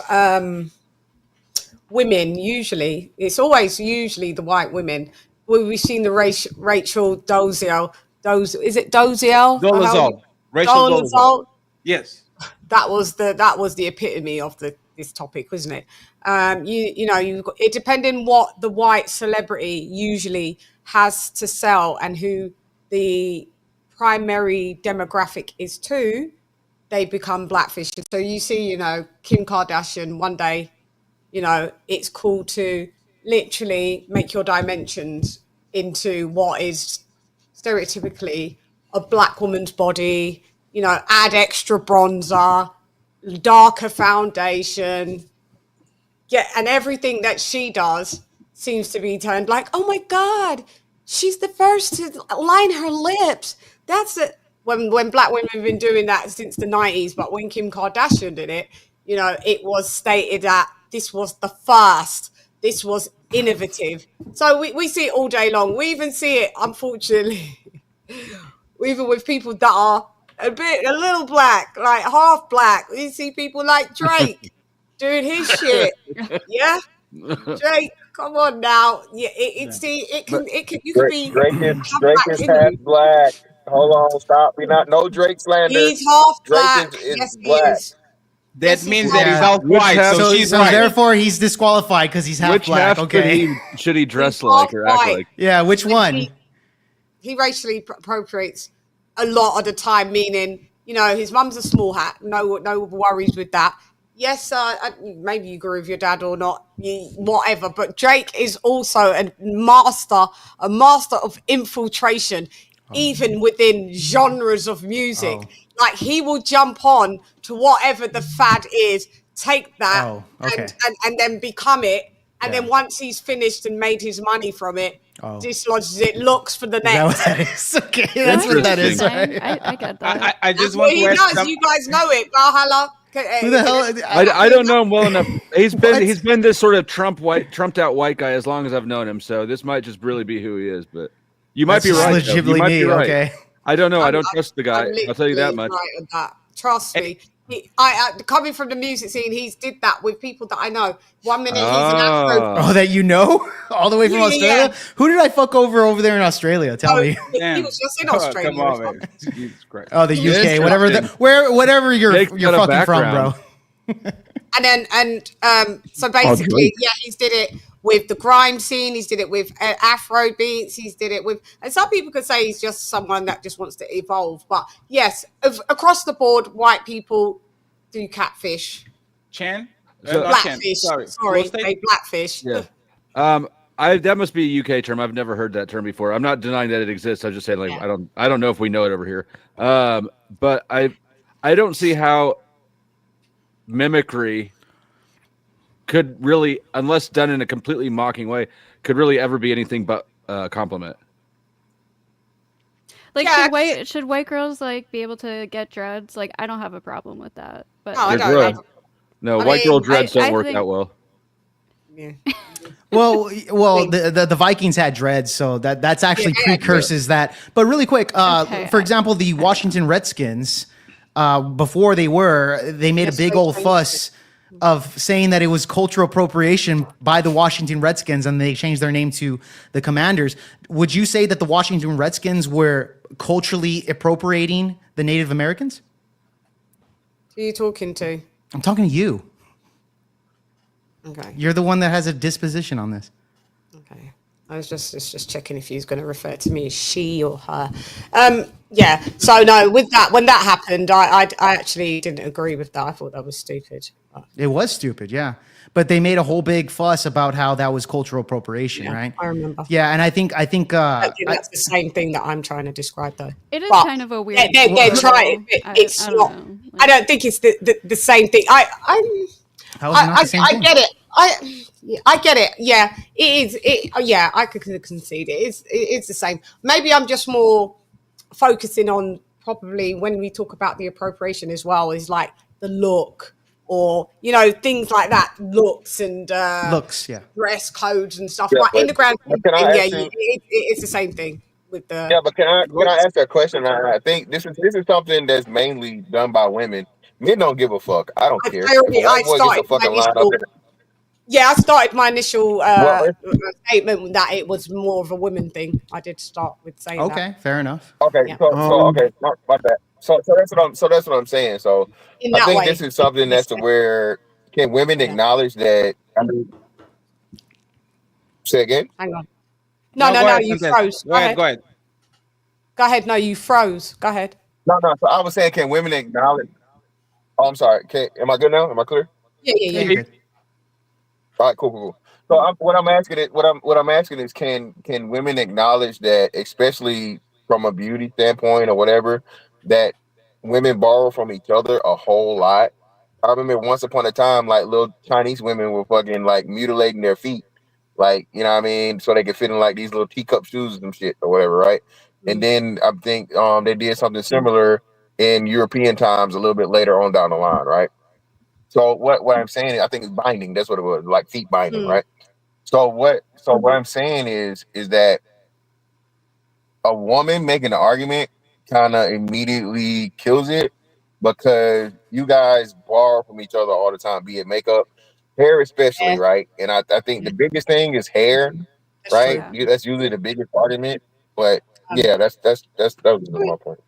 women, usually, it's always usually the white women. We've seen the Rachel Dolezal. Is it Dolezal? Dolezal. Rachel Dolezal. Yes. That was the epitome of this topic, wasn't it? It depending what the white celebrity usually has to sell and who the primary demographic is to, they become blackfish. So you see, you know, Kim Kardashian one day, you know, it's cool to literally make your dimensions into what is stereotypically a black woman's body, you know, add extra bronzer, darker foundation. Yeah, and everything that she does seems to be turned like, oh my God, she's the first to line her lips. That's it. When black women have been doing that since the 90s, but when Kim Kardashian did it, you know, it was stated that this was the first. This was innovative. So we see it all day long. We even see it, unfortunately, even with people that are a little black, like half black. You see people like Drake doing his shit. Yeah, Drake, come on now. Yeah, you can be. Drake is half black. Hold on, stop. We not no Drake slander. He's half Drake black. is Yes, black. he is. That means that he's half white, so she's right. Therefore, he's disqualified because he's half Which black. half Okay. should he dress like or act white. like? Yeah, which one? He racially appropriates a lot of the time, meaning, you know, his mum's a small hat. No worries with that. Yes, maybe you agree with your dad or not, whatever. But Drake is also a master of infiltration, even within genres of music. Like, he will jump on to whatever the fad is, take that and then become it. And then once he's finished and made his money from it, dislodges it, looks for the next. Okay, that's what that is. Right? I get that. I just want to ask you guys know it. Valhalla. Who the hell? I don't know him well enough. He's been this sort of trumped out white guy as long as I've known him. So this might just really be who he is. But you might be right. Legitimately you might me. be right. Okay. I don't know. I don't trust the guy. I'll tell you that much. Right on that. Trust me. I coming from the music scene, he's did that with people that I know. 1 minute he's an Afro. Oh, that you know? All the way from Australia? Yeah. Who did I fuck over there in Australia? Tell me. He was just in Australia. Come on, man. Jesus Christ. Oh, the UK, whatever you're fucking from, bro. So basically, he's did it with the grime scene. He's did it with Afro beats. He's did it with, and some people could say he's just someone that just wants to evolve. But yes, across the board, white people do catfish. Chan? So- Blackfish. Sorry. Sorry, Close state? a blackfish. Yeah. That must be a UK term. I've never heard that term before. I'm not denying that it exists. I'm just saying, like, Yeah. I don't know if we know it over here. But I don't see how mimicry could really, unless done in a completely mocking way, could really ever be anything but a compliment. Like, Yeah, should white girls like be able to get dreads? Like, I don't have a problem with that. But No, I They're don't. gross. No, I white girl mean, dreads I don't work think- out well. Yeah. Well, the Vikings had dreads, so that's actually Yeah, they had precurses that. But really quick, Okay. for example, the Washington Redskins, before they made a big old fuss of saying that it was cultural appropriation by the Washington Redskins, and they changed their name to the Commanders. Would you say that the Washington Redskins were culturally appropriating the Native Americans? Who are you talking to? I'm talking to you. Okay. You're the one that has a disposition on this. Okay. I was just checking if you was going to refer to me as she or her. Yeah. So no, with that, when that happened, I actually didn't agree with that. I thought that was stupid. It was stupid, yeah. But they made a whole big fuss about how that was cultural appropriation, Yeah, right? I remember. Yeah, and I think I think that's the same thing that I'm trying to describe, though. It is But kind of a weird. They're trying. It's I don't not. know. I don't think it's the same thing. How is it not the same thing? get it. I get it. Yeah, it is. Yeah, I could concede it. It's the same. Maybe I'm just more focusing on probably when we talk about the appropriation as well is like the look or things like that, looks and looks, yeah, dress codes and stuff. Yeah, Like in the grand, but can I yeah, ask you- it's the same thing with the. Yeah, but can I ask that question? I think this is something that's mainly done by women. Men don't give a fuck. I don't care. I already- If a white I boy gets a started fucking my line up initial- in Yeah, I started my initial Well, statement that it was more of a women thing. I did start with saying that. Okay, fair enough. Okay, Yeah. okay, my bad. So that's what I'm saying. So In I that think way, this is something that's to where can women acknowledge that? I mean, say again. Hang on. No, go ahead, you Santez. froze. Go ahead. Go ahead. No, you froze. Go ahead. No. So I was saying, can women acknowledge? Oh, I'm sorry. Am I good now? Am I clear? Yeah. All right, cool. So what I'm asking is, can women acknowledge that, especially from a beauty standpoint or whatever, that women borrow from each other a whole lot? I remember once upon a time, like little Chinese women were fucking like mutilating their feet, like you know what I mean, so they could fit in like these little teacup shoes and shit or whatever, right? And then I think they did something similar in European times a little bit later on down the line, right? So what I'm saying is, I think it's binding. That's what it was, like feet binding, right? So what I'm saying is that a woman making an argument kind of immediately kills it because you guys borrow from each other all the time, be it makeup, hair especially, right? And I think the biggest thing is hair, right? That's usually the biggest argument. But yeah, that was my point.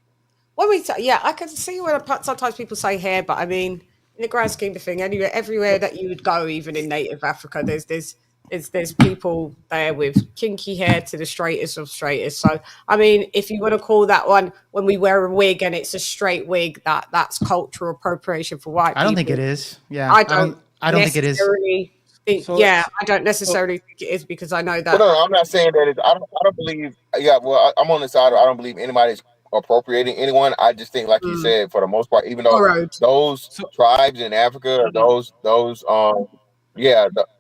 When we say, yeah, I can see when sometimes people say hair, but I mean, in the grand scheme of thing, everywhere that you would go, even in native Africa, there's people there with kinky hair to the straightest of straightest. So I mean, if you want to call that one when we wear a wig and it's a straight wig, that's cultural appropriation for white people. I don't think it is. Yeah, I don't think it is. necessarily think- I don't necessarily think it is because I know that. Well, no, I'm not saying that. I don't believe. Yeah, well, I'm on the side. I don't believe anybody's appropriating anyone. I just think, like you said, for the most part, even though those tribes in Africa,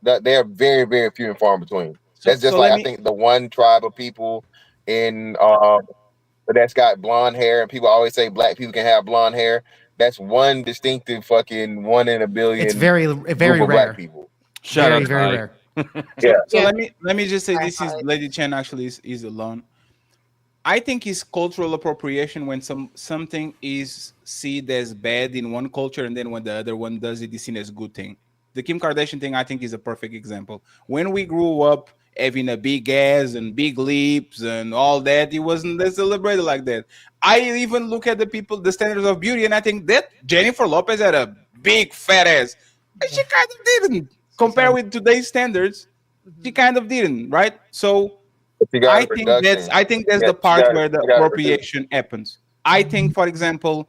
they're very, very few and far in between. That's just I think the one tribe of people in that's got blonde hair, and people always say black people can have blonde hair. That's one distinctive fucking 1 in a billion. It's very group rare. of black people. Very rare. Yeah. So let me just say this is Lady Chen actually is alone. I think it's cultural appropriation when something is seen as bad in one culture, and then when the other one does it, it's seen as a good thing. The Kim Kardashian thing, I think, is a perfect example. When we grew up having a big ass and big lips and all that, it wasn't celebrated like that. I even look at the standards of beauty, and I think that Jennifer Lopez had a big fat ass. And she kind of didn't. Compare with today's standards, she kind of didn't, right? So I think that's the part where the appropriation happens. I think, for example,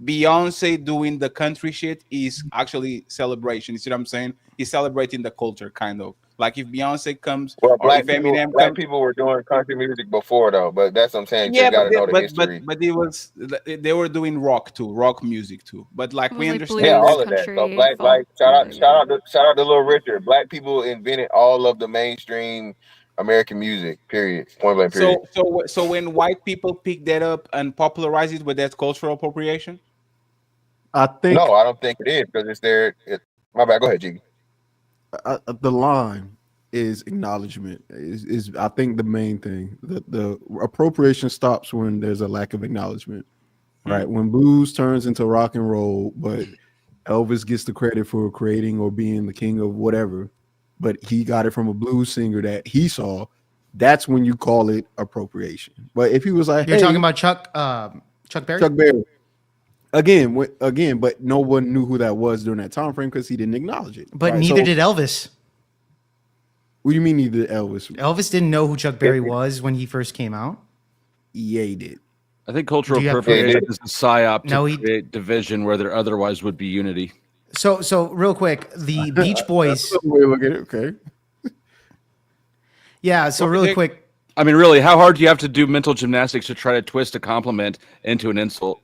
Beyonce doing the country shit is actually celebration. You see what I'm saying? He's celebrating the culture, kind of. Like if Beyonce comes Well, or if Eminem black comes. people were doing country music before though, but that's what I'm saying. You Yeah, just got but to know the history. it was they were doing rock too, rock music too. But like we understand, Yeah, all of that. So black, like shout out to Little Richard. Black people invented all of the mainstream American music. Period. Point blank. Period. So when white people pick that up and popularize it, with that cultural appropriation? I think No, I don't think it is because it's there. My bad. Go ahead, Jiggy. the line is acknowledgement is I think the main thing. The appropriation stops when there's a lack of acknowledgement, right? When blues turns into rock and roll, but Elvis gets the credit for creating or being the king of whatever, but he got it from a blues singer that he saw. That's when you call it appropriation. But if he was like, You're hey, talking about Chuck Berry? Chuck Berry. Again, but no one knew who that was during that time frame because he didn't acknowledge it. But right? neither did Elvis. What do you mean neither did Elvis? Elvis didn't know who Chuck Berry was when he first came out. Yeah, he did. I think cultural Do you have appropriation proof? is a psyop to No, he- create division where there otherwise would be unity. So real quick, the Beach Boys. That's the way to look at it. Okay. Yeah. So really quick. I mean, really, how hard do you have to do mental gymnastics to try to twist a compliment into an insult?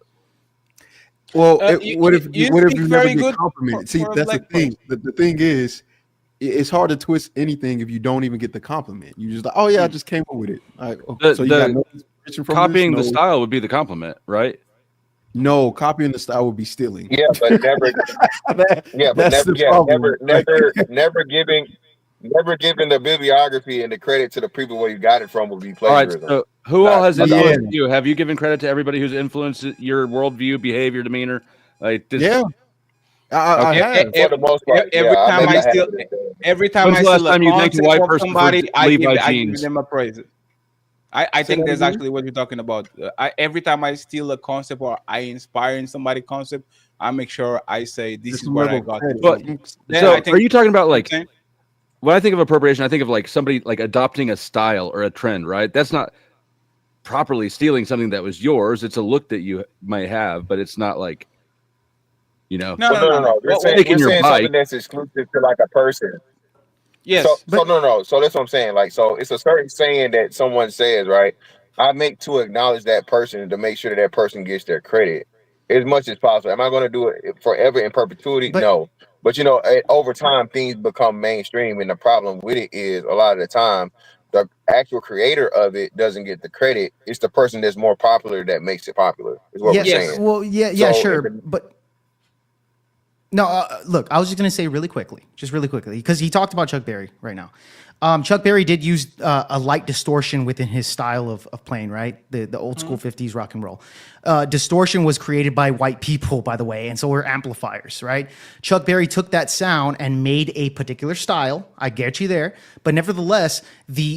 Well, what if you you speak never very get good complimented? See, for a that's the black thing. The thing is, it's hard to twist anything if you don't even get the compliment. You just like, oh yeah, I just came up with it. Like, The- so you the got no inspiration from Copying this? the No. style would be the compliment, right? No, copying the style would be stealing. Yeah, but never. Yeah, but That's never. the Yeah, problem. never giving the bibliography and the credit to the people where you got it from would be All right. plagiarism. So, who all has Not influenced you? Have you given credit to everybody who's influenced your worldview, behavior, demeanor? Like, Yeah. I have. For the most part, Every yeah, time maybe I have steal, it. every time When's I the last steal a time you thanked a concept white of person for somebody, I give Levi jeans? them a praise. I think that that's again? actually what you're talking about. Every time I steal a concept or I inspire in somebody concept, I make sure I say this Just is a what I level got. credit. But Then so, I think- are you talking about like? Okay. When I think of appropriation, I think of like somebody like adopting a style or a trend, right? That's not properly stealing something that was yours. It's a look that you might have, but it's not like, No. No. We're saying, taking your something bike. that's exclusive to like a person. Yes. So no. So that's what I'm saying. Like, so it's a certain saying that someone says, right? I make to acknowledge that person to make sure that person gets their credit as much as possible. Am I going to do it forever in perpetuity? No. But over time, things become mainstream, and the problem with it is a lot of the time the actual creator of it doesn't get the credit. It's the person that's more popular that makes it popular. Is what we're saying. Well, yeah, So sure, if but no. Look, I was just gonna say really quickly, because he talked about Chuck Berry right now. Chuck Berry did use a light distortion within his style of playing, right? The old school 50s rock and roll. Distortion was created by white people, by the way, and so were amplifiers, right? Chuck Berry took that sound and made a particular style. I get you there, but nevertheless,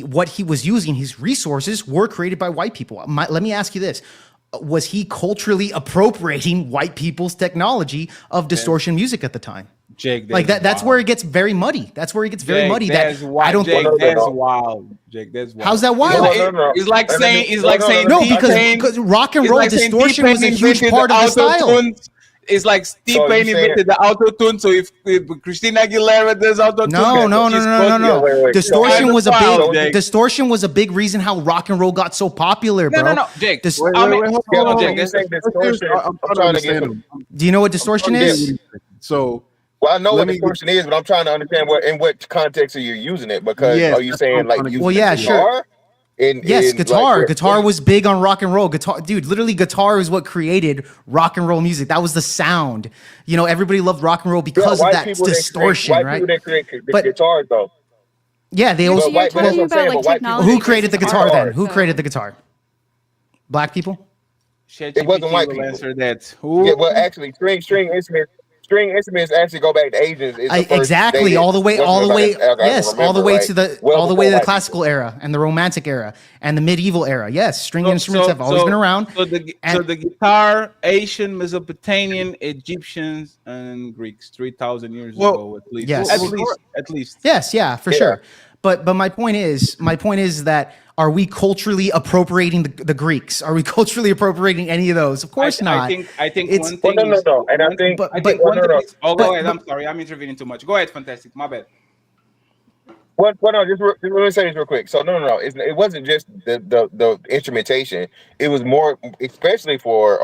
what he was using, his resources were created by white people. Let me ask you this. Was he culturally appropriating white people's technology of distortion music at the time? Jake, like that's where it gets very muddy. That's where it gets very muddy. That's I don't Jake, think that's wild. Jake, that's wild. How's that wild? It's like saying no, because rock and roll distortion was a huge part of the style. It's like T-Pain invented the auto tune. So if Christina Aguilera does auto tune, no. Distortion was a big reason how rock and roll got so popular, bro. No, Jake. Do you know what distortion is? So. Well, I know what distortion is, but I'm trying to understand in what context are you using it? Because are you saying like using guitar? Sure. Guitar. Guitar was big on rock and roll. Guitar, dude, literally guitar is what created rock and roll music. That was the sound. Everybody loved rock and roll because of that distortion, right? White people didn't create guitars though. Yeah, they also. Who created the guitar then? Who created the guitar? Black people? It wasn't white people. Answer that. Yeah, well, actually, string instruments actually go back to Asians. Exactly, all the way to the classical era and the romantic era and the medieval era. Yes, string instruments have always been around. So the guitar, Asian, Mesopotamian, Egyptians, and Greeks, 3,000 years ago at least. Yes. At least. Yes, yeah, for sure. But my point is that are we culturally appropriating the Greeks? Are we culturally appropriating any of those? Of course not. I think It's, one thing no. And I think, I think one thing is, go ahead. I'm sorry, I'm intervening too much. Go ahead, Fantastic. My bad. No, just let me say this real quick. So no. It wasn't just the instrumentation. It was more, especially for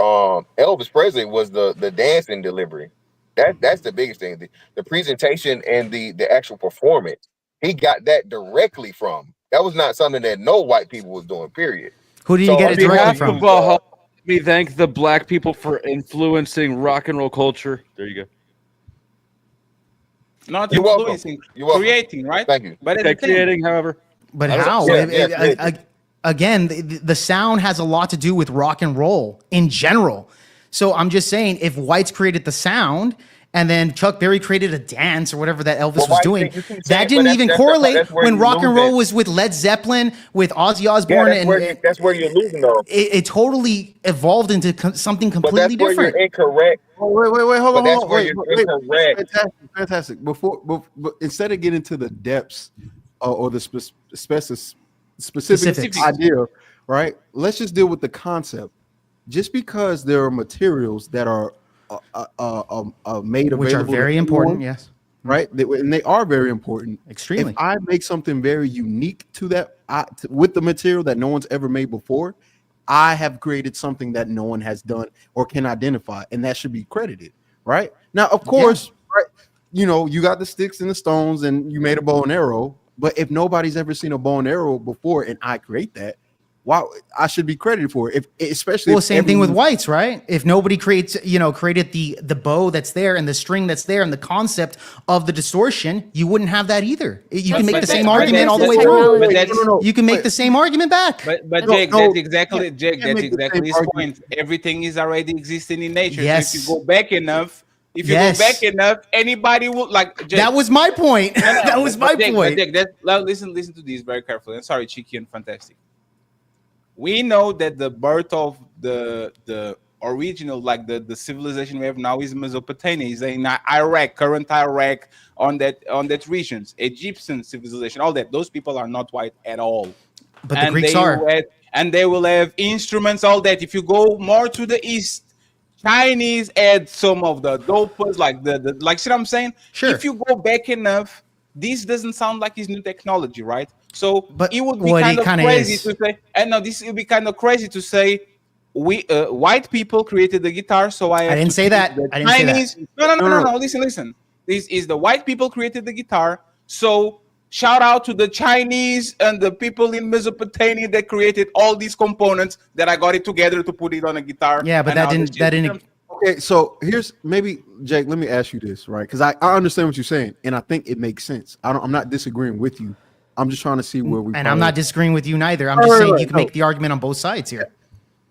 Elvis Presley, was the dancing delivery. That's the biggest thing. The presentation and the actual performance. He got that directly from. That was not something that no white people was doing. Period. Who did you get it directly from? Let me thank the black people for influencing rock and roll culture. There you go. Not You're influencing, welcome. creating, right? Thank you. But Creating, however. But how? Again, the sound has a lot to do with rock and roll in general. So I'm just saying, if whites created the sound and then Chuck Berry created a dance or whatever that Elvis was doing, that didn't even correlate when rock and roll was with Led Zeppelin, with Ozzy Osbourne. That's where you're losing though. It totally evolved into something completely different. Where you're incorrect. Wait, hold on. That's where you're incorrect. Fantastic. Before, instead of getting to the depths or the specific idea, right? Let's just deal with the concept. Just because there are materials that are made available, which are very important, yes, right? And they are very important. Extremely. If I make something very unique to that with the material that no one's ever made before, I have created something that no one has done or can identify, and that should be credited, right? Now, of course, right? You know, you got the sticks and the stones, and you made a bow and arrow. But if nobody's ever seen a bow and arrow before, and I create that, why I should be credited for it? Especially same thing with whites, right? If nobody created the bow that's there and the string that's there and the concept of the distortion, you wouldn't have that either. You can make the same argument all the way through. You can make the same argument back. But Jake, that's exactly his point. Everything is already existing in nature. Yes. So if you go back enough, anybody will like. Jake, that was my point. That was my point. Jake, listen to this very carefully. I'm sorry, Cheeky and Fantastic. We know that the birth of the original, like the civilization we have now, is Mesopotamia, is in Iraq, current Iraq, on that regions, Egyptian civilization, all that. Those people are not white at all. But the Greeks are. And they will have instruments, all that. If you go more to the east, Chinese add some of the dopers, like like, see what I'm saying? Sure. If you go back enough, this doesn't sound like it's new technology, right? So but it would be kind of crazy to say, and no, this would be kind of crazy to say, we white people created the guitar, so I didn't say that. I didn't say that. No. Listen. This is the white people created the guitar, so shout out to the Chinese and the people in Mesopotamia that created all these components that I got it together to put it on a guitar. Yeah, but that didn't. Okay, so here's maybe Jake. Let me ask you this, right? Because I understand what you're saying, and I think it makes sense. I'm not disagreeing with you. I'm just trying to see where we. And I'm not disagreeing with you neither. I'm just saying you can make the argument on both sides here.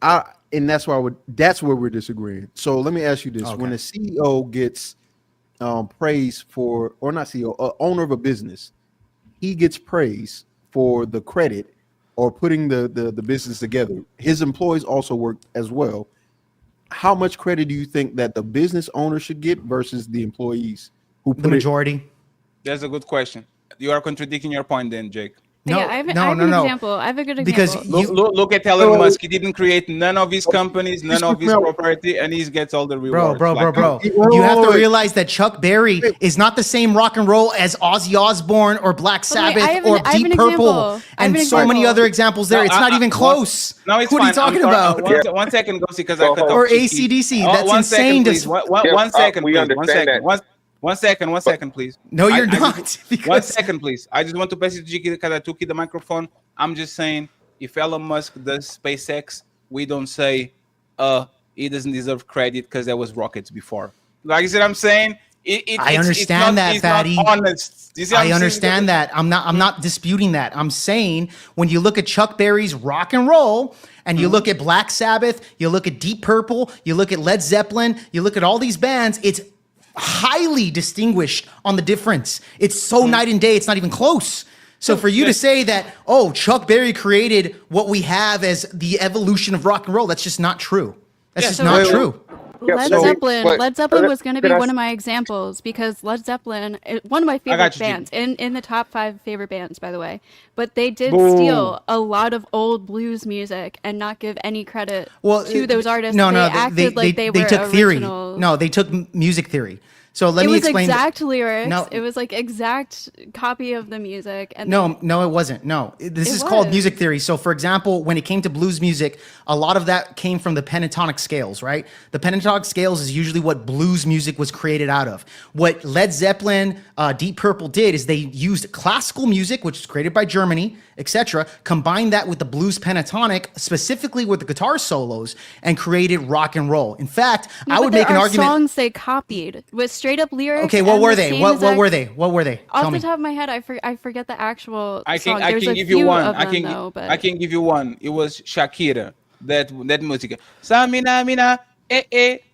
And that's why that's where we're disagreeing. So let me ask you this: when a CEO gets praise for, or not CEO, owner of a business, he gets praise for the credit or putting the business together. His employees also work as well. How much credit do you think that the business owner should get versus the employees who put the majority? That's a good question. You are contradicting your point then, Jake. No, I have an example. I have a good example. Because look at Elon Musk. He didn't create none of his companies, none of his property, and he gets all the rewards. Bro. You have to realize that Chuck Berry is not the same rock and roll as Ozzy Osbourne or Black Sabbath or Deep Purple and so many other examples there. It's not even close. No, it's what fine. are you talking about? 1 second, Gosi, because I cut off. Or AC/DC. That's insane. One second, please. No, you're not. 1 second, please. I just want to pass it to Jiki because I took the microphone. I'm just saying, if Elon Musk does SpaceX, we don't say, he doesn't deserve credit because there was rockets before. Like I said, I'm saying, I understand that, Fatty. I understand that. I'm not disputing that. I'm saying when you look at Chuck Berry's rock and roll, and you look at Black Sabbath, you look at Deep Purple, you look at Led Zeppelin, you look at all these bands, it's highly distinguished on the difference. It's so night and day, it's not even close. So for you to say that, Chuck Berry created what we have as the evolution of rock and roll, that's just not true. That's just not true. Led Zeppelin was going to be one of my examples because Led Zeppelin, one of my favorite bands, in the top 5 favorite bands, by the way. But they did steal a lot of old blues music and not give any credit to those artists. They took theory. original. No, they took music theory. So let me explain. It was exact lyrics. No, it was like exact copy of the music. And no, it wasn't. No, this is called music theory. So, for example, when it came to blues music, a lot of that came from the pentatonic scales, right? The pentatonic scales is usually what blues music was created out of. What Led Zeppelin, Deep Purple did is they used classical music, which was created by Germany, etc., combined that with the blues pentatonic, specifically with the guitar solos, and created rock and roll. In fact, I would make an argument. Songs they copied with straight up lyrics. Okay, what were they? What were they? Off the top of my head, I forget the actual song. I can give you one. I can give you one. It was Shakira. That music. Samina mina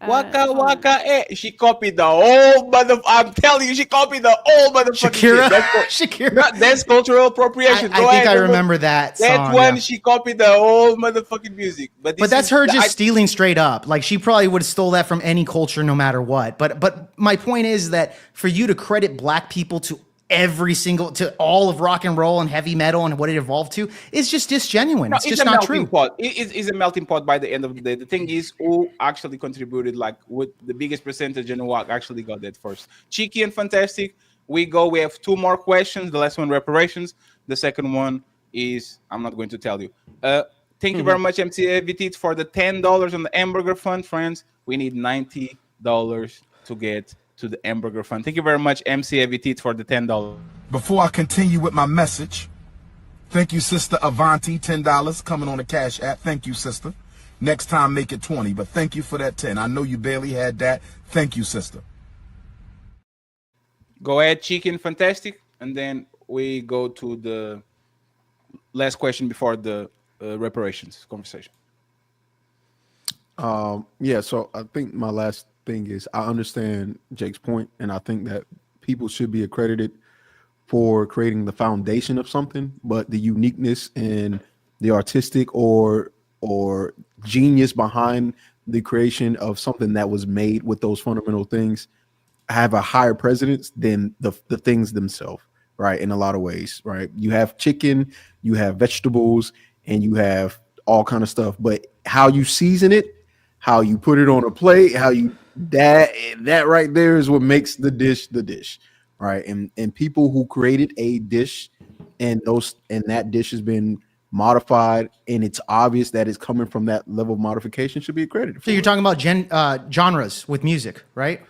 waka waka She copied the whole I'm telling you, she copied the whole motherfucking Shakira. That's cultural appropriation. I think I remember that song. That's when she copied the whole motherfucking music. But that's her just stealing straight up. Like she probably would have stole that from any culture, no matter what. But my point is that for you to credit black people to all of rock and roll and heavy metal and what it evolved to is just disgenuine. It's just not true. It's a melting pot by the end of the day. The thing is, who actually contributed, like with the biggest percentage and who actually got that first. Cheeky and fantastic. We have 2 more questions. The last one, reparations. The second one is, I'm not going to tell you. Thank you very much, MCVT, for the $10 on the hamburger fund, friends. We need $90 to get to the hamburger fund. Thank you very much, MCAVT, for the $10. Before I continue with my message, thank you, Sister Avanti, $10 coming on the Cash App. Thank you, sister. Next time, make it 20, but thank you for that 10. I know you barely had that. Thank you, sister. Go ahead, Chicken Fantastic, and then we go to the last question before the reparations conversation. Yeah, so I think my last thing is I understand Jake's point, and I think that people should be accredited for creating the foundation of something, but the uniqueness and the artistic or genius behind the creation of something that was made with those fundamental things have a higher precedence than the things themselves, right? In a lot of ways, right? You have chicken, you have vegetables, and you have all kind of stuff, but how you season it, how you put it on a plate, that right there is what makes the dish, right? And people who created a dish and that dish has been modified and it's obvious that it's coming from that level of modification should be accredited. So you're talking about genres with music, right?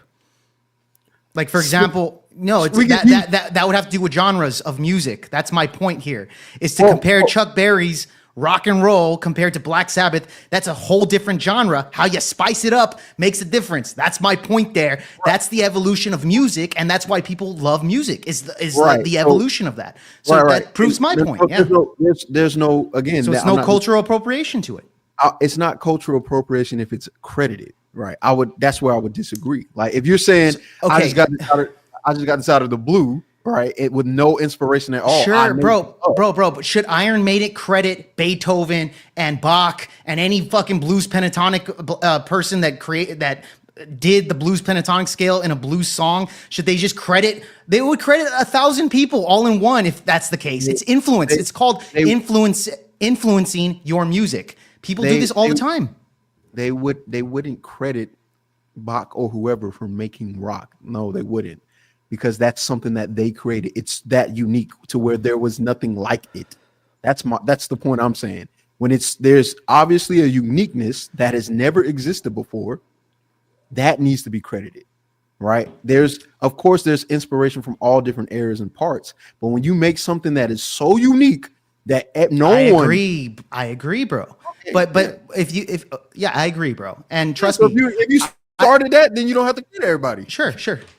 Like for example, no, it's that would have to do with genres of music. That's my point here. Is to compare Chuck Berry's rock and roll compared to Black Sabbath. That's a whole different genre. How you spice it up makes a difference. That's my point there. Right. That's the evolution of music, and that's why people love music. Is right. the evolution of that. So that proves my point. There's no again. So it's no cultural appropriation to it. It's not cultural appropriation if it's credited. Right. That's where I would disagree. Like if you're saying I just got this out of the blue. Right, it with no inspiration at all. Sure, bro. But should Iron Maiden credit Beethoven and Bach and any fucking blues pentatonic person that did the blues pentatonic scale in a blues song? Should they just credit? They would credit 1,000 people all in one if that's the case. It's influence. It's called influencing your music. People do this all the time. They wouldn't credit Bach or whoever for making rock. No, they wouldn't. Because that's something that they created. It's that unique to where there was nothing like it. That's the point I'm saying. When there's obviously a uniqueness that has never existed before, that needs to be credited, right? Of course there's inspiration from all different areas and parts, but when you make something that is so unique that I agree, bro. Okay, but I agree, bro. And trust me, if you started that, then you don't have to get everybody. Sure.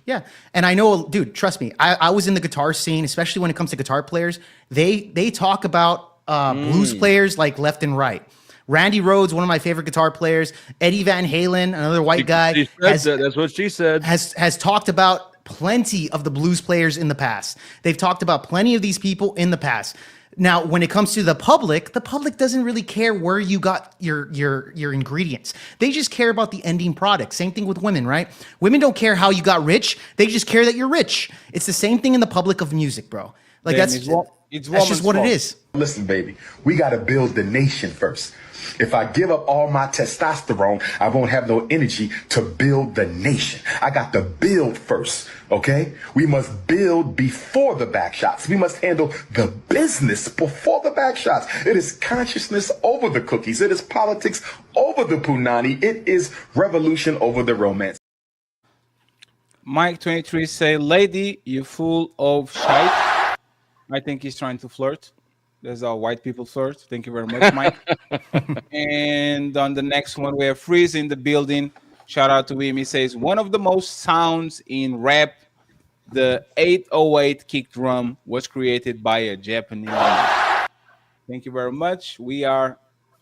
Yeah. And I know, dude, trust me, I was in the guitar scene, especially when it comes to guitar players. They talk about blues players like left and right. Randy Rhoads, one of my favorite guitar players, Eddie Van Halen, another white guy. That's what she said. Has talked about plenty of the blues players in the past. They've talked about plenty of these people in the past. Now, when it comes to the public doesn't really care where you got your ingredients. They just care about the ending product. Same thing with women, right? Women don't care how you got rich. They just care that you're rich. It's the same thing in the public of music, bro. Like Then that's just what it is. Listen, baby, we got to build the nation first. If I give up all my testosterone, I won't have no energy to build the nation. I got to build first, okay? We must build before the back shots. We must handle the business before the back shots. It is consciousness over the cookies. It is politics over the punani. It is revolution over the romance. Mike 23 say, lady, you full of shite. I think he's trying to flirt. That's how white people flirt. Thank you very much, Mike. And on the next one, we have Freeze in the building. Shout out to him. He says, one of the most sounds in rap, the 808 kick drum was created by a Japanese. Thank you very much. We are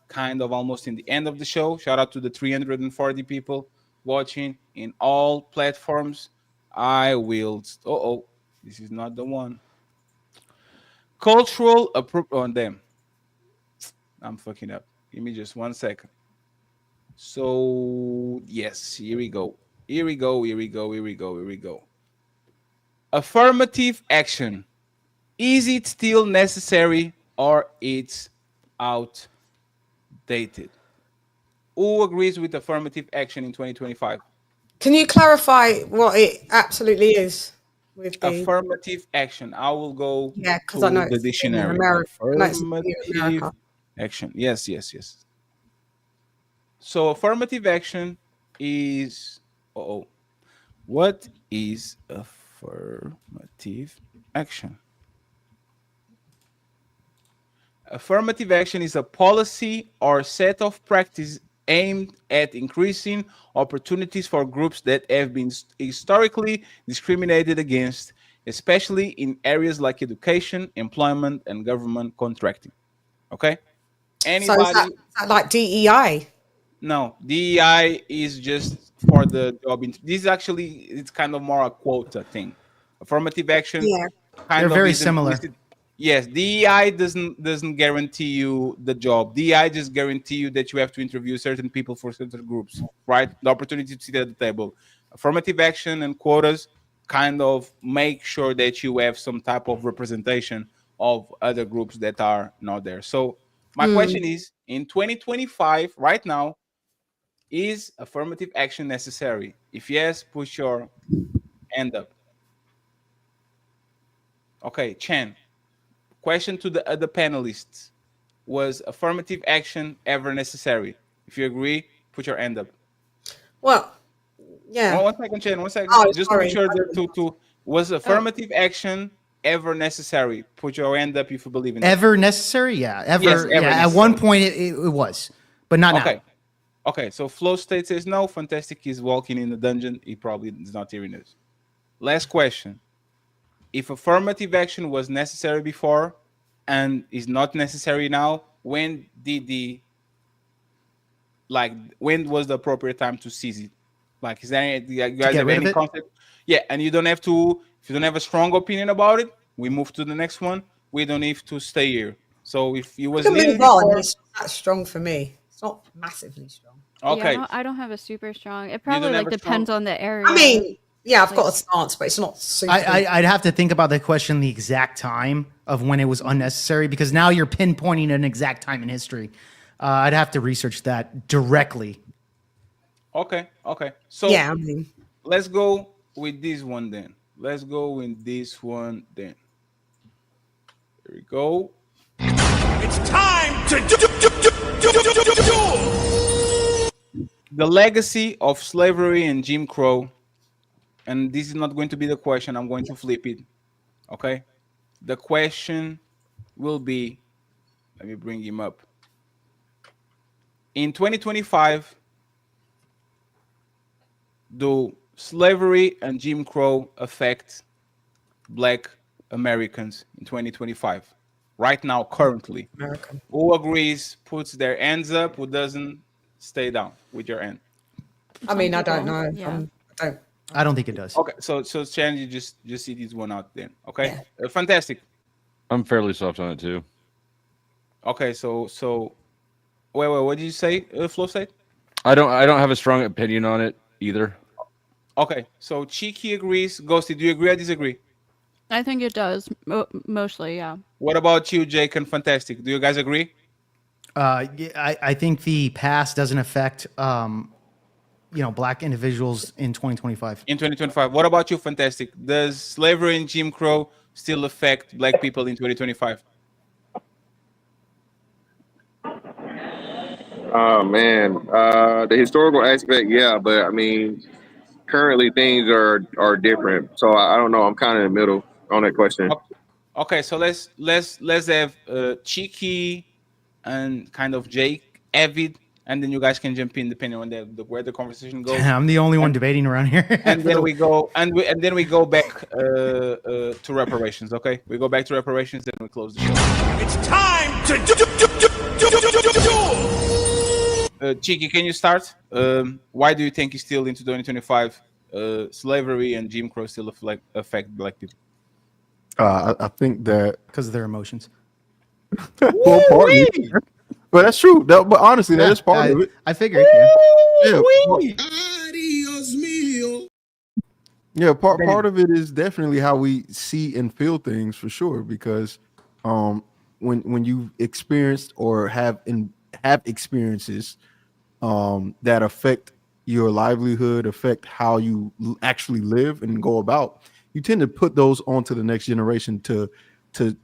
kind of almost in the end of the show. Shout out to the 340 people watching in all platforms. I will... this is not the one. Cultural on them. I'm fucking up. Give me just 1 second. So yes, here we go. Affirmative action. Is it still necessary or it's outdated? Who agrees with affirmative action in 2025? Can you clarify what it absolutely is? With the affirmative action. I will go because I know the dictionary. Affirmative action. Yes. So affirmative action is what is affirmative action? Affirmative action is a policy or set of practice aimed at increasing opportunities for groups that have been historically discriminated against, especially in areas like education, employment, and government contracting. Okay? Anybody? So is that like DEI? No, DEI is just for the job. This is actually, it's kind of more a quota thing. Affirmative action. Yeah. They're very similar. Yes, DEI doesn't guarantee you the job. DEI just guarantee you that you have to interview certain people for certain groups, right? The opportunity to sit at the table. Affirmative action and quotas kind of make sure that you have some type of representation of other groups that are not there. So my question is, in 2025, right now, is affirmative action necessary? If yes, put your hand up. Okay, Chen. Question to the other panelists. Was affirmative action ever necessary? If you agree, put your hand up. Well, yeah. 1 second, Chen. 1 second. Oh, just to make sure that was affirmative action ever necessary? Put your hand up if you believe in it. Ever necessary? Yeah. Ever. Yes, ever necessary. At one point it was, but not now. Okay. So Flow State says no. Fantastic is walking in the dungeon. He probably is not hearing this. Last question. If affirmative action was necessary before and is not necessary now, when was the appropriate time to seize it? Like, is there any, you guys have any concept? Yeah, and you don't have to, if you don't have a strong opinion about it, we move to the next one. We don't need to stay here. So if it was needed before, it's not strong for me. It's not massively strong. Okay. Yeah, I don't have a super strong. It probably depends on the area. I mean, yeah, I've got a stance, but it's not super. I'd have to think about the question, the exact time of when it was unnecessary, because now you're pinpointing an exact time in history. I'd have to research that directly. Okay. So yeah, I mean, let's go with this one then. Here we go. It's time to do. The legacy of slavery and Jim Crow. And this is not going to be the question. I'm going to flip it. Okay. The question will be, let me bring him up. In 2025, do slavery and Jim Crow affect Black Americans in 2025? Right now, currently. American. Who agrees, puts their hands up, who doesn't, stay down with your hand. I mean, I don't know. Yeah. I don't think it does. Okay, so Chan, you just see this one out then. Okay, fantastic. I'm fairly soft on it too. Okay, so wait, what did you say? Flo said. I don't have a strong opinion on it either. Okay, so Cheeky agrees. Ghosty, do you agree or disagree? I think it does mostly, yeah. What about you, Jake and Fantastic? Do you guys agree? I think the past doesn't affect black individuals in 2025. In 2025. What about you, Fantastic? Does slavery and Jim Crow still affect black people in 2025? Oh man, the historical aspect, yeah, but I mean, currently things are different. So I don't know. I'm kind of in the middle on that question. Okay, so let's have Cheeky and kind of Jake, Avid, and then you guys can jump in depending on where the conversation goes. I'm the only one debating around here. And then we go then we go back to reparations. Okay, we go back to reparations, then we close the show. It's time to Cheeky, can you start? Why do you think it's still into 2025 slavery and Jim Crow still affect black people? I think that because of their emotions. Well, part of it. But that's true. But honestly, that is part of it. I figured. Yeah. Yeah, part of it is definitely how we see and feel things for sure. Because when you experienced or have experiences that affect your livelihood, affect how you actually live and go about, you tend to put those onto the next generation to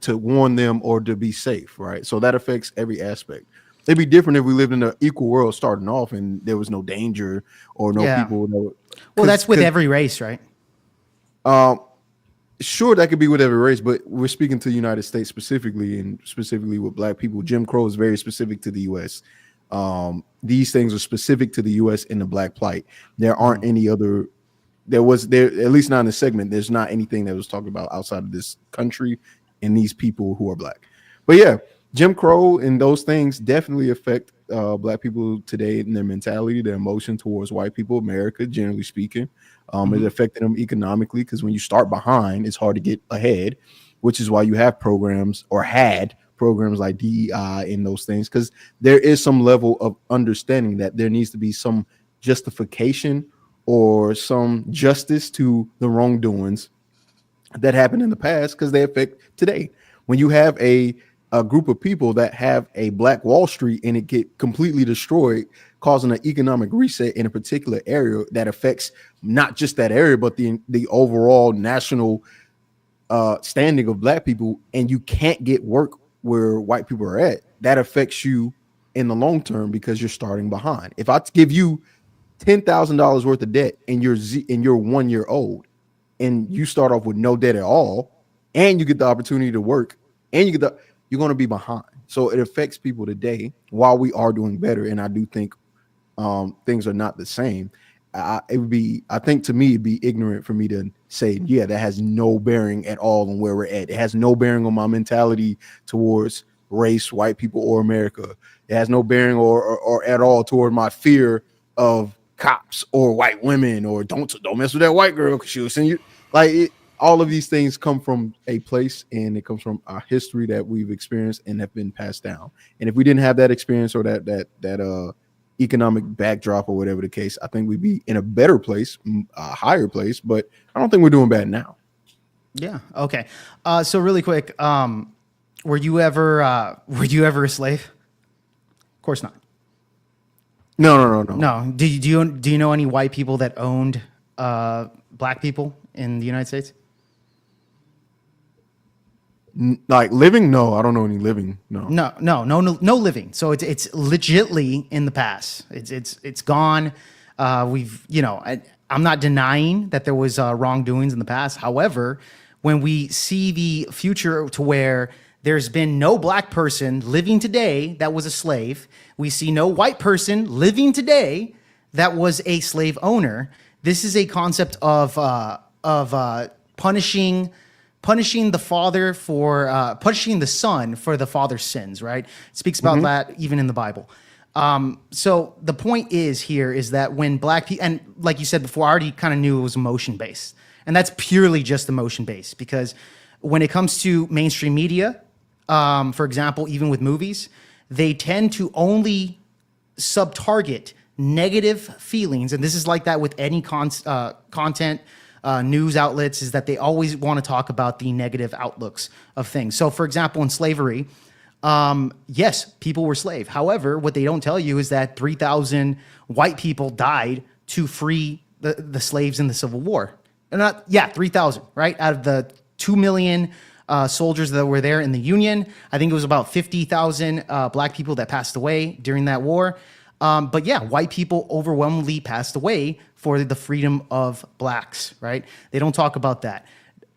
warn them or to be safe, right? So that affects every aspect. It'd be different if we lived in an equal world starting off and there was no danger or no people. Well, that's with every race, right? Sure, that could be with every race, but we're speaking to the United States specifically, and specifically with black people. Jim Crow is very specific to the U.S. These things are specific to the U.S. and the black plight. There aren't any other. There at least not in the segment. There's not anything that was talked about outside of this country and these people who are black. But yeah, Jim Crow and those things definitely affect black people today and their mentality, their emotion towards white people, America, generally speaking. It affected them economically because when you start behind, it's hard to get ahead, which is why you have programs or had programs like DEI and those things, because there is some level of understanding that there needs to be some justification or some justice to the wrongdoings that happened in the past because they affect today. When you have a group of people that have a Black Wall Street and it get completely destroyed, causing an economic reset in a particular area that affects not just that area, but the overall national standing of black people, and you can't get work where white people are at, that affects you in the long term because you're starting behind. If I give you $10,000 worth of debt and you're 1 year old and you start off with no debt at all, and you get the opportunity to work, and you're going to be behind. So it affects people today while we are doing better. And I do think things are not the same. I think to me, it'd be ignorant for me to say, yeah, that has no bearing at all on where we're at. It has no bearing on my mentality towards race, white people, or America. It has no bearing or at all toward my fear of cops or white women, or don't mess with that white girl because she'll send you. All of these things come from a place, and it comes from our history that we've experienced and have been passed down. And if we didn't have that experience or that economic backdrop or whatever the case, I think we'd be in a better place, a higher place. But I don't think we're doing bad now. Yeah. Okay. So really quick, were you ever a slave? Of course not. No. No. Do you know any white people that owned black people in the United States? Like living? No, I don't know any living. No living. So it's legitly in the past. It's gone. I'm not denying that there was wrongdoings in the past. However, when we see the future to where there's been no black person living today that was a slave, we see no white person living today that was a slave owner. This is a concept of punishing the father for punishing the son for the father's sins, right? It speaks about that even in the Bible. So the point is that when black people, and like you said before, I already kind of knew it was emotion based, and that's purely just emotion based, because when it comes to mainstream media, for example, even with movies, they tend to only sub-target negative feelings, and this is like that with any content, news outlets, is that they always want to talk about the negative outlooks of things. So, for example, in slavery, yes, people were slave. However, what they don't tell you is that 3,000 white people died to free the slaves in the Civil War. 3,000, right? Out of the 2 million soldiers that were there in the Union, I think it was about 50,000 black people that passed away during that war. But yeah, white people overwhelmingly passed away for the freedom of blacks, right? They don't talk about that.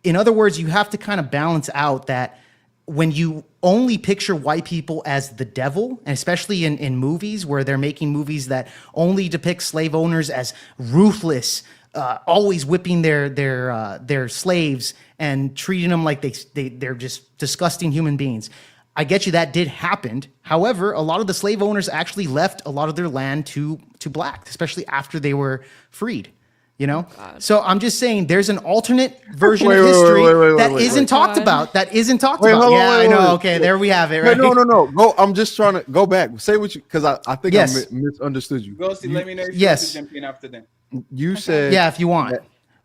In other words, you have to kind of balance out that when you only picture white people as the devil, and especially in movies where they're making movies that only depict slave owners as ruthless, always whipping their slaves and treating them like they're just disgusting human beings. I get you, that did happen. However, a lot of the slave owners actually left a lot of their land to blacks, especially after they were freed. You know, so I'm just saying there's an alternate version of history that isn't talked about. That isn't talked about. Yeah, I know. Okay, there we have it. Right? No. Go. I'm just trying to go back. Say what you, because I think I misunderstood you. Ghosty, let me know if you want to jump in after that. You said if you want.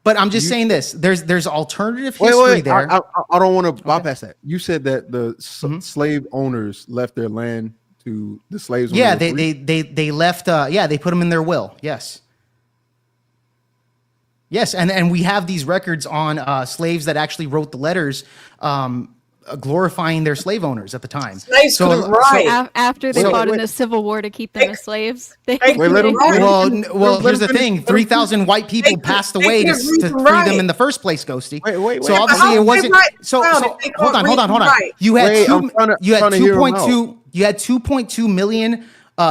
But I'm just saying this. There's alternative history there. I don't want to bypass that. You said that the slave owners left their land to the slaves. Yeah, they left. They put them in their will. Yes. Yes, and we have these records on slaves that actually wrote the letters glorifying their slave owners at the time. Slaves couldn't write. After they fought in the Civil War to keep them as slaves. Well, here's the thing. 3,000 white people passed away to free them in the first place, Ghosty. So obviously it wasn't. So hold on. You had 2.2 million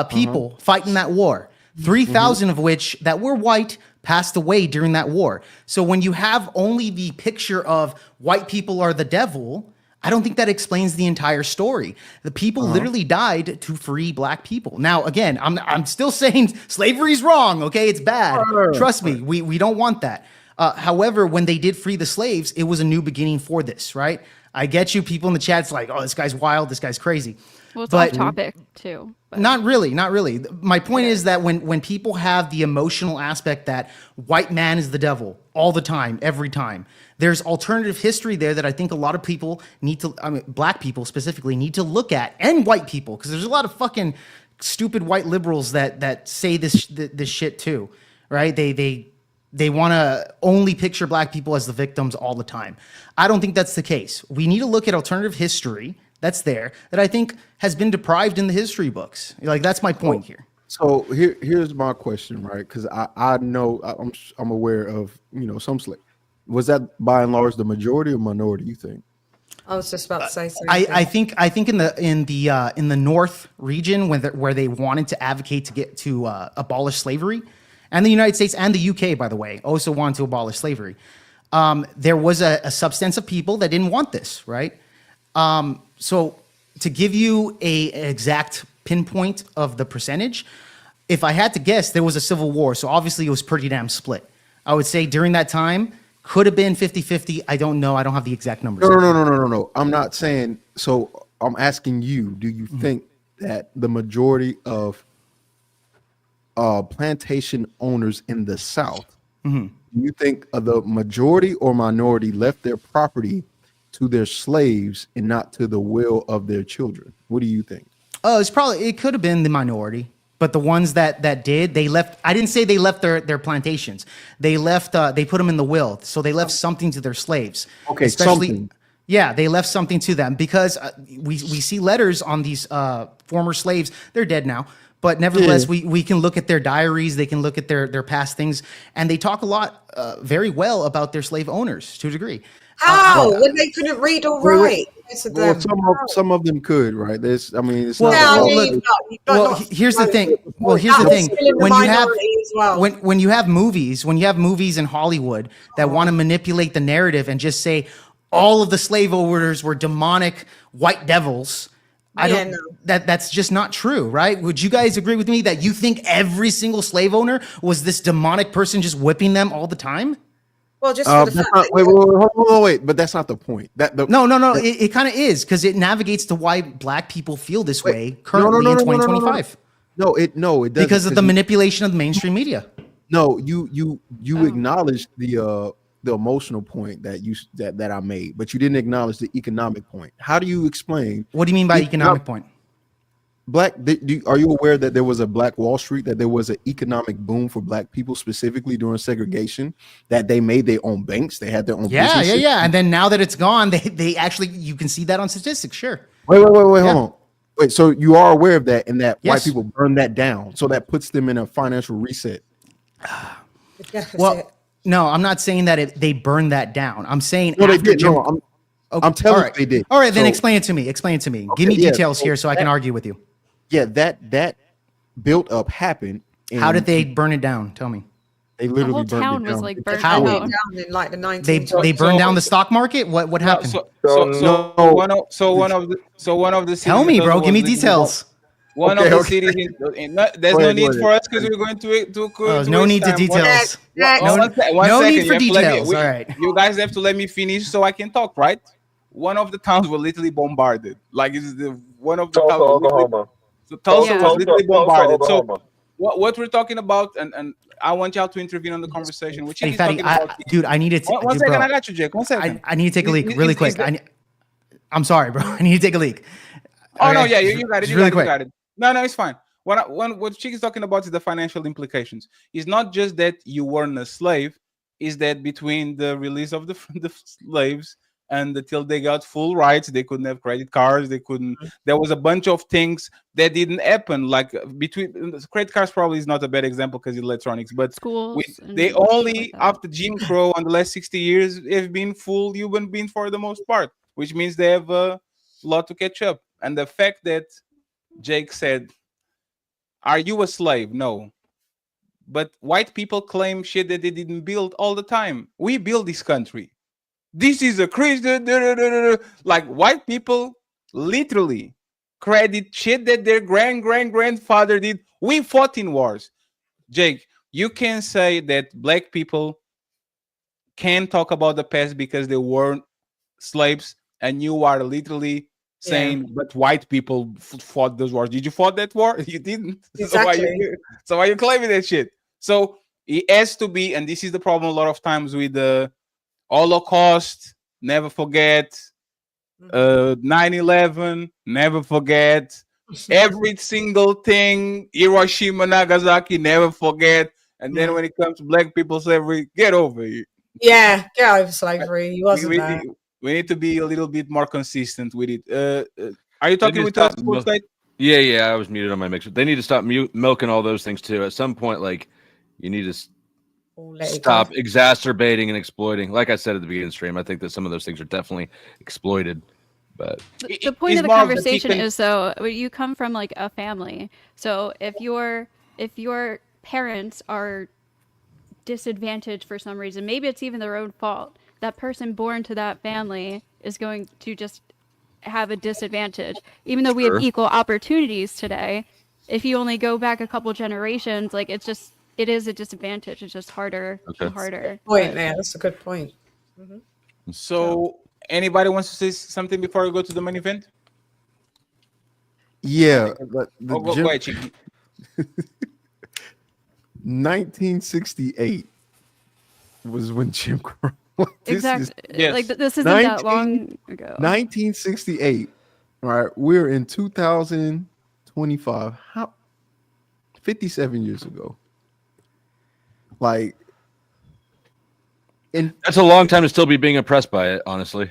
people fighting that war. 3,000 of which that were white passed away during that war. So when you have only the picture of white people are the devil, I don't think that explains the entire story. The people literally died to free black people. Now, again, I'm still saying slavery's wrong. Okay, it's bad. Trust me, we don't want that. However, when they did free the slaves, it was a new beginning for this, right? I get you. People in the chat's like, oh, this guy's wild. This guy's crazy. Well, it's off topic too. But. Not really. My point is that when people have the emotional aspect that white man is the devil all the time, every time, there's alternative history there that I think a lot of people black people specifically need to look at, and white people, because there's a lot of fucking stupid white liberals that say this shit too, right? They want to only picture black people as the victims all the time. I don't think that's the case. We need to look at alternative history that's there that I think has been deprived in the history books. Like, that's my point here. So here's my question, right? Because I know I'm aware of some slave. Was that by and large the majority or minority? You think? I was just about to say something. I think in the North region where they wanted to advocate to get to abolish slavery, and the United States and the UK, by the way, also wanted to abolish slavery. There was a substance of people that didn't want this, right? So to give you a exact pinpoint of the percentage, if I had to guess, there was a civil war. So obviously it was pretty damn split. I would say during that time, could have been 50-50. I don't know. I don't have the exact numbers. No. I'm not saying. So I'm asking you, do you think that the majority of plantation owners in the South, do you think the majority or minority left their property to their slaves and not to the will of their children? What do you think? Oh, it could have been the minority, but the ones that did, they left. I didn't say they left their plantations. They left. They put them in the will, so they left something to their slaves. Okay, something. Yeah, they left something to them because we see letters on these former slaves. They're dead now. But nevertheless, we can look at their diaries. They can look at their past things, and they talk a lot, very well about their slave owners to a degree. How? When they couldn't read or write? Well, some of them could, right? It's here's the thing. When you have movies in Hollywood that want to manipulate the narrative and just say all of the slave owners were demonic white devils. That's just not true, right? Would you guys agree with me that you think every single slave owner was this demonic person just whipping them all the time? Well, just for the fact that wait, but that's not the point. No. It kind of is because it navigates to why black people feel this way currently in 2025. No, it doesn't because of the manipulation of the mainstream media. No, you acknowledged the emotional point that I made, but you didn't acknowledge the economic point. How do you explain? What do you mean by economic point? Are you aware that there was a Black Wall Street, that there was an economic boom for black people specifically during segregation, that they made their own banks, they had their own businesses? Yeah. And then now that it's gone, they actually, you can see that on statistics. Sure. Wait, hold on. Wait, so you are aware of that, and that white people burn that down, so that puts them in a financial reset. Well, no, I'm not saying that they burned that down. I'm saying they did. I'm telling you they did. All right, then explain it to me. Okay, give me details here so I can argue with you. Yeah, that built up happened. How did they burn it down? Tell me. They literally the whole town burned it down. was like burned How? down. in like the 19th. They burned down the stock market. What happened? One of the Tell me, bro. Give me details. One of the cities. There's no need for us because we're going to there's no need to details. No need for details. All right. You guys have to let me finish so I can talk, right? One of the towns were literally bombarded. Like it's one of the towns. Oklahoma. So Tulsa was literally bombarded. Oklahoma. So what we're talking about, and I want y'all to intervene on the conversation. Which Hey, Fatty, I need to. One second, I got you, Jake. 1 second. I need to take a leak really quick. I'm sorry, bro. I need to take a leak. Oh no, yeah, you got it. You really got it. No, it's fine. What Chick is talking about is the financial implications. It's not just that you weren't a slave, is that between the release of the slaves and until they got full rights, they couldn't have credit cards, there was a bunch of things that didn't happen. Like between credit cards probably is not a bad example because it's electronics, but they only after Jim Crow on the last 60 years have been full human beings for the most part, which means they have a lot to catch up. And the fact that Jake said, are you a slave? No. But white people claim shit that they didn't build all the time. We built this country. This is a Christian. Like white people literally credit shit that their grandfather did. We fought in wars. Jake, you can say that black people can talk about the past because they weren't slaves, and you are literally saying, but white people fought those wars. Did you fight that war? You didn't. Exactly. So why you claiming that shit? So it has to be, and this is the problem a lot of times with the Holocaust, never forget. 9/11, never forget. Every single thing, Hiroshima, Nagasaki, never forget. And then when it comes to black people slavery, get over it. Yeah, get over slavery. He wasn't there. We need to be a little bit more consistent with it. Are you talking with us? Yeah, I was muted on my mixer. They need to stop milking all those things too. At some point, like you need to stop exacerbating and exploiting. Like I said at the beginning of the stream, I think that some of those things are definitely exploited. But the point of the conversation is though, you come from like a family. So if your parents are disadvantaged for some reason, maybe it's even their own fault. That person born to that family is going to just have a disadvantage. Even though we have equal opportunities today, if you only go back a couple generations, like it is a disadvantage. It's just harder and harder. Point there. That's a good point. Mm-hmm. So anybody wants to say something before we go to the main event? Yeah. But go ahead, Chicky. 1968 was when Jim Crow. Exactly. Like this isn't that long ago. 1968. All right, we're in 2025. How? 57 years ago. Like, that's a long time to still be being oppressed by it. Honestly,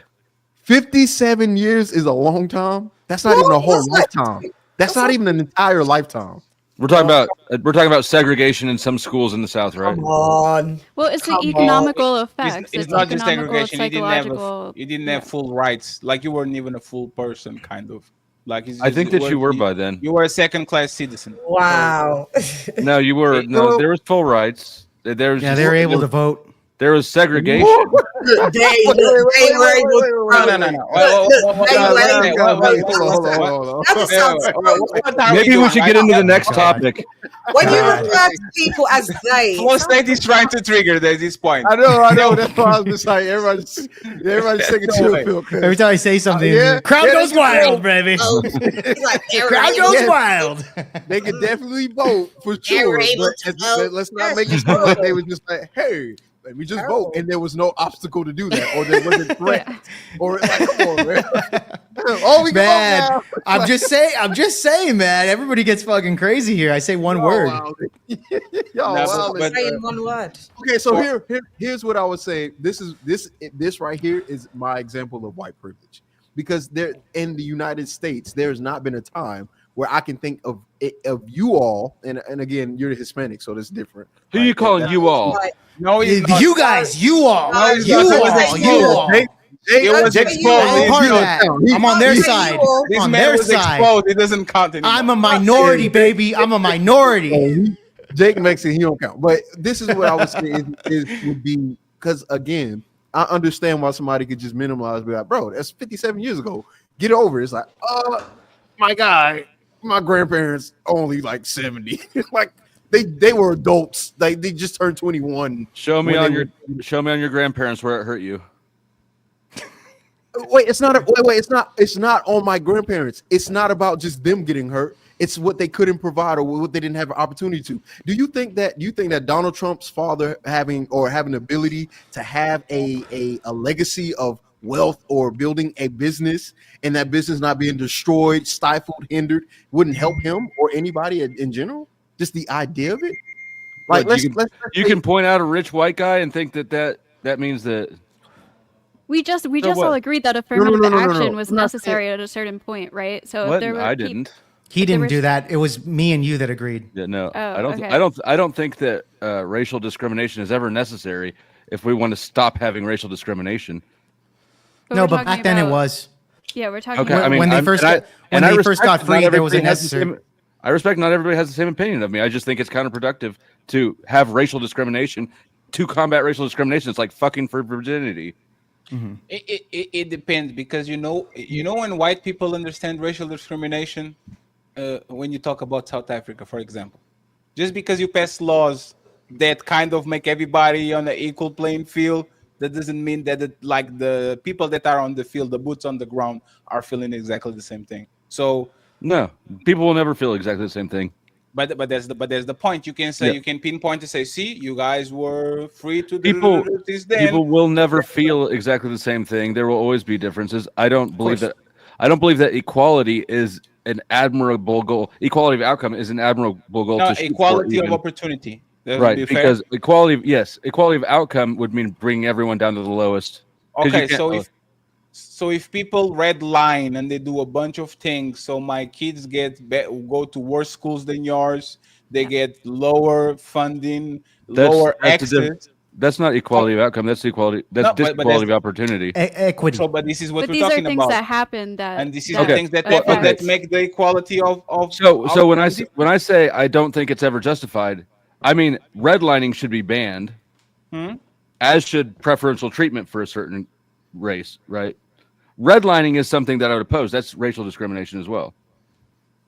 57 years is a long time. That's not even a whole lifetime. That's not even an entire lifetime. We're talking about segregation in some schools in the South, right? Come on. Well, it's the economical effects. It's not just segregation. You didn't have full rights. Like you weren't even a full person, kind of. Like I think that you were by then. You were a second-class citizen. Wow. No, you were. No, there was full rights. They were able to vote. There was segregation. Maybe we should get into the next topic. When you refer to people as they, Flow State is trying to trigger this point. I know. That's why I was just like, everybody's taking chill pill. Every time I say something, crowd goes wild, baby. Crowd goes wild. They could definitely vote for sure. But let's not make it sound like they were just like, hey, let me just vote, and there was no obstacle to do that, or there wasn't threat, or like, come on, man. Oh, we can vote now. I'm just saying, man. Everybody gets fucking crazy here. I say one word. Saying one word. Okay, so here's what I would say. This right here is my example of white privilege, because there in the United States, there's not been a time where I can think of you all, and again, you're Hispanic, so that's different. Who you calling you all? No, you guys, you all, you all. It was exposed. I'm on their side. This on man their was side. exposed. It doesn't count anymore. I'm a minority, baby. I'm a minority. Jake Mexican, he don't count. But this is what I would say would be, because again, I understand why somebody could just minimize, be like, bro, that's 57 years ago. Get over it. It's like, my grandparents only like 70. Like they were adults. They just turned 21. Show me on your grandparents where it hurt you. Wait, it's not on my grandparents. It's not about just them getting hurt. It's what they couldn't provide or what they didn't have an opportunity to. Do you think that Donald Trump's father having the ability to have a legacy of wealth or building a business, and that business not being destroyed, stifled, hindered, wouldn't help him or anybody in general? Just the idea of it. Like, you can point out a rich white guy and think that means that we just all agreed that affirmative action was necessary at a certain point, right? So if there were he didn't do that. It was me and you that agreed. Yeah, no, Oh, I don't think that racial discrimination is ever necessary if we want to stop having racial discrimination. But back then it was. Yeah, we're talking Okay, about I mean, when they first got free, there was a necessary. I respect not everybody has the same opinion of me. I just think it's counterproductive to have racial discrimination to combat racial discrimination. It's like fucking for virginity. Mm-hmm. It depends, because you know when white people understand racial discrimination, when you talk about South Africa, for example, just because you pass laws that kind of make everybody on an equal playing field, that doesn't mean that like the people that are on the field, the boots on the ground, are feeling exactly the same thing. So no, people will never feel exactly the same thing. But there's the point. You can say, you can pinpoint to say, see, you guys were free to do this then. People will never feel exactly the same thing. There will always be differences. I don't believe that equality is an admirable goal. Equality of outcome is an admirable goal. No, equality of opportunity. Right, because equality of outcome would mean bringing everyone down to the lowest. Okay, so if people red line and they do a bunch of things, so my kids go to worse schools than yours, they get lower funding, lower access. That's not equality of outcome. That's equality. That's equality of opportunity. Equity. So, but this is what we're these talking are things about. that happen and this is the things that make the equality of. So when I say I don't think it's ever justified, I mean redlining should be banned, as should preferential treatment for a certain race, right? Redlining is something that I would oppose. That's racial discrimination as well.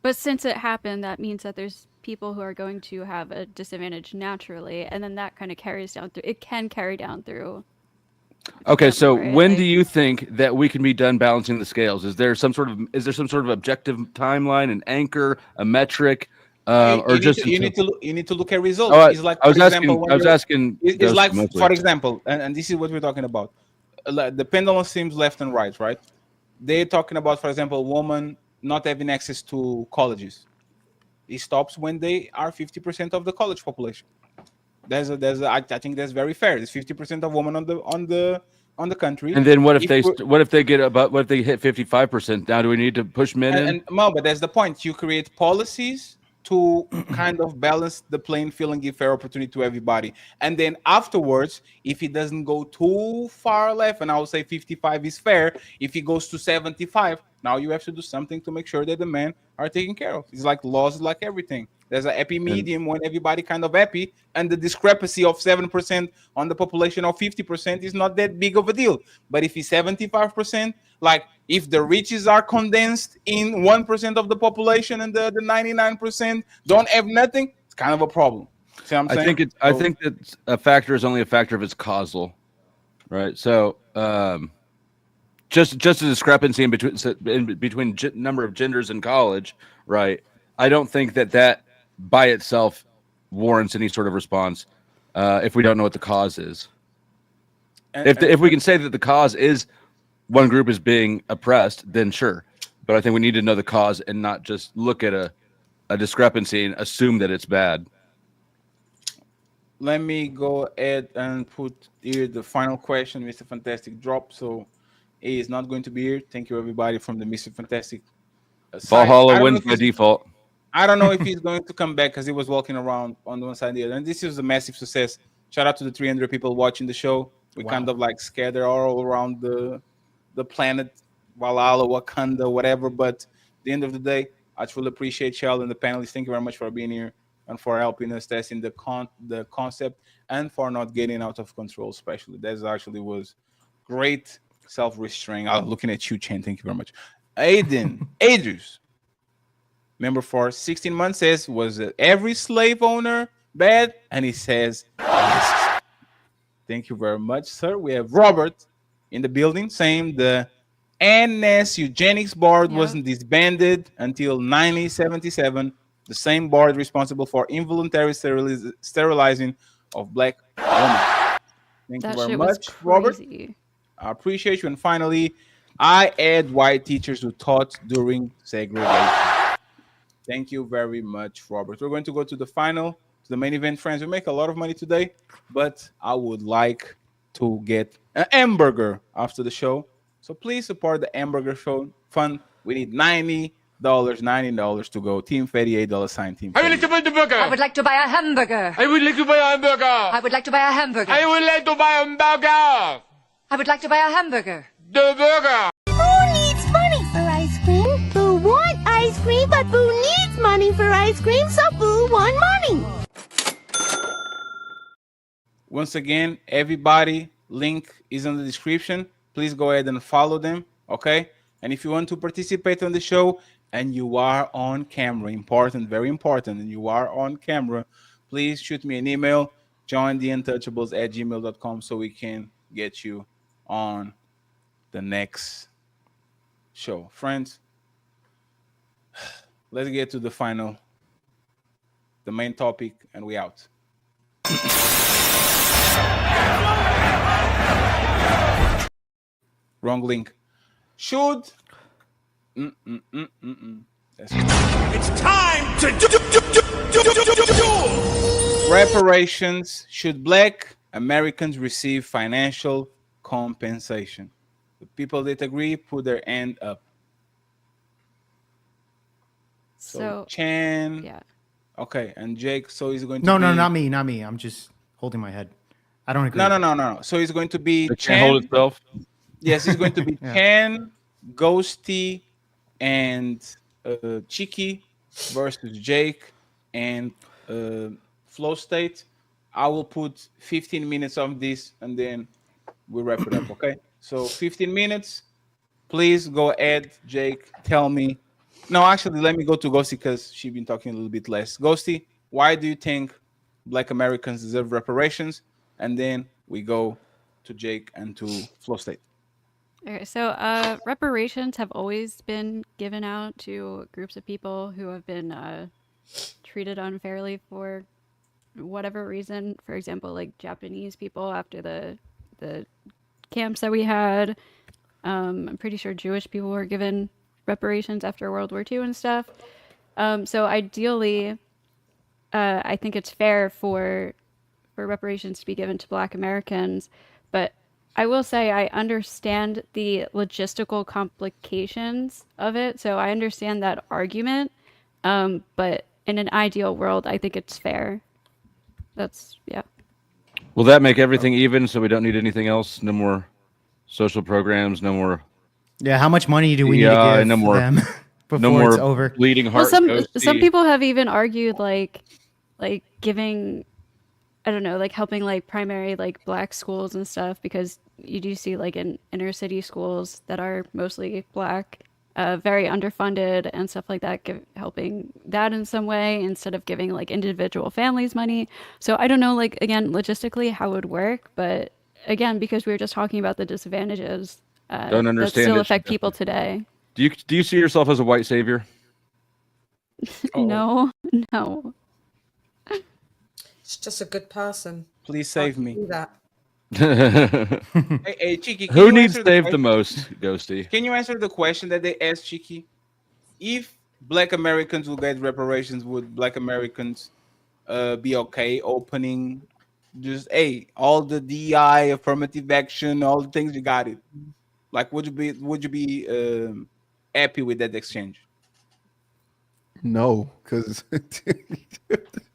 But since it happened, that means that there's people who are going to have a disadvantage naturally, and then that kind of carries down through. It can carry down through. Okay, so when do you think that we can be done balancing the scales? Is there some sort of objective timeline, an anchor, a metric, or just you need to look at results? Oh, it's like, for example, I was asking. It's like, for example, and this is what we're talking about. The pendulum seems left and right. They're talking about, for example, women not having access to colleges. It stops when they are 50% of the college population. I think that's very fair. There's 50% of women on the country. And then what if they hit 55%? Now do we need to push men in? No, but that's the point. You create policies to kind of balance the playing field and give fair opportunity to everybody. And then afterwards, if it doesn't go too far left, and I would say 55 is fair, if it goes to 75, Now you have to do something to make sure that the men are taken care of. It's like laws, like everything. There's a happy medium when everybody kind of happy, and the discrepancy of 7% on the population of 50% is not that big of a deal. But if it's 75%, like if the riches are condensed in 1% of the population and the 99% don't have nothing, it's kind of a problem. See what I'm saying? I think that a factor is only a factor if it's causal, right? So just a discrepancy in between number of genders in college, right? I don't think that by itself warrants any sort of response if we don't know what the cause is. If we can say that the cause is one group is being oppressed, then sure. But I think we need to know the cause and not just look at a discrepancy and assume that it's bad. Let me go ahead and put here the final question, Mr. Fantastic drop. So he is not going to be here. Thank you, everybody, from the Mr. Fantastic side. Valhalla wins by default. I don't know if he's going to come back because he was walking around on one side and the other. And this is a massive success. Shout out to the 300 people watching the show. We kind of like scatter all around the planet, Valhalla, Wakanda, whatever. But at the end of the day, I truly appreciate y'all and the panelists. Thank you very much for being here and for helping us testing the concept and for not getting out of control, especially. That actually was great self-restraint. I was looking at you, Chen. Thank you very much. Aiden, Adrius, member for 16 months says, was every slave owner bad? And he says, yes. Thank you very much, sir. We have Robert in the building saying the NS Eugenics Board wasn't disbanded until 1977. The same board responsible for involuntary sterilizing of black women. Thank you very much, Robert. I appreciate you. And finally, I had white teachers who taught during segregation. Thank you very much, Robert. We're going to go to the final, to the main event, friends. We make a lot of money today, but I would like to get an hamburger after the show. So please support the hamburger show fund. We need $90 to go. Team $38 Team. I would like to buy the burger. I would like to buy a hamburger. I would like to buy a hamburger. I would like to buy a hamburger. I would like to buy a hamburger. I would like to buy a hamburger. The burger. Who needs money for ice cream? Boo want ice cream, but Boo needs money for ice cream, so Boo want money. Once again, everybody, link is in the description. Please go ahead and follow them, okay? And if you want to participate on the show and you are on camera, important, very important, and you are on camera, please shoot me an email, jointheuntouchables@gmail.com, so we can get you on the next show. Friends, let's get to the final, the main topic, and we out. Wrong link. Should It's time to do. reparations, should black Americans receive financial compensation? The people that agree put their hand up. So Chan. Yeah. Okay, and Jake, so he's going to No, be... not me. I'm just holding my head. I don't agree. No. So he's going to be It can't hold itself. Yes, it's going to be Chan, Ghosty, and Cheeky versus Jake and Flow State. I will put 15 minutes of this and then we wrap it up, okay? So 15 minutes. Please go ahead, Jake. Tell me. No, actually, let me go to Ghosty because she's been talking a little bit less. Ghosty, why do you think Black Americans deserve reparations? And then we go to Jake and to Flow State. Okay, so reparations have always been given out to groups of people who have been treated unfairly for whatever reason. For example, like Japanese people after the camps that we had. I'm pretty sure Jewish people were given reparations after World War II and stuff. So ideally, I think it's fair for reparations to be given to Black Americans, but I will say I understand the logistical complications of it. So I understand that argument, but in an ideal world, I think it's fair. Yeah. Will that make everything even so we don't need anything else? No more social programs, no more Yeah, how much money do we need to give no more, them before no more it's over? bleeding Well, heart. some people have even argued like giving, I don't know, like helping like primary like black schools and stuff, because you do see like in inner city schools that are mostly black, very underfunded and stuff like that, helping that in some way instead of giving like individual families money. So I don't know, like again, logistically how it would work, but again, because we were just talking about the disadvantages Don't that understand still it. affect people today. Do you see yourself as a white savior? No, no. It's just a good person. Please save me. Do that. Hey, Cheeky, can Who you needs answer saved the question? most, Ghosty? Can you answer the question that they asked, Cheeky? If Black Americans will get reparations, would Black Americans be okay opening just all the DI, affirmative action, all the things, you got it? Like, would you be happy with that exchange? No, because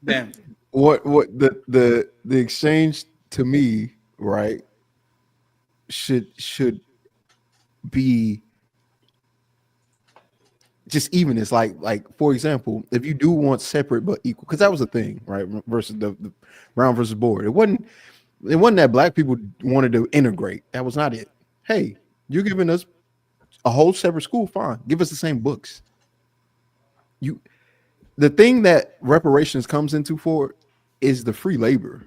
Damn. what the exchange to me, right, should be just even. It's like for example, if you do want separate but equal, because that was a thing, right? Versus the Brown versus Board. It wasn't that black people wanted to integrate. That was not it. Hey, you're giving us a whole separate school, fine. Give us the same books. The thing that reparations comes into for is the free labor.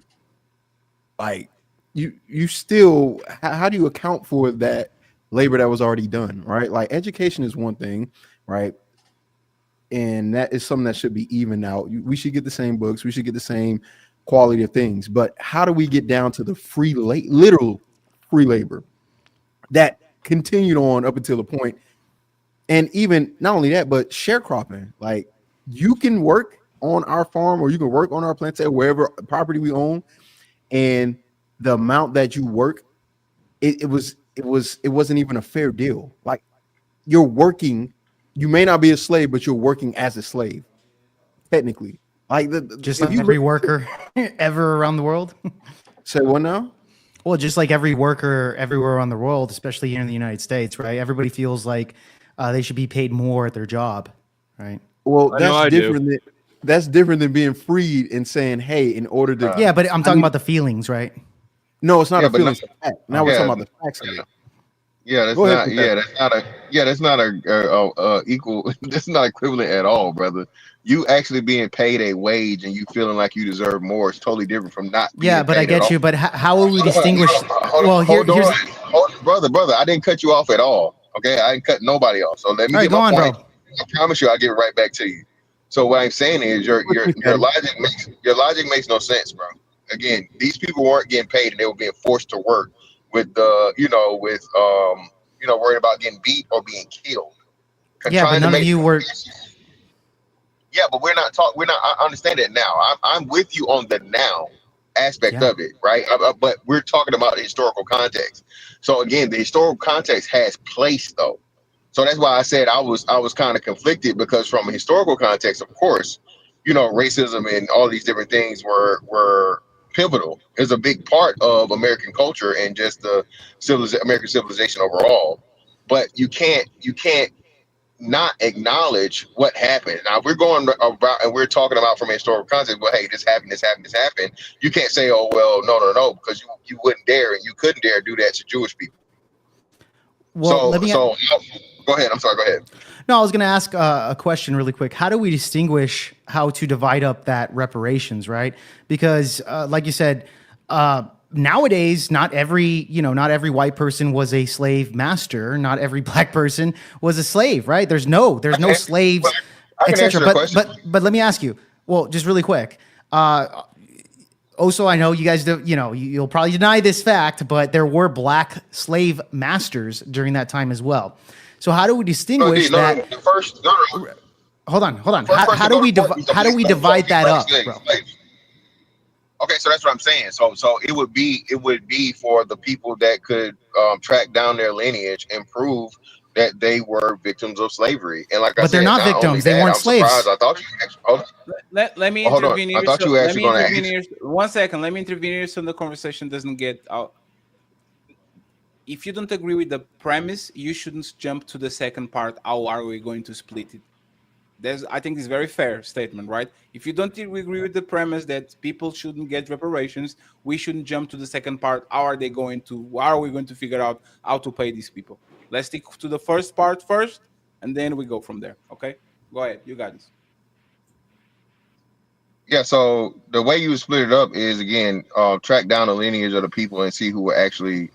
Like you still, how do you account for that labor that was already done, right? Like education is one thing, right? And that is something that should be evened out. We should get the same books. We should get the same quality of things. But how do we get down to the literal free labor that continued on up until the point? And even not only that, but sharecropping. Like you can work on our farm or you can work on our plantation, wherever property we own, and the amount that you work, it wasn't even a fair deal. Like you're working, you may not be a slave, but you're working as a slave, technically. Like just like every worker ever around the world. Say what now? Well, just like every worker everywhere around the world, especially here in the United States, right? Everybody feels like they should be paid more at their job, right? Well, that's different than being freed and saying, "Hey, in order to." Yeah, but I'm talking about the feelings, right? No, it's not Yeah, a but feelings fact. Now we're talking about the facts of it. Yeah, that's Go ahead, not. Professor. That's not a equal. That's not equivalent at all, brother. You actually being paid a wage and you feeling like you deserve more is totally different from not. Yeah, but I get you. But how will we distinguish? Hold on, brother. I didn't cut you off at all. Okay, I didn't cut nobody off. So let me get my point. Bro. I promise you, I'll get right back to you. So what I'm saying is your logic makes no sense, bro. Again, these people weren't getting paid and they were being forced to work with worried about getting beat or being killed. Yeah, but none of you were. Yeah, but we're not talking. I understand it now. I'm with you on the now aspect of it, right? But we're talking about the historical context. So again, the historical context has place, though. So that's why I said I was kind of conflicted, because from a historical context, of course, racism and all these different things were pivotal. Is a big part of American culture and just the American civilization overall. But you can't not acknowledge what happened. Now we're going about and we're talking about from a historical context. Well, hey, this happened. You can't say, oh well, no, because you wouldn't dare and you couldn't dare do that to Jewish people. Well, go ahead. I'm sorry. Go ahead. No, I was going to ask a question really quick. How do we distinguish how to divide up that reparations, right? Because, like you said, nowadays, not every white person was a slave master. Not every black person was a slave, right? There's no slaves, etc. But let me ask you. Well, just really quick. Also, I know you guys do. You'll probably deny this fact, but there were black slave masters during that time as well. So how do we distinguish that? Hold on. How do we divide that up, bro? Okay, so that's what I'm saying. So it would be for the people that could track down their lineage and prove that they were victims of slavery. And like I said, but they're not victims. They weren't slaves. I thought let me intervene here. I thought you actually going to 1 second. Let me intervene here so the conversation doesn't get out. if you don't agree with the premise, you shouldn't jump to the second part. How are we going to split it? I think it's very fair statement, right? If you don't agree with the premise that people shouldn't get reparations, we shouldn't jump to the second part. How are we going to figure out how to pay these people? Let's stick to the first part first, and then we go from there. Okay, go ahead. You got this. Yeah, so the way you would split it up is again, track down the lineage of the people and see who were actually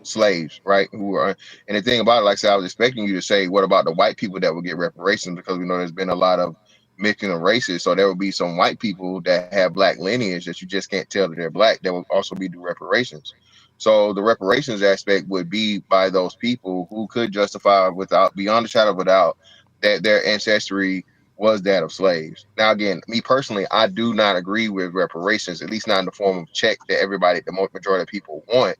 slaves, right? Who are, and the thing about it, like I said, I was expecting you to say, what about the white people that would get reparations? Because we know there's been a lot of mixing of races, so there will be some white people that have black lineage that you just can't tell that they're black that will also be due reparations. So the reparations aspect would be by those people who could justify without beyond a shadow of a doubt that their ancestry was that of slaves. Now, again, me personally, I do not agree with reparations, at least not in the form of check that everybody, the majority of people want,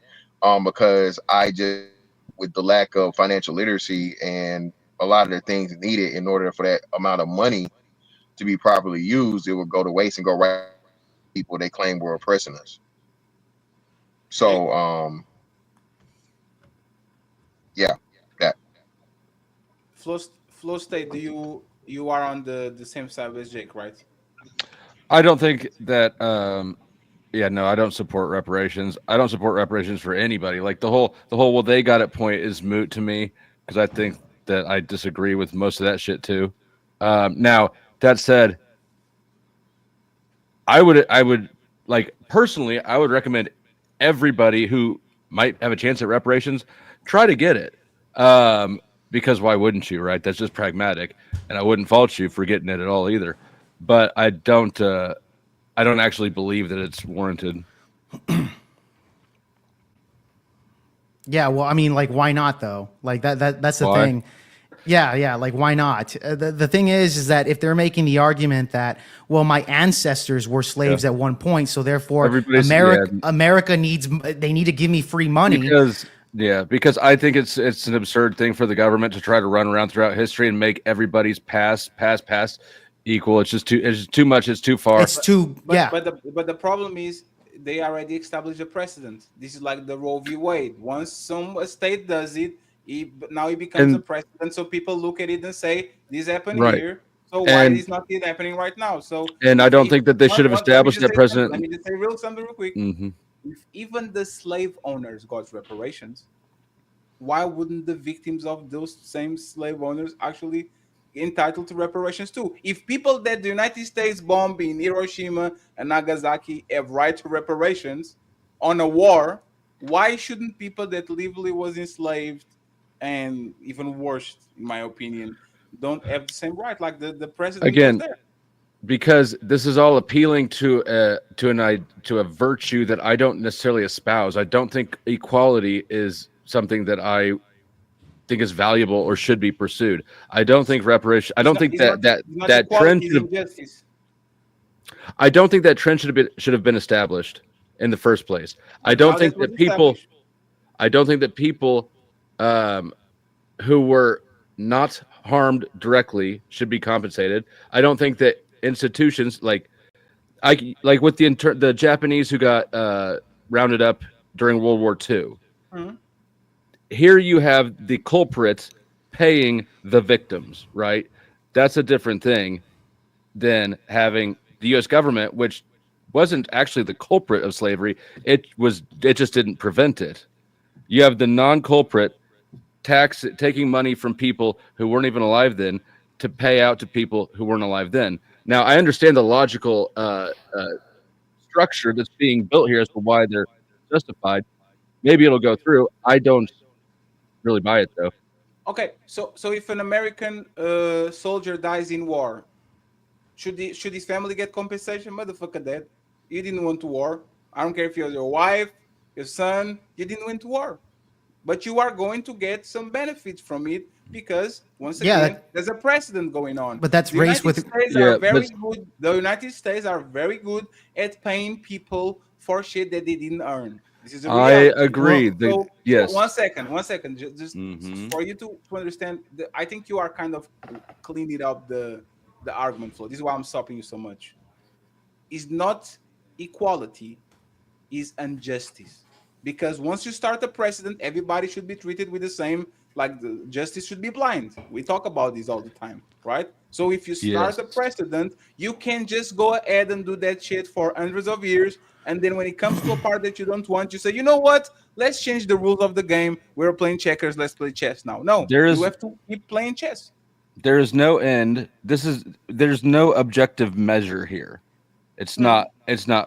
because I just, with the lack of financial literacy and a lot of the things needed in order for that amount of money to be properly used, it would go to waste and go right to people they claim were oppressing us. So, yeah, that. Flow State, you are on the same side as Jake, right? I don't think that. Yeah, no, I don't support reparations. I don't support reparations for anybody. Like the whole well, they got it point is moot to me because I think that I disagree with most of that shit too. Now that said, I would like personally, I would recommend everybody who might have a chance at reparations try to get it. Because why wouldn't you, right? That's just pragmatic, and I wouldn't fault you for getting it at all either. But I don't actually believe that it's warranted. Yeah, well, I mean, like, why not though? Like that's the Why? thing. Yeah, like why not? The thing is that if they're making the argument that, well, my ancestors were slaves at one point, so therefore America need to give me free money. Because I think it's an absurd thing for the government to try to run around throughout history and make everybody's past equal. It's just too much. It's too far. But the problem is they already established a precedent. This is like the Roe v. Wade. Once some state does it, now it becomes a precedent. So people look at it and say, "This happened here." So why is not it happening right now? So I don't think that they should have established that precedent. Let me just say something real quick. Mm-hmm. If even the slave owners got reparations, why wouldn't the victims of those same slave owners actually entitled to reparations too? If people that the United States bombed in Hiroshima and Nagasaki have right to reparations on a war, why shouldn't people that legally was enslaved and even worse, in my opinion, don't have the same right? Like the president was there. Because this is all appealing to a virtue that I don't necessarily espouse. I don't think equality is something that I think is valuable or should be pursued. I don't think reparation. I don't think that trend I don't think that trend should have been established in the first place. I don't think that people who were not harmed directly should be compensated. I don't think that institutions like with the Japanese who got rounded up during World War II. Mm-hmm. Here you have the culprits paying the victims, right? That's a different thing than having the U.S. government, which wasn't actually the culprit of slavery. It just didn't prevent it. You have the non-culprit taking money from people who weren't even alive then to pay out to people who weren't alive then. Now, I understand the logical structure that's being built here as to why they're justified. Maybe it'll go through. I don't really buy it, though. Okay, so if an American soldier dies in war, should his family get compensation? Motherfucker dead. You didn't went to war. I don't care if you're your wife, your son, you didn't went to war. But you are going to get some benefits from it because once again, there's a precedent going on. But that's race with good. The United States are very good at paying people for shit that they didn't earn. This is a reality. I agree. Yes. One second. Just for you to understand. I think you are kind of cleaning up the argument flow. This is why I'm stopping you so much. It's not equality, it's injustice. because once you start a precedent, everybody should be treated with the same. Like the justice should be blind. We talk about this all the time, right? So if you start Yes. a precedent, you can just go ahead and do that shit for hundreds of years. And then when it comes to a part that you don't want, you say, you know what? Let's change the rules of the game. We're playing checkers. Let's play chess now. No, you have to keep playing chess. There is no end. There's no objective measure here. It's not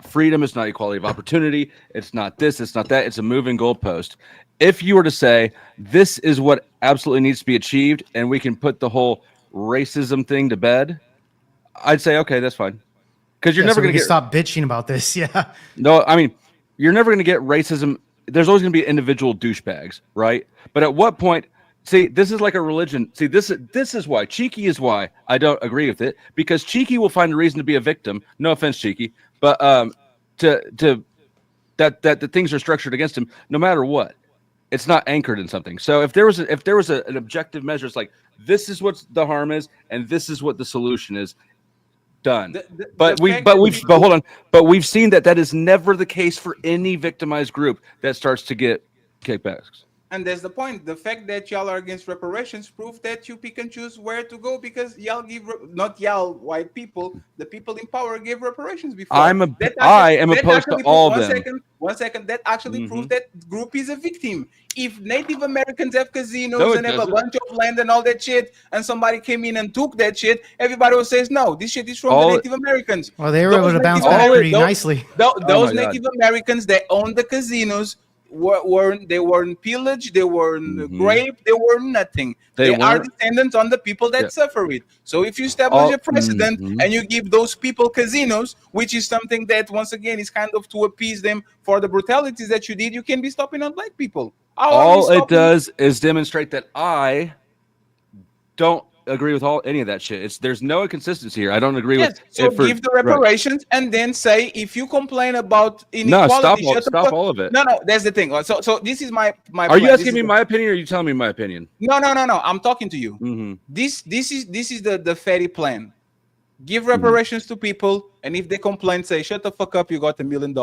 freedom, it's not equality of opportunity, it's not this, it's not that, it's a moving goalpost. If you were to say this is what absolutely needs to be achieved and we can put the whole racism thing to bed, I'd say okay, that's fine. Because you're never going to get stop bitching about this. Yeah. No, I mean, you're never going to get racism. There's always going to be individual douchebags, right? But at what point? See, this is like a religion. See, this is why Cheeky is why I don't agree with it, because Cheeky will find a reason to be a victim. No offense, Cheeky, but that the things are structured against him, no matter what. It's not anchored in something. So if there was an objective measure, it's like this is what the harm is, and this is what the solution is. Done. But we've seen that is never the case for any victimized group that starts to get kickbacks. And that's the point. The fact that y'all are against reparations prove that you pick and choose where to go, because y'all give not y'all white people, the people in power gave reparations before. I am opposed to all of them. One second. That actually proves that group is a victim. If Native Americans have casinos and have a bunch of land and all that shit, and somebody came in and took that shit, everybody will say, no, this shit is from the Native Americans. Well, they were able to bounce back pretty nicely. Those Native Americans that owned the casinos weren't pillaged, they weren't raped, they were nothing. They are descendants on the people that suffer it. So if you establish a precedent and you give those people casinos, which is something that once again is kind of to appease them for the brutalities that you did, you can be stopping on black people. All it does is demonstrate that I don't agree with any of that shit. There's no inconsistency here. I don't agree with. So give the reparations and then say if you complain about inequality, stop all of it. No, that's the thing. So this is my. Are you asking me my opinion, or are you telling me my opinion? No. I'm talking to you. This is the fatty plan. Give reparations to people, and if they complain, say shut the fuck up. You got $1 million.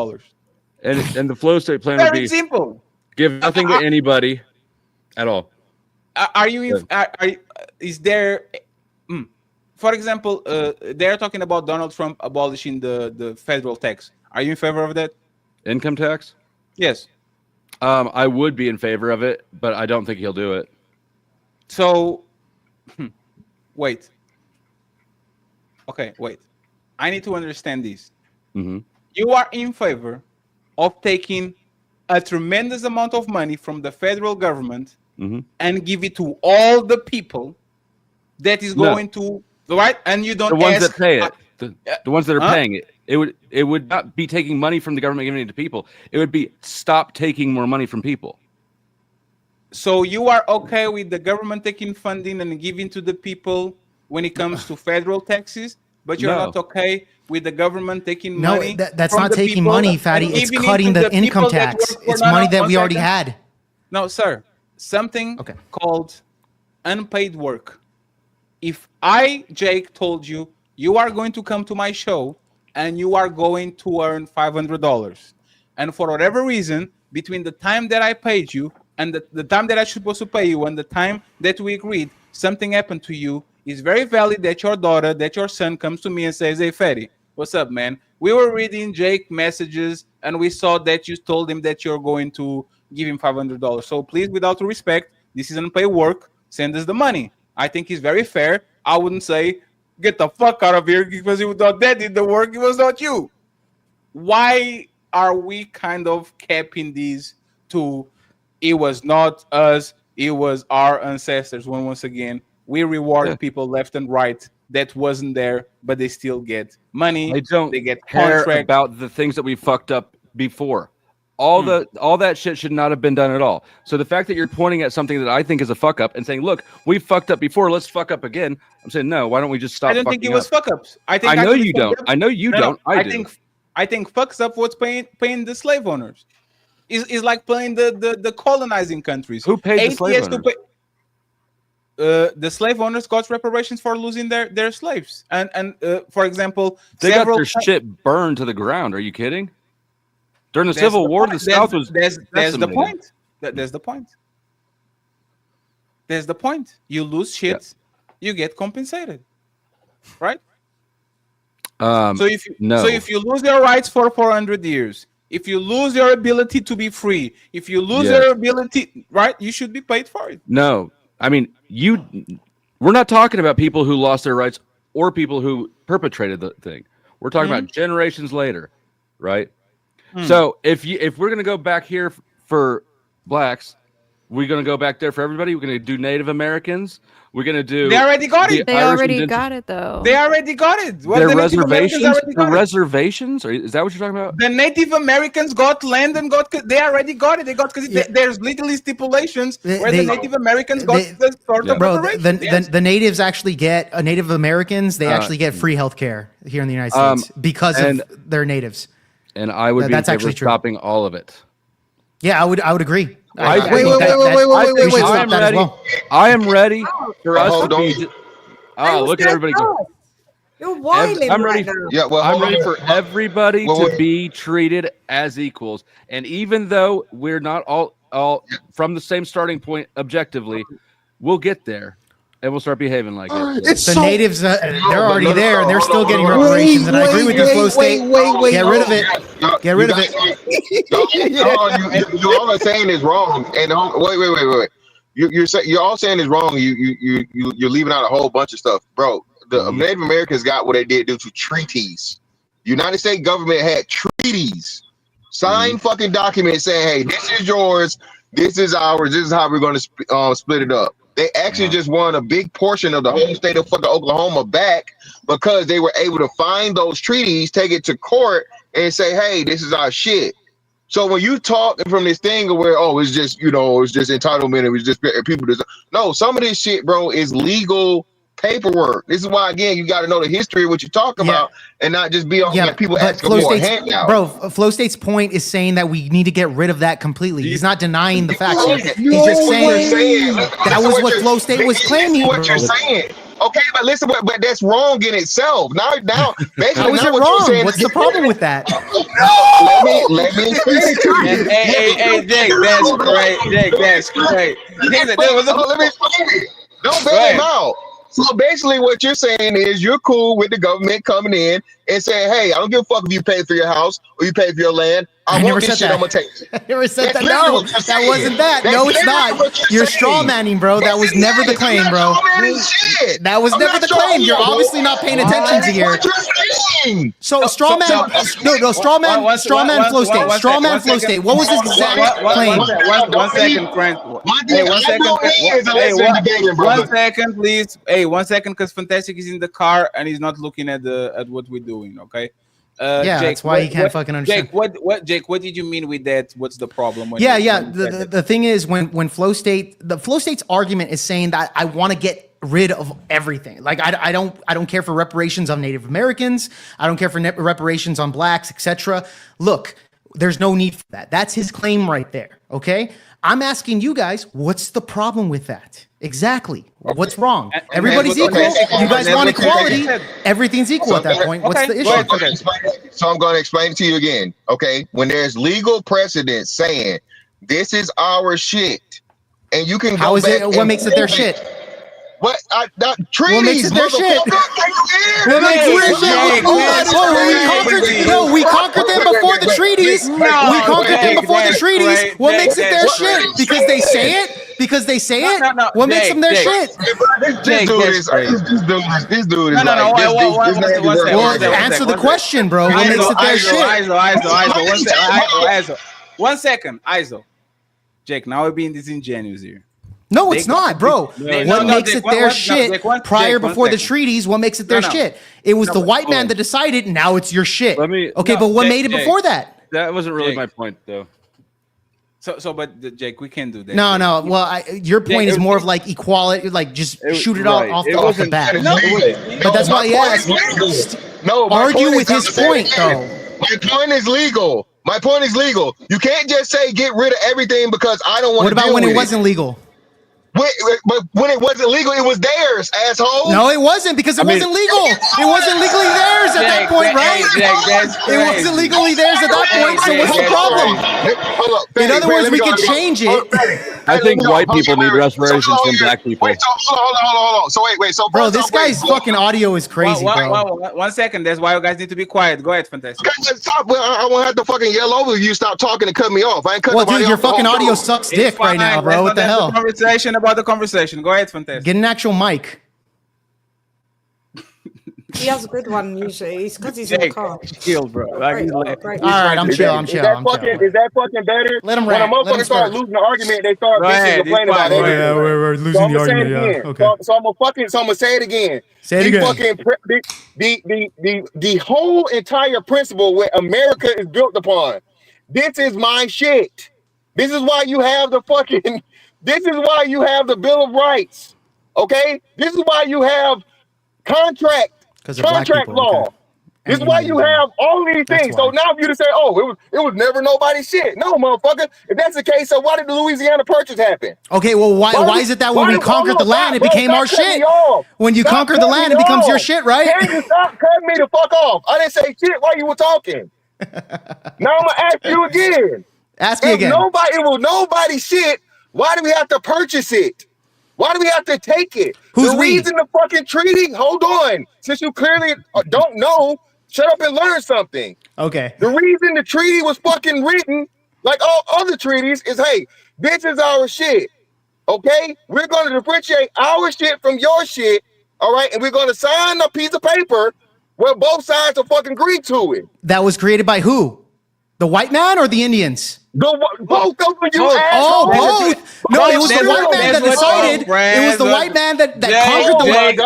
And the flow state plan would be very simple. Give nothing to anybody at all. Are you? Is there? For example, they're talking about Donald Trump abolishing the federal tax. Are you in favor of that? Income tax? Yes. I would be in favor of it, but I don't think he'll do it. So, wait. Okay, wait. I need to understand this. You are in favor of taking a tremendous amount of money from the federal government and give it to all the people that is going to right, and you don't the ones ask, that pay it, the ones that are paying it. It would not be taking money from the government giving it to people. It would be stop taking more money from people. So you are okay with the government taking funding and giving to the people when it comes to federal taxes, but you're not okay with the government taking money. No, that's not taking money, Fatty. It's cutting the income tax. It's money that we already had. No, sir. Something called unpaid work. If I, Jake, told you, you are going to come to my show and you are going to earn $500, and for whatever reason, between the time that I paid you and the time that I supposed to pay you and the time that we agreed, something happened to you, it's very valid that your daughter, that your son comes to me and says, hey, Fatty, what's up, man? We were reading Jake messages and we saw that you told him that you're going to give him $500. So please, without respect, this is unpaid work. Send us the money. I think it's very fair. I wouldn't say, get the fuck out of here because you thought that did the work. It was not you. Why are we kind of capping these to it was not us, it was our ancestors? When once again, we reward people left and right that wasn't there, but they still get money. They get care contract about the things that we fucked up before. All that shit should not have been done at all. So the fact that you're pointing at something that I think is a fuck up and saying, "Look, we fucked up before. Let's fuck up again." I'm saying, no. Why don't we just stop? I don't think it was fuck ups. I know you don't. I know you don't. I do. I think fucks up what's paying the slave owners. Is like paying the colonizing countries. Who paid the slave owners? The slave owners got reparations for losing their slaves. And for example, they got their shit burned to the ground. Are you kidding? During the Civil War, the South was There's the decimated. point. There's the point. There's the point. You lose shit, you get compensated, right? So if you lose your rights for 400 years, if you lose your ability to be free, if you lose your ability, right, you should be paid for it. No, I mean we're not talking about people who lost their rights or people who perpetrated the thing. We're talking about generations later, right? So if we're gonna go back here for blacks, we're gonna go back there for everybody. We're gonna do Native Americans. We're gonna do. They already got it. They already got it though. They already got it. Their reservations. The reservations. Is that what you're talking about? The Native Americans got land and got. They already got it. They got because there's literally stipulations where the Native Americans got the sort of reparations. The natives actually get Native Americans. They actually get free health care here in the United States because of their natives. And I would be in favor of stopping all of it. Yeah, I would agree. Wait. I am ready for us to be. Oh, look at everybody go. You're wilding. I'm ready. I'm ready for everybody Well, to be treated as equals. And even though we're not all from the same starting point objectively, we'll get there. And we'll start behaving like it. The natives, they're already there, and they're still getting reparations. And I agree with you, Flow State. Get rid of it. Get rid of it. You all are saying is wrong. And wait. You're all saying is wrong. You're leaving out a whole bunch of stuff, bro. The Native Americans got what they did due to treaties. United States government had treaties, signed fucking documents saying, "Hey, this is yours. This is ours. This is how we're going to split it up." They actually just won a big portion of the whole state of fucking Oklahoma back because they were able to find those treaties, take it to court, and say, "Hey, this is our shit." So when you talk from this thing where it's just it's just entitlement, it was just people. No, some of this shit, bro, is legal paperwork. This is why, again, you got to know the history of what you talk about and not just be on people asking for a handout. Bro, Flow State's point is saying that we need to get rid of that completely. He's not denying the facts. He's just saying that was what Flow State was claiming. What you're saying. Okay, but listen, but that's wrong in itself. Now, basically, how is it wrong? What's the problem with that? Let me explain it to you. Hey, Jake, that's great. Jake, that's great. Let me explain it. Don't bail him out. So basically what you're saying is you're cool with the government coming in and saying, "Hey, I don't give a fuck if you pay for your house or you pay for your land. I want this shit, I'm gonna take it." I never said that. No, that wasn't that. No, it's not. You're straw manning, bro. That was never the claim, bro. That was never the claim. You're obviously not paying attention to here. So straw man, straw man, Flow State. Straw man, Flow State. What was his exact claim? 1 second, friend. Hey, 1 second. 1 second, please. Hey, 1 second, because Fantastic is in the car and he's not looking at what we're doing. Okay. Yeah, Jake, that's why he can't fucking understand. Jake, what did you mean with that? What's the problem? The thing is when Flow State's argument is saying that I want to get rid of everything. Like I don't care for reparations on Native Americans. I don't care for reparations on blacks, etc. Look, there's no need for that. That's his claim right there. Okay. I'm asking you guys, what's the problem with that? Exactly. What's wrong? Everybody's equal. You guys want equality. Everything's equal at that point. What's the issue? So I'm going to explain it to you again. Okay. When there's legal precedent saying this is our shit, and you can go How is back it? What makes it their shit? What? Treaties. What makes it their shit? What makes it their shit? We conquered them before the treaties. We conquered them before the treaties. What makes it their shit? Because they say it? Because they say it? What makes them their shit? This dude is Well, answer the question, bro. What makes it their shit? ISO. 1 second, ISO. Jake, now we're being disingenuous here. No, it's not, bro. What makes it their shit prior before the treaties? What makes it their shit? It was the white man that decided. Now it's your shit. Okay, but what made it before that? That wasn't really my point, though. But Jake, we can't do that. No. Well, your point is more of like equality, like just shoot it off the bat. But that's why he asked. No, argue with his point, though. My point is legal. You can't just say get rid of everything because I don't want to. What about when it wasn't legal? But when it wasn't legal, it was theirs, asshole. No, it wasn't because it wasn't legal. It wasn't legally theirs at that point, right? It wasn't legally theirs at that point, so what's the problem? In other words, we could change it. I think white people need reparations from black people. Wait, hold on. So wait. So Bro, this guy's fucking audio is crazy, bro. 1 second. That's why you guys need to be quiet. Go ahead, Fantastic. I won't have to fucking yell over you. Stop talking and cut me off. I ain't cutting Well, dude, your fucking audio sucks dick right now, bro. What the hell? Conversation about the conversation. Go ahead, Fantastic. Get an actual mic. He has a good one usually. It's because he's in the car. Chill, bro. All right, I'm chill. Is that fucking better? Let him When a rant. Let him motherfucker start start. losing the argument, they start Go bitching ahead, and complaining about it's fine. everything. We're So losing I'm the gonna say it argument. again. Yeah. Okay. So I'm gonna say it again. Say it again. The whole entire principle what America is built upon. This is my shit. This is why you have the fucking. This is why you have the Bill of Rights. Okay. This is why you have contract law. Okay. This is why you have all these things. So now if you to say, oh, it was never nobody's shit. No, motherfucker. If that's the case, so why did the Louisiana Purchase happen? Okay, well, why is it that when we conquered the land, it became our shit? When you conquered the land, it becomes your shit, right? Can you stop cutting me the fuck off? I didn't say shit while you were talking. Now I'm gonna ask you again. Ask me again. It was nobody's shit. Why do we have to purchase it? Why do we have to take it? Who's the we? reason the fucking treaty, hold on. Since you clearly don't know, shut up and learn something. Okay. The reason the treaty was fucking written, like all other treaties, is hey, this is our shit. Okay? We're gonna differentiate our shit from your shit, all right? And we're gonna sign a piece of paper where both sides will fucking agree to it. That was created by who? The white man or the Indians? Both of you. Oh, both. No, it was the white man that decided. It was the white man that conquered the land.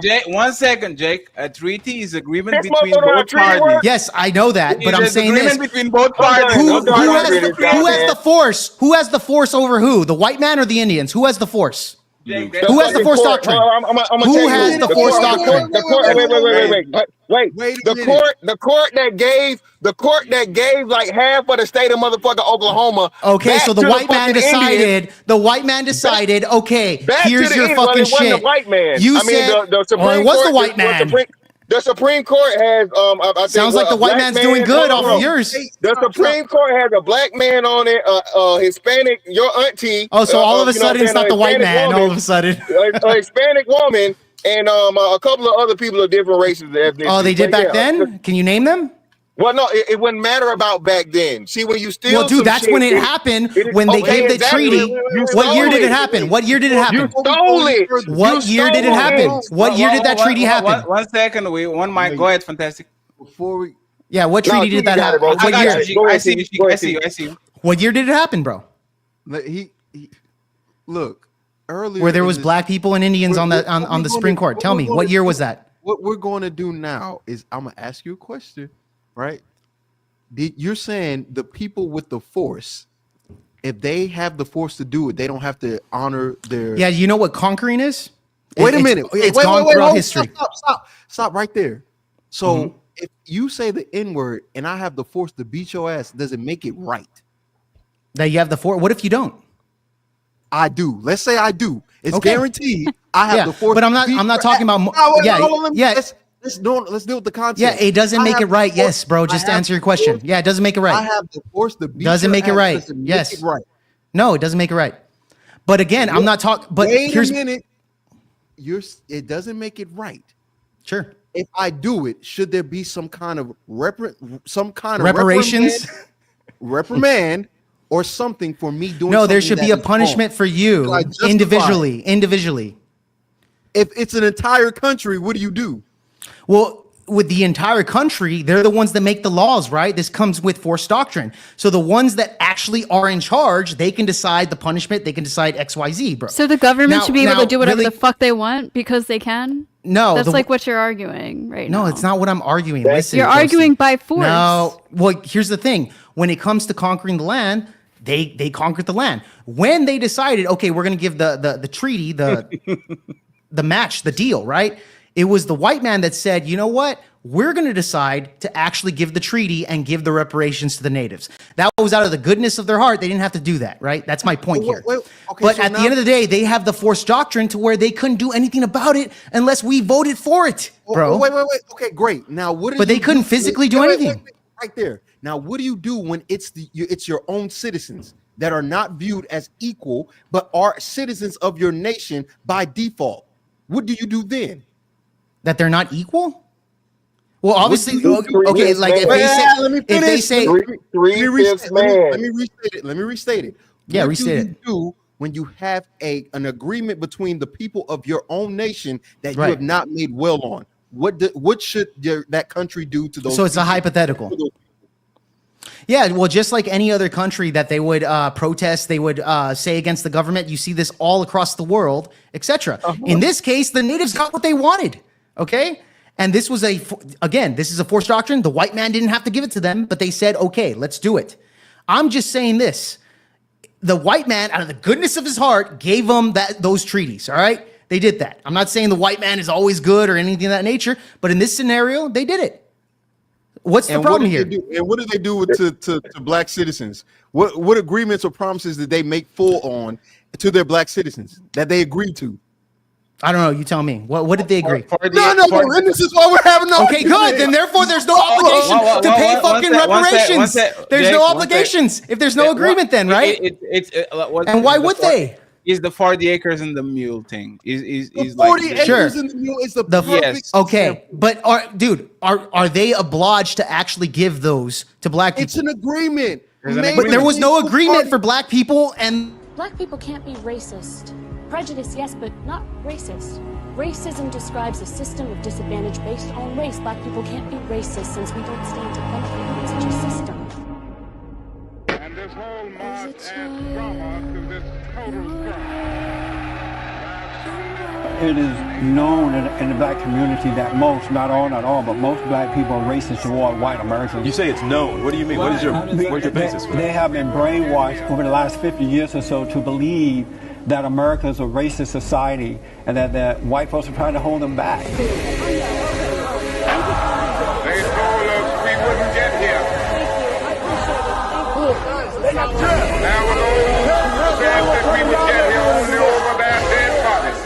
Jake, 1 second, Jake. A treaty is agreement between both parties. Yes, I know that, but I'm saying this. Between both parties. Who has the force? Who has the force over who? The white man or the Indians? Who has the force? Who has the force doctrine? Who has the force doctrine? Wait. The court that gave like half of the state of motherfucking Oklahoma. Okay, so the white man decided. The white man decided. Okay, here's your fucking shit. The white man. You said. The Supreme it was the white man. The Supreme Court has. I think, sounds like the white man's doing good off of yours. The Supreme Court has a black man on it, Hispanic, your auntie. Oh, so all of a sudden it's not the white man. All of a sudden, a Hispanic woman and a couple of other people of different races. Oh, they did back then. Can you name them? Well, no, it wouldn't matter about back then. See, when you steal, well, dude, that's when it happened. When they gave the treaty. What year did it happen? What year did it happen? You stole it. What year did it happen? What year did that treaty happen? 1 second, one mic. Go ahead, Fantastic. Before we. Yeah, what treaty did that happen? What year? I see you. What year did it happen, bro? He look earlier where there was black people and Indians on the Supreme Court. Tell me, what year was that? What we're going to do now is I'm gonna ask you a question. Right? You're saying the people with the force, if they have the force to do it, they don't have to honor their. Yeah, you know what conquering is? Wait a minute. It's gone throughout history. Stop right there. So if you say the N-word and I have the force to beat your ass, does it make it right? That you have the force. What if you don't? I do. Let's say I do. It's guaranteed. I have the force. But I'm not talking about. Let's deal with the concept. Yeah, it doesn't make it right. Yes, bro. Just to answer your question. Yeah, it doesn't make it right. I have the force to beat doesn't make it right. Yes. Right. No, it doesn't make it right. But again, I'm not talking. But here's a minute. It doesn't make it right. Sure. If I do it, should there be some kind of reparations, reprimand, or something for me doing? No, there should be a punishment for you individually. If it's an entire country, what do you do? Well, with the entire country, they're the ones that make the laws, right? This comes with force doctrine. So the ones that actually are in charge, they can decide the punishment. They can decide X, Y, Z, bro. So the government should be able to do whatever the fuck they want because they can? No. That's like what you're arguing right now. No, it's not what I'm arguing. Listen, you're arguing by force. No. Well, here's the thing. When it comes to conquering the land, they conquered the land. When they decided, okay, we're going to give the treaty, the match, the deal, right? It was the white man that said, you know what? we're going to decide to actually give the treaty and give the reparations to the natives. That was out of the goodness of their heart. They didn't have to do that, right? That's my point here. But at the end of the day, they have the forced doctrine to where they couldn't do anything about it unless we voted for it, bro. Wait. Okay, great. Now, what? But they couldn't physically do anything. Wait, right there. Now, what do you do when it's your own citizens that are not viewed as equal, but are citizens of your nation by default? What do you do then? That they're not equal? Well, obviously, okay. Like if they say, let me restate it. Yeah, what restate do you do when you have an agreement between the people of your own nation that you have not made well on? What should that country do to those? So it's a hypothetical. Yeah, well, just like any other country that they would protest, they would say against the government. You see this all across the world, etc. In this case, the natives got what they wanted. Okay. And this was this is a forced doctrine. The white man didn't have to give it to them, but they said, okay, let's do it. I'm just saying this. The white man, out of the goodness of his heart, gave them those treaties, all right? They did that. I'm not saying the white man is always good or anything of that nature, but in this scenario, they did it. What's the problem here? And what did they do to black citizens? What agreements or promises did they make full on to their black citizens that they agreed to? I don't know. You tell me. What did they agree? No. And this is why we're having no. Okay, good. Then therefore, there's no obligation to pay fucking reparations. There's no obligations if there's no agreement. Then, right? And why would they? Is the 40 acres and the mule thing? Is 40 like acres and the mule is the perfect. Okay, but are they obliged to actually give those to black people? It's an agreement. But there was no agreement for black people, and black people can't be racist. Prejudice, yes, but not racist. Racism describes a system of disadvantage based on race. Black people can't be racist since we don't stand to benefit from such a system. And this whole march adds drama to this total It is known in the black community that most, not all, but most black people are racist toward white Americans. You say it's known. What do you mean? Where's your basis for that? They have been brainwashed over the last 50 years or so to believe that America is a racist society and that white folks are trying to hold them back. They told us we wouldn't get here. There were those who said that we would get here only over their dead bodies.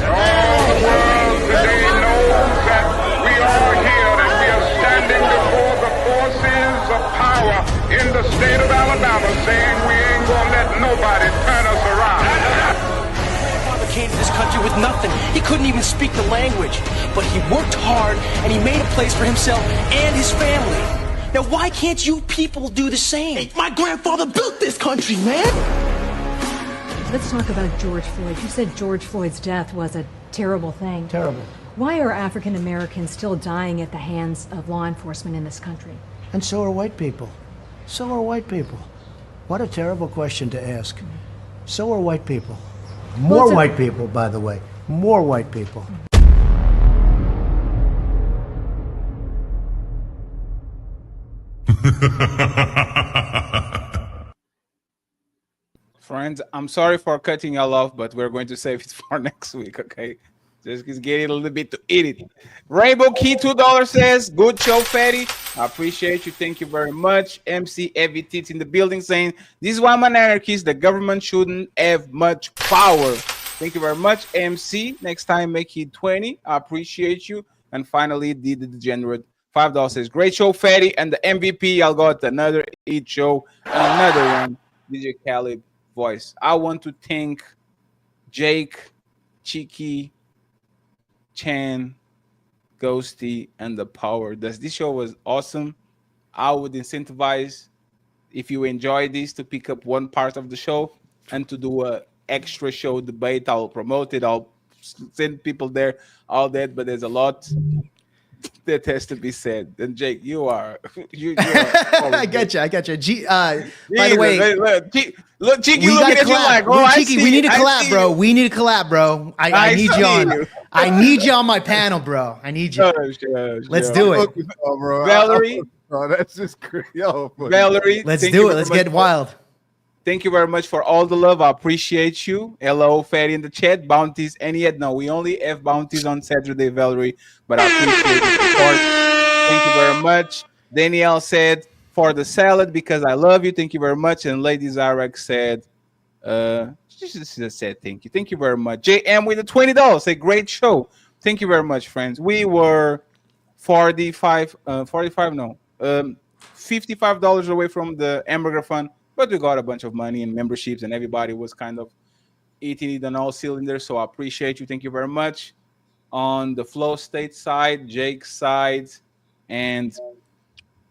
All the world today knows that we are here, that we are standing before the forces of power in the state of Alabama saying we ain't gonna let nobody turn us around. My father came to this country with nothing. He couldn't even speak the language. But he worked hard and he made a place for himself and his family. Now why can't you people do the same? Hey, my grandfather built this country, man! Let's talk about George Floyd. You said George Floyd's death was a terrible thing. Terrible. Why are African Americans still dying at the hands of law enforcement in this country? And so are white people. So are white people. What a terrible question to ask. So are white people. More white people, by the way. More white people. Friends, I'm sorry for cutting y'all off, but we're going to save it for next week, okay? Just get a little bit to eat it. Rainbow Key $2 says, good show, Fatty. I appreciate you. Thank you very much. MC Evie Tits in the building saying, this is why I'm an anarchist. The government shouldn't have much power. Thank you very much, MC. Next time, make it 20. I appreciate you. And finally, the Degenerate $5 says, great show, Fatty. And the MVP, I'll go at another Eat show. Another one, DJ Khaled voice. I want to thank Jake, Cheeky, Chan, Ghosty, and the Power. This show was awesome. I would incentivize, if you enjoy this, to pick up one part of the show and to do a extra show debate. I'll promote it. I'll send people there, all that. But there's a lot that has to be said. And Jake, you are. I got you. By the way, look, Cheeky, look at you like, Cheeky, we need a collab, bro. We need a collab, bro. I need you on. I need you on my panel, bro. I need you. Let's do it. Valerie. Oh, that's just crazy. Valerie. Let's do it. Let's get wild. Thank you very much for all the love. I appreciate you. Hello, Fatty in the chat. Bounties, any yet? No, we only have bounties on Saturday, Valerie, but I appreciate the support. Thank you very much. Danielle said, for the salad, because I love you. Thank you very much. And Lady Zarek said, she just said thank you. Thank you very much. JM with the $20. A great show. Thank you very much, friends. We were $55 away from the hamburger fund, but we got a bunch of money and memberships, and everybody was kind of eating it on all cylinders. So I appreciate you. Thank you very much. On the Flow State side, Jake's side, and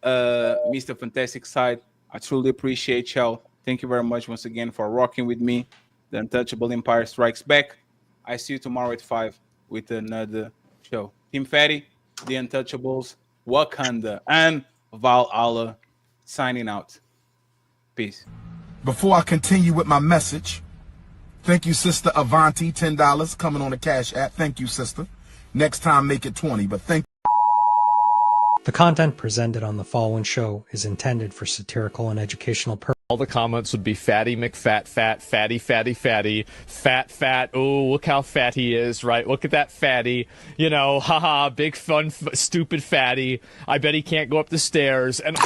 Mr. Fantastic side, I truly appreciate y'all. Thank you very much once again for rocking with me. The Untouchable Empire Strikes Back. I see you tomorrow at 5 with another show. Team Fatty, The Untouchables, Wakanda, and Valhalla signing out. Peace. Before I continue with my message, thank you, Sister Avanti, $10 coming on the Cash App. Thank you, sister. Next time, make it 20, but thank you. The content presented on the following show is intended for satirical and educational purposes. All the comments would be fatty McFat, fat, fatty, fatty, fatty, fat, fat. Oh, look how fat he is, right? Look at that fatty. You know, haha, big fun, stupid fatty. I bet he can't go up the stairs. And.